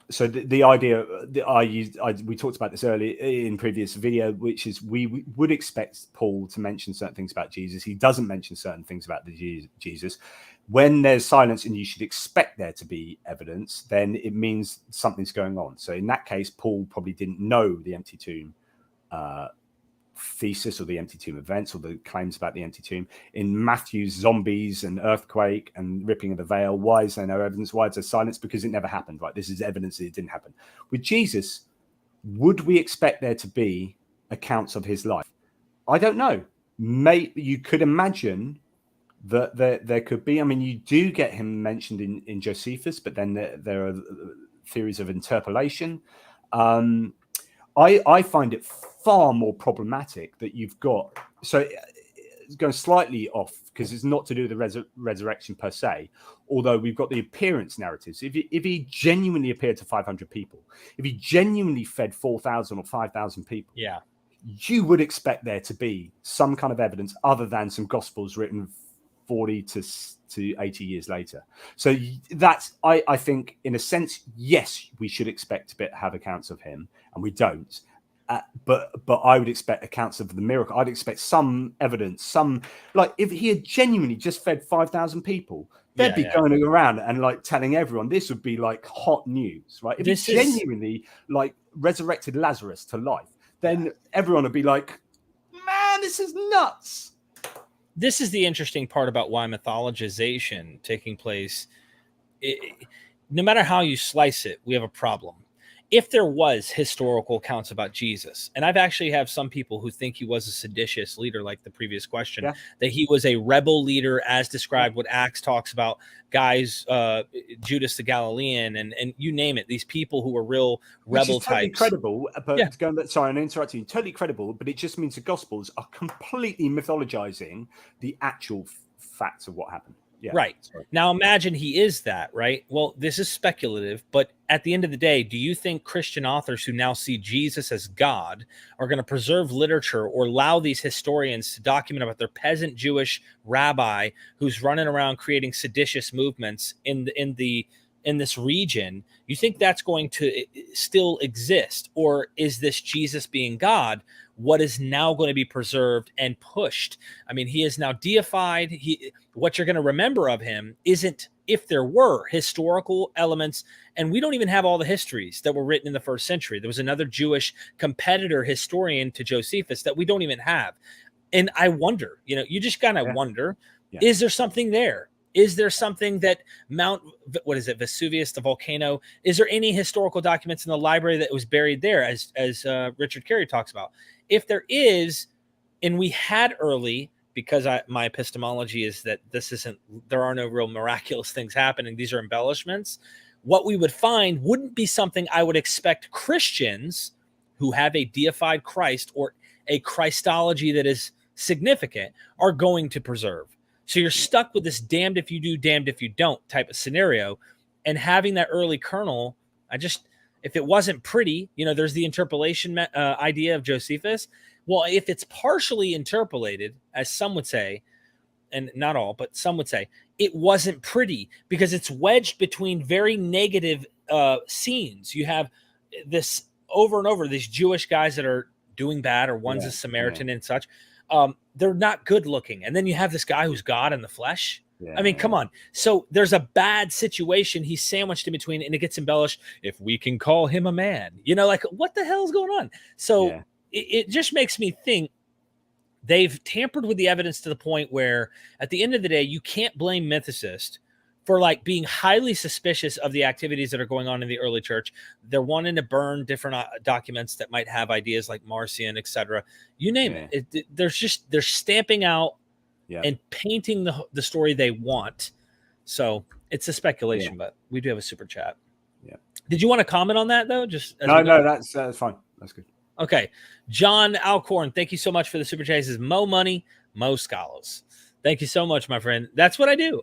S2: So the idea that we talked about this earlier in previous video, which is we would expect Paul to mention certain things about Jesus. He doesn't mention certain things about Jesus. When there's silence and you should expect there to be evidence, then it means something's going on. So in that case, Paul probably didn't know the empty tomb thesis or the empty tomb events or the claims about the empty tomb. In Matthew's zombies and earthquake and ripping of the veil, why is there no evidence? Why is there silence? Because it never happened, right? This is evidence that it didn't happen. With Jesus, would we expect there to be accounts of his life? I don't know. You could imagine that there could be. I mean, you do get him mentioned in Josephus, but then there are theories of interpolation. I find it far more problematic that you've got, so it's going slightly off because it's not to do with the resurrection per se, although we've got the appearance narratives. If he genuinely appeared to 500 people, if he genuinely fed 4,000 or 5,000 people,
S1: yeah,
S2: you would expect there to be some kind of evidence other than some Gospels written 40 to 80 years later. So that's, I think, in a sense, yes, we should expect to have accounts of him, and we don't. But I would expect accounts of the miracle. I'd expect some evidence, like if he had genuinely just fed 5,000 people, they'd be going around and like telling everyone. This would be like hot news, right? If he genuinely like resurrected Lazarus to life, then everyone would be like, man, this is nuts.
S1: This is the interesting part about why mythologization taking place. No matter how you slice it, we have a problem. If there was historical accounts about Jesus, and I've actually have some people who think he was a seditious leader, like the previous question, that he was a rebel leader as described what Acts talks about, guys, Judas the Galilean, and you name it, these people who were real rebel
S2: totally
S1: types.
S2: Credible, but sorry, I'm interrupting you. Totally credible, but it just means the Gospels are completely mythologizing the actual facts of what happened. Yeah.
S1: Right. Sorry. Now imagine he is that, right? Well, this is speculative, but at the end of the day, do you think Christian authors who now see Jesus as God are going to preserve literature or allow these historians to document about their peasant Jewish rabbi who's running around creating seditious movements in this region? You think that's going to still exist, or is this Jesus being God what is now going to be preserved and pushed? I mean, he is now deified. What you're going to remember of him isn't, if there were historical elements, and we don't even have all the histories that were written in the first century. There was another Jewish competitor historian to Josephus that we don't even have. And I wonder, you just kind of wonder, is there something there? Is there something that Vesuvius, the volcano? Is there any historical documents in the library that was buried there, as Richard Carey talks about? If there is, and we had early, because my epistemology is that there are no real miraculous things happening. These are embellishments. What we would find wouldn't be something I would expect Christians who have a deified Christ or a Christology that is significant are going to preserve. So you're stuck with this damned if you do, damned if you don't type of scenario. And having that early kernel, if it wasn't pretty, there's the interpolation idea of Josephus. Well, if it's partially interpolated, as some would say, and not all, but some would say, it wasn't pretty because it's wedged between very negative scenes. You have this over and over, these Jewish guys that are doing bad, or one's a Samaritan and such. They're not good looking. And then you have this guy who's God in the flesh. I mean, come on. So there's a bad situation. He's sandwiched in between, and it gets embellished. If we can call him a man, like what the hell's going on? So it just makes me think they've tampered with the evidence to the point where at the end of the day, you can't blame mythicists for like being highly suspicious of the activities that are going on in the early church. They're wanting to burn different documents that might have ideas like Marcion, etc. You name it. They're stamping out and painting the story they want. So it's a speculation, but we do have a super chat.
S2: Yeah.
S1: Did you want to comment on that though? Just
S2: no, that's fine. That's good.
S1: Okay. John Alcorn, thank you so much for the super chat. He says, Mo money, Mo scholars. Thank you so much, my friend. That's what I do.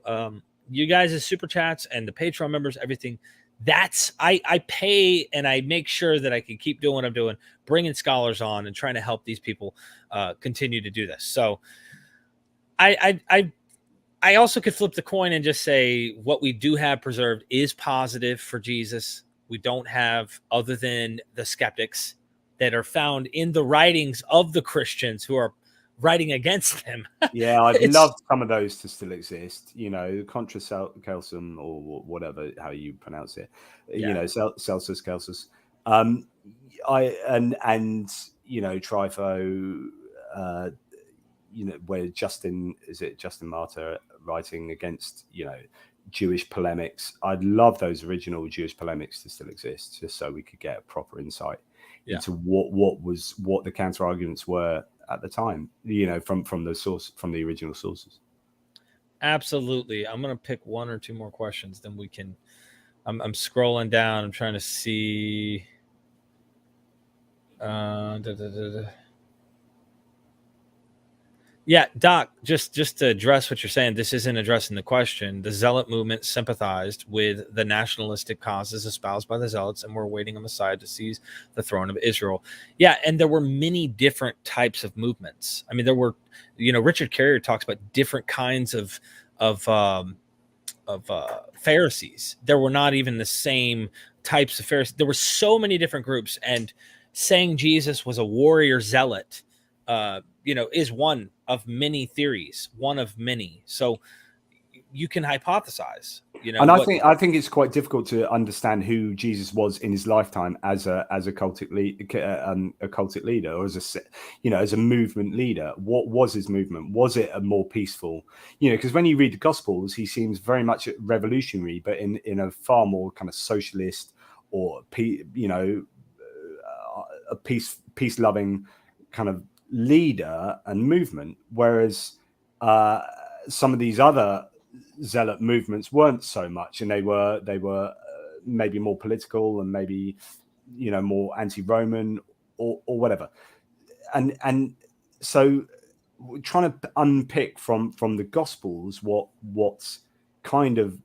S1: You guys as super chats and the Patreon members, everything. That's I pay and I make sure that I can keep doing what I'm doing, bringing scholars on and trying to help these people continue to do this. So I also could flip the coin and just say what we do have preserved is positive for Jesus. We don't have, other than the skeptics that are found in the writings of the Christians who are writing against him.
S2: Yeah, I'd love some of those to still exist. You know, Contra Celsum or whatever how you pronounce it. Yeah. You know, Celsus Celsus. You know, Trifo. You know, where Justin Martyr writing against, you know, Jewish polemics. I'd love those original Jewish polemics to still exist, just so we could get a proper insight into what the counter arguments were at the time, you know, from the original sources.
S1: Absolutely. I'm going to pick one or two more questions, then we can. I'm scrolling down. I'm trying to see. Yeah, Doc, just to address what you're saying, this isn't addressing the question. The Zealot movement sympathized with the nationalistic causes espoused by the Zealots and were waiting on the side to seize the throne of Israel. Yeah, and there were many different types of movements. I mean, there were, you know, Richard Carrier talks about different kinds of Pharisees. There were not even the same types of Pharisees. There were so many different groups, and saying Jesus was a warrior zealot, you know, is one of many theories, one of many. So you can hypothesize, you know.
S2: And I think it's quite difficult to understand who Jesus was in his lifetime as a cultic leader, or as a, you know, as a movement leader. What was his movement? Was it a more peaceful, you know, because when you read the Gospels, he seems very much revolutionary, but in a far more kind of socialist or you know, a peace loving kind of leader and movement, whereas some of these other zealot movements weren't so much, and they were maybe more political and maybe, you know, more anti-Roman or whatever. And so trying to unpick from the Gospels what kind of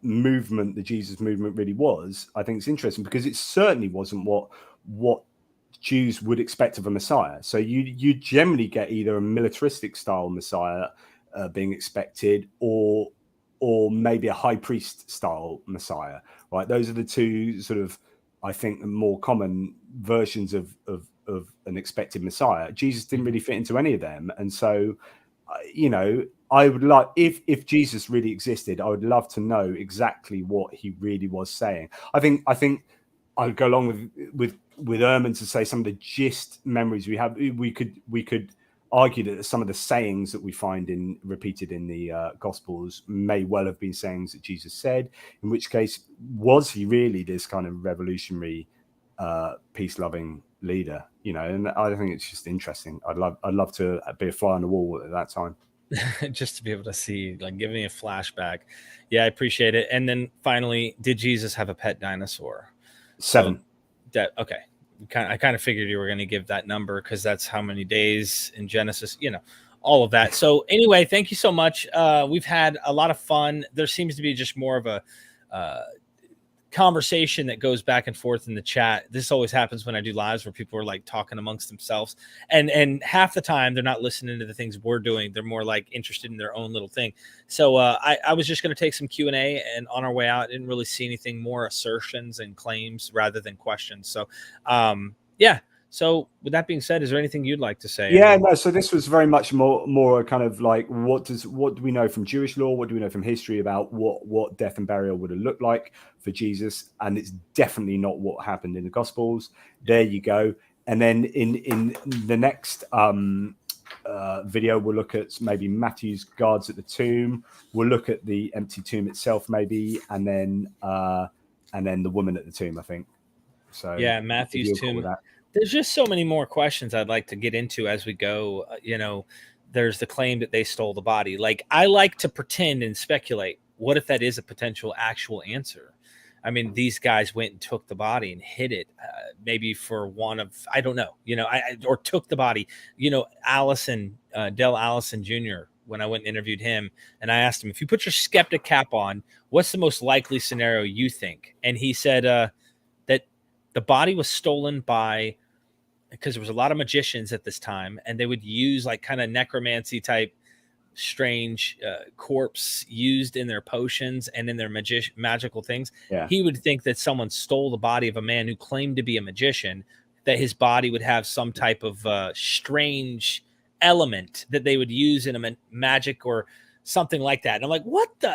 S2: movement the Jesus movement really was, I think it's interesting, because it certainly wasn't what Jews would expect of a Messiah. So you generally get either a militaristic style Messiah being expected, or maybe a high priest style Messiah, right? Those are the two sort of, I think, the more common versions of an expected Messiah. Jesus didn't really fit into any of them, and so, you know, I would like, if Jesus really existed, I would love to know exactly what he really was saying. I think I'd go along with Ehrman to say some of the gist memories we have. We could argue that some of the sayings that we find repeated in the Gospels may well have been sayings that Jesus said. In which case, was he really this kind of revolutionary, peace-loving leader? You know, and I think it's just interesting. I'd love to be a fly on the wall at that time.
S1: Just to be able to see, like, give me a flashback. Yeah, I appreciate it. And then finally, did Jesus have a pet dinosaur?
S2: 7.
S1: So okay. I kind of figured you were going to give that number, because that's how many days in Genesis, you know, all of that. So anyway, thank you so much. We've had a lot of fun. There seems to be just more of a conversation that goes back and forth in the chat. This always happens when I do lives where people are like talking amongst themselves, and half the time they're not listening to the things we're doing. They're more like interested in their own little thing. So I was just going to take some Q&A, and on our way out, I didn't really see anything more assertions and claims rather than questions. So yeah. So with that being said, is there anything you'd like to say?
S2: Yeah, no. So this was very much more kind of like, what do we know from Jewish law? What do we know from history about what death and burial would have looked like for Jesus? And it's definitely not what happened in the Gospels. There you go. And then in the next video. We'll look at maybe Matthew's guards at the tomb. We'll look at the empty tomb itself, maybe, and then the woman at the tomb, I think. So
S1: yeah, Matthew's tomb. There's just so many more questions I'd like to get into as we go. There's the claim that they stole the body. Like, I like to pretend and speculate. What if that is a potential actual answer? I mean, these guys went and took the body and hid it, maybe for one of, I don't know, or took the body. Allison, Del Allison Jr., when I went and interviewed him, and I asked him, if you put your skeptic cap on, what's the most likely scenario you think? And he said that the body was stolen because there was a lot of magicians at this time, and they would use like kind of necromancy type strange corpse used in their potions and in their magical things.
S2: Yeah.
S1: He would think that someone stole the body of a man who claimed to be a magician, that his body would have some type of strange element that they would use in a magic or something like that. And I'm like, what the?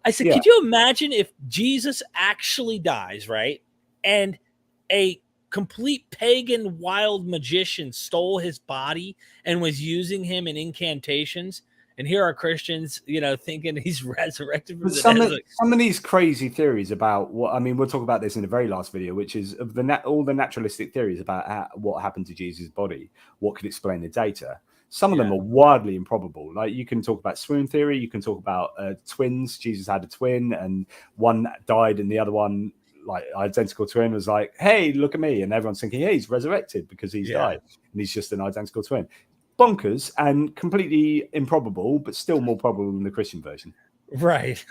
S1: I said, could you imagine if Jesus actually dies, right? And a complete pagan wild magician stole his body and was using him in incantations, and here are Christians thinking he's resurrected from the dead.
S2: Some of these crazy theories about we'll talk about this in the very last video, which is of all the naturalistic theories about what happened to Jesus' body, what could explain the data. Some of them are wildly improbable. Like, you can talk about swoon theory, you can talk about twins. Jesus had a twin and one died and the other one, like identical twin, was like, hey, look at me, and everyone's thinking, hey, he's resurrected because he's died and he's just an identical twin. Bonkers and completely improbable, but still more probable than the Christian version.
S1: Right.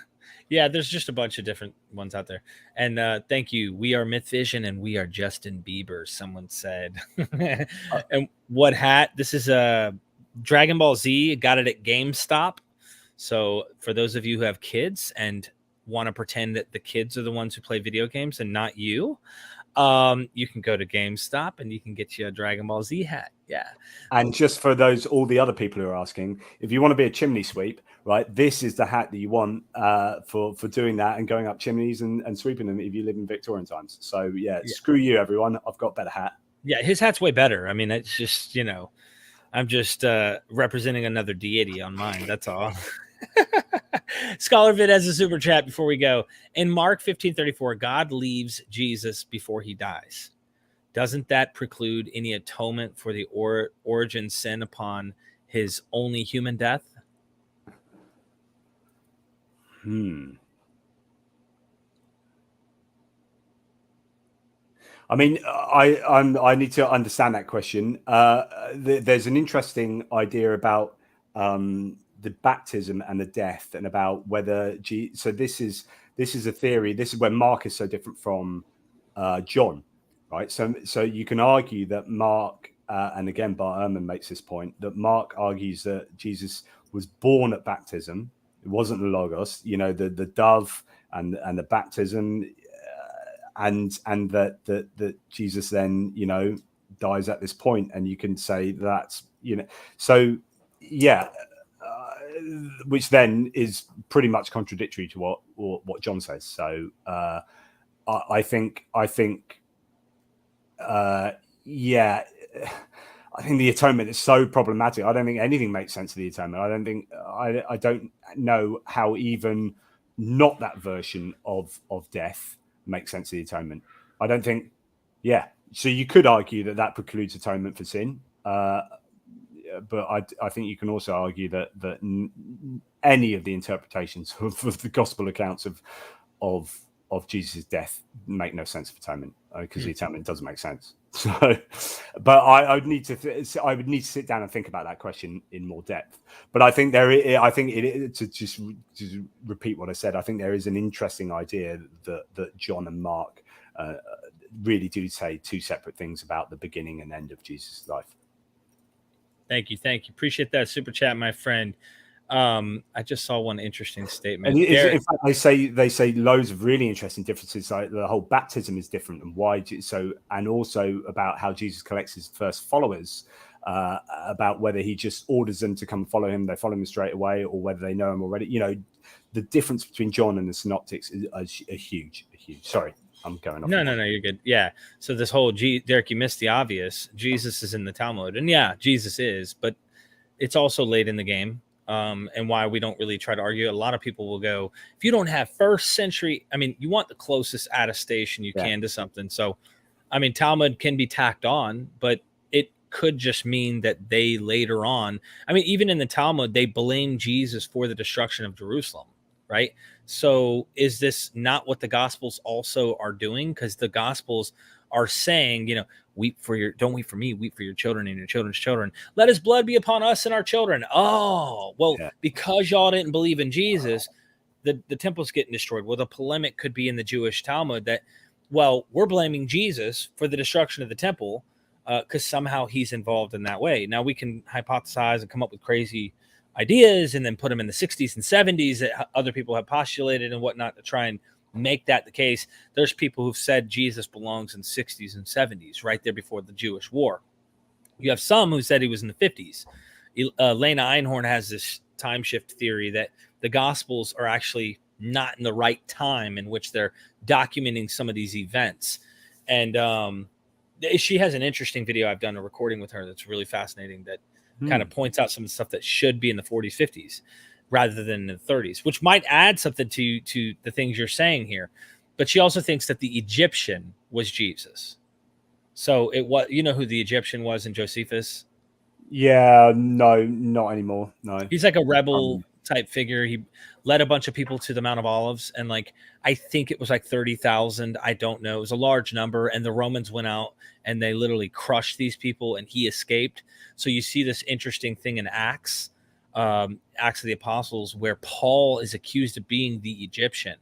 S1: Yeah, there's just a bunch of different ones out there. And thank you. We are MythVision and we are Justin Bieber, someone said. And what hat? This is a Dragon Ball Z. Got it at GameStop. So for those of you who have kids and want to pretend that the kids are the ones who play video games and not you, you can go to GameStop and you can get you a Dragon Ball Z hat. Yeah.
S2: And just for all the other people who are asking, if you want to be a chimney sweep, right, this is the hat that you want for doing that and going up chimneys and sweeping them if you live in Victorian times. So screw you, everyone. I've got a better hat.
S1: Yeah, his hat's way better. I mean, it's just, I'm just representing another deity on mine. That's all. Scholarvid has a super chat before we go. In Mark 15:34, God leaves Jesus before he dies. Doesn't that preclude any atonement for the origin sin upon his only human death?
S2: I mean, I need to understand that question. There's an interesting idea about the baptism and the death, and about whether so this is a theory. This is where Mark is so different from John, right? So you can argue that Mark, and again Bart Ehrman makes this point, that Mark argues that Jesus was born at baptism. It wasn't the Logos, the dove and the baptism, and that Jesus then dies at this point, and you can say that's so which then is pretty much contradictory to what John says. So I think the atonement is so problematic. I don't think anything makes sense of the atonement. I don't know how even not that version of death makes sense of the atonement. I don't think. Yeah. So you could argue that precludes atonement for sin. But I think you can also argue that any of the interpretations of the gospel accounts of Jesus' death make no sense of atonement, because the atonement doesn't make sense. So, but I would need to sit down and think about that question in more depth. But I think to just repeat what I said, I think there is an interesting idea that John and Mark really do say two separate things about the beginning and end of Jesus' life.
S1: Thank you. Appreciate that super chat, my friend. I just saw one interesting statement.
S2: And in fact, they say loads of really interesting differences. Like the whole baptism is different, and why. So, and also about how Jesus collects his first followers, about whether he just orders them to come and follow him, they follow him straight away, or whether they know him already. The difference between John and the synoptics is a huge. Sorry, I'm going off.
S1: No, you're good. Yeah. So this whole Derek, you missed the obvious. Jesus is in the Talmud, and Jesus is, but it's also late in the game. And why we don't really try to argue. A lot of people will go, if you don't have first century, I mean, you want the closest attestation you can to something. So, I mean, Talmud can be tacked on, but it could just mean that they later on, I mean, even in the Talmud, they blame Jesus for the destruction of Jerusalem, right? So is this not what the Gospels also are doing? Because the Gospels are saying, you know, don't weep for me, weep for your children and your children's children. Let his blood be upon us and our children. Oh, well, because y'all didn't believe in Jesus, the temple's getting destroyed. Well, the polemic could be in the Jewish Talmud that, well, we're blaming Jesus for the destruction of the temple because somehow he's involved in that way. Now we can hypothesize and come up with crazy ideas and then put them in the 60s and 70s that other people have postulated and whatnot to try and make that the case. There's people who've said Jesus belongs in 60s and 70s, right there before the Jewish war. You have some who said he was in the 50s. Lena Einhorn has this time shift theory that the Gospels are actually not in the right time in which they're documenting some of these events. And she has an interesting video. I've done a recording with her that's really fascinating that kind of points out some of the stuff that should be in the 40s, 50s. Rather than in the 30s, which might add something to the things you're saying here. But she also thinks that the Egyptian was Jesus. So it was, you know who the Egyptian was in Josephus?
S2: Yeah, no, not anymore. No.
S1: He's like a rebel type figure. He led a bunch of people to the Mount of Olives, and like I think it was like 30,000. I don't know. It was a large number, and the Romans went out and they literally crushed these people, and he escaped. So you see this interesting thing in Acts of the Apostles, where Paul is accused of being the Egyptian.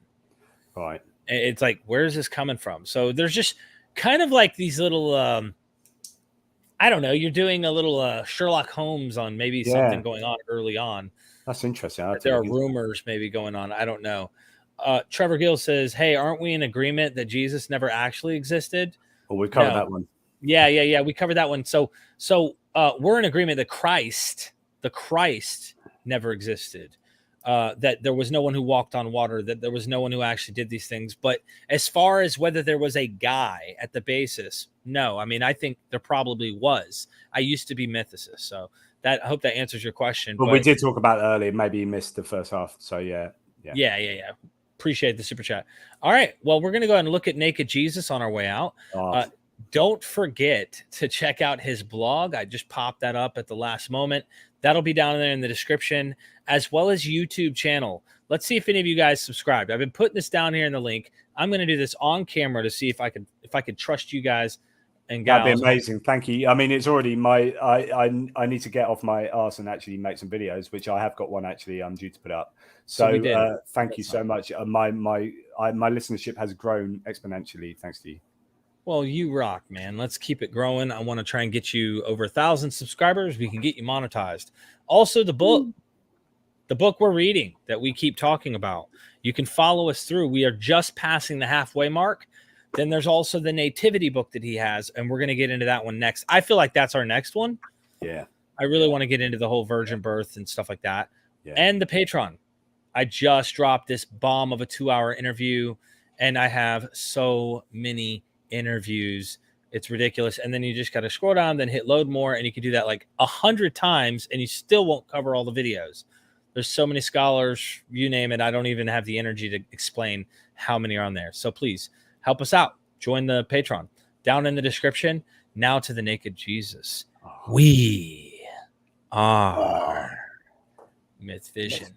S2: Right.
S1: It's like, where is this coming from? So there's just kind of like these little, I don't know, you're doing a little Sherlock Holmes on maybe something going on early on.
S2: That's interesting.
S1: There are rumors maybe going on. I don't know. Trevor Gill says, hey, aren't we in agreement that Jesus never actually existed?
S2: Well, we covered that one.
S1: Yeah. We covered that one. So we're in agreement that the Christ never existed, that there was no one who walked on water, that there was no one who actually did these things. But as far as whether there was a guy at the basis, no. I mean, I think there probably was. I used to be mythicist, so I hope that answers your question.
S2: Well, we did talk about it earlier. Maybe you missed the first half. So yeah.
S1: Appreciate the super chat. All right. Well, we're going to go ahead and look at Naked Jesus on our way out. Don't forget to check out his blog. I just popped that up at the last moment. That'll be down there in the description, as well as YouTube channel. Let's see if any of you guys subscribed. I've been putting this down here in the link. I'm going to do this on camera to see if I could trust you guys and gals.
S2: That'd be amazing. Thank you. I mean, it's already I need to get off my arse and actually make some videos, which I have got one actually I'm due to put up. So thank you so much. My listenership has grown exponentially thanks to you.
S1: Well, you rock, man. Let's keep it growing. I want to try and get you over 1,000 subscribers. We can get you monetized. Also, the book we're reading that we keep talking about, you can follow us through. We are just passing the halfway mark. Then there's also the nativity book that he has, and we're going to get into that one next. I feel like that's our next one.
S2: Yeah.
S1: I really want to get into the whole virgin birth and stuff like that. Yeah. And the Patreon. I just dropped this bomb of a 2-hour interview, and I have so many interviews. It's ridiculous. And then you just got to scroll down, then hit load more, and you can do that like 100 times, and you still won't cover all the videos. There's so many scholars, you name it. I don't even have the energy to explain how many are on there. So please help us out. Join the Patreon down in the description. Now to the Naked Jesus. We are MythVision.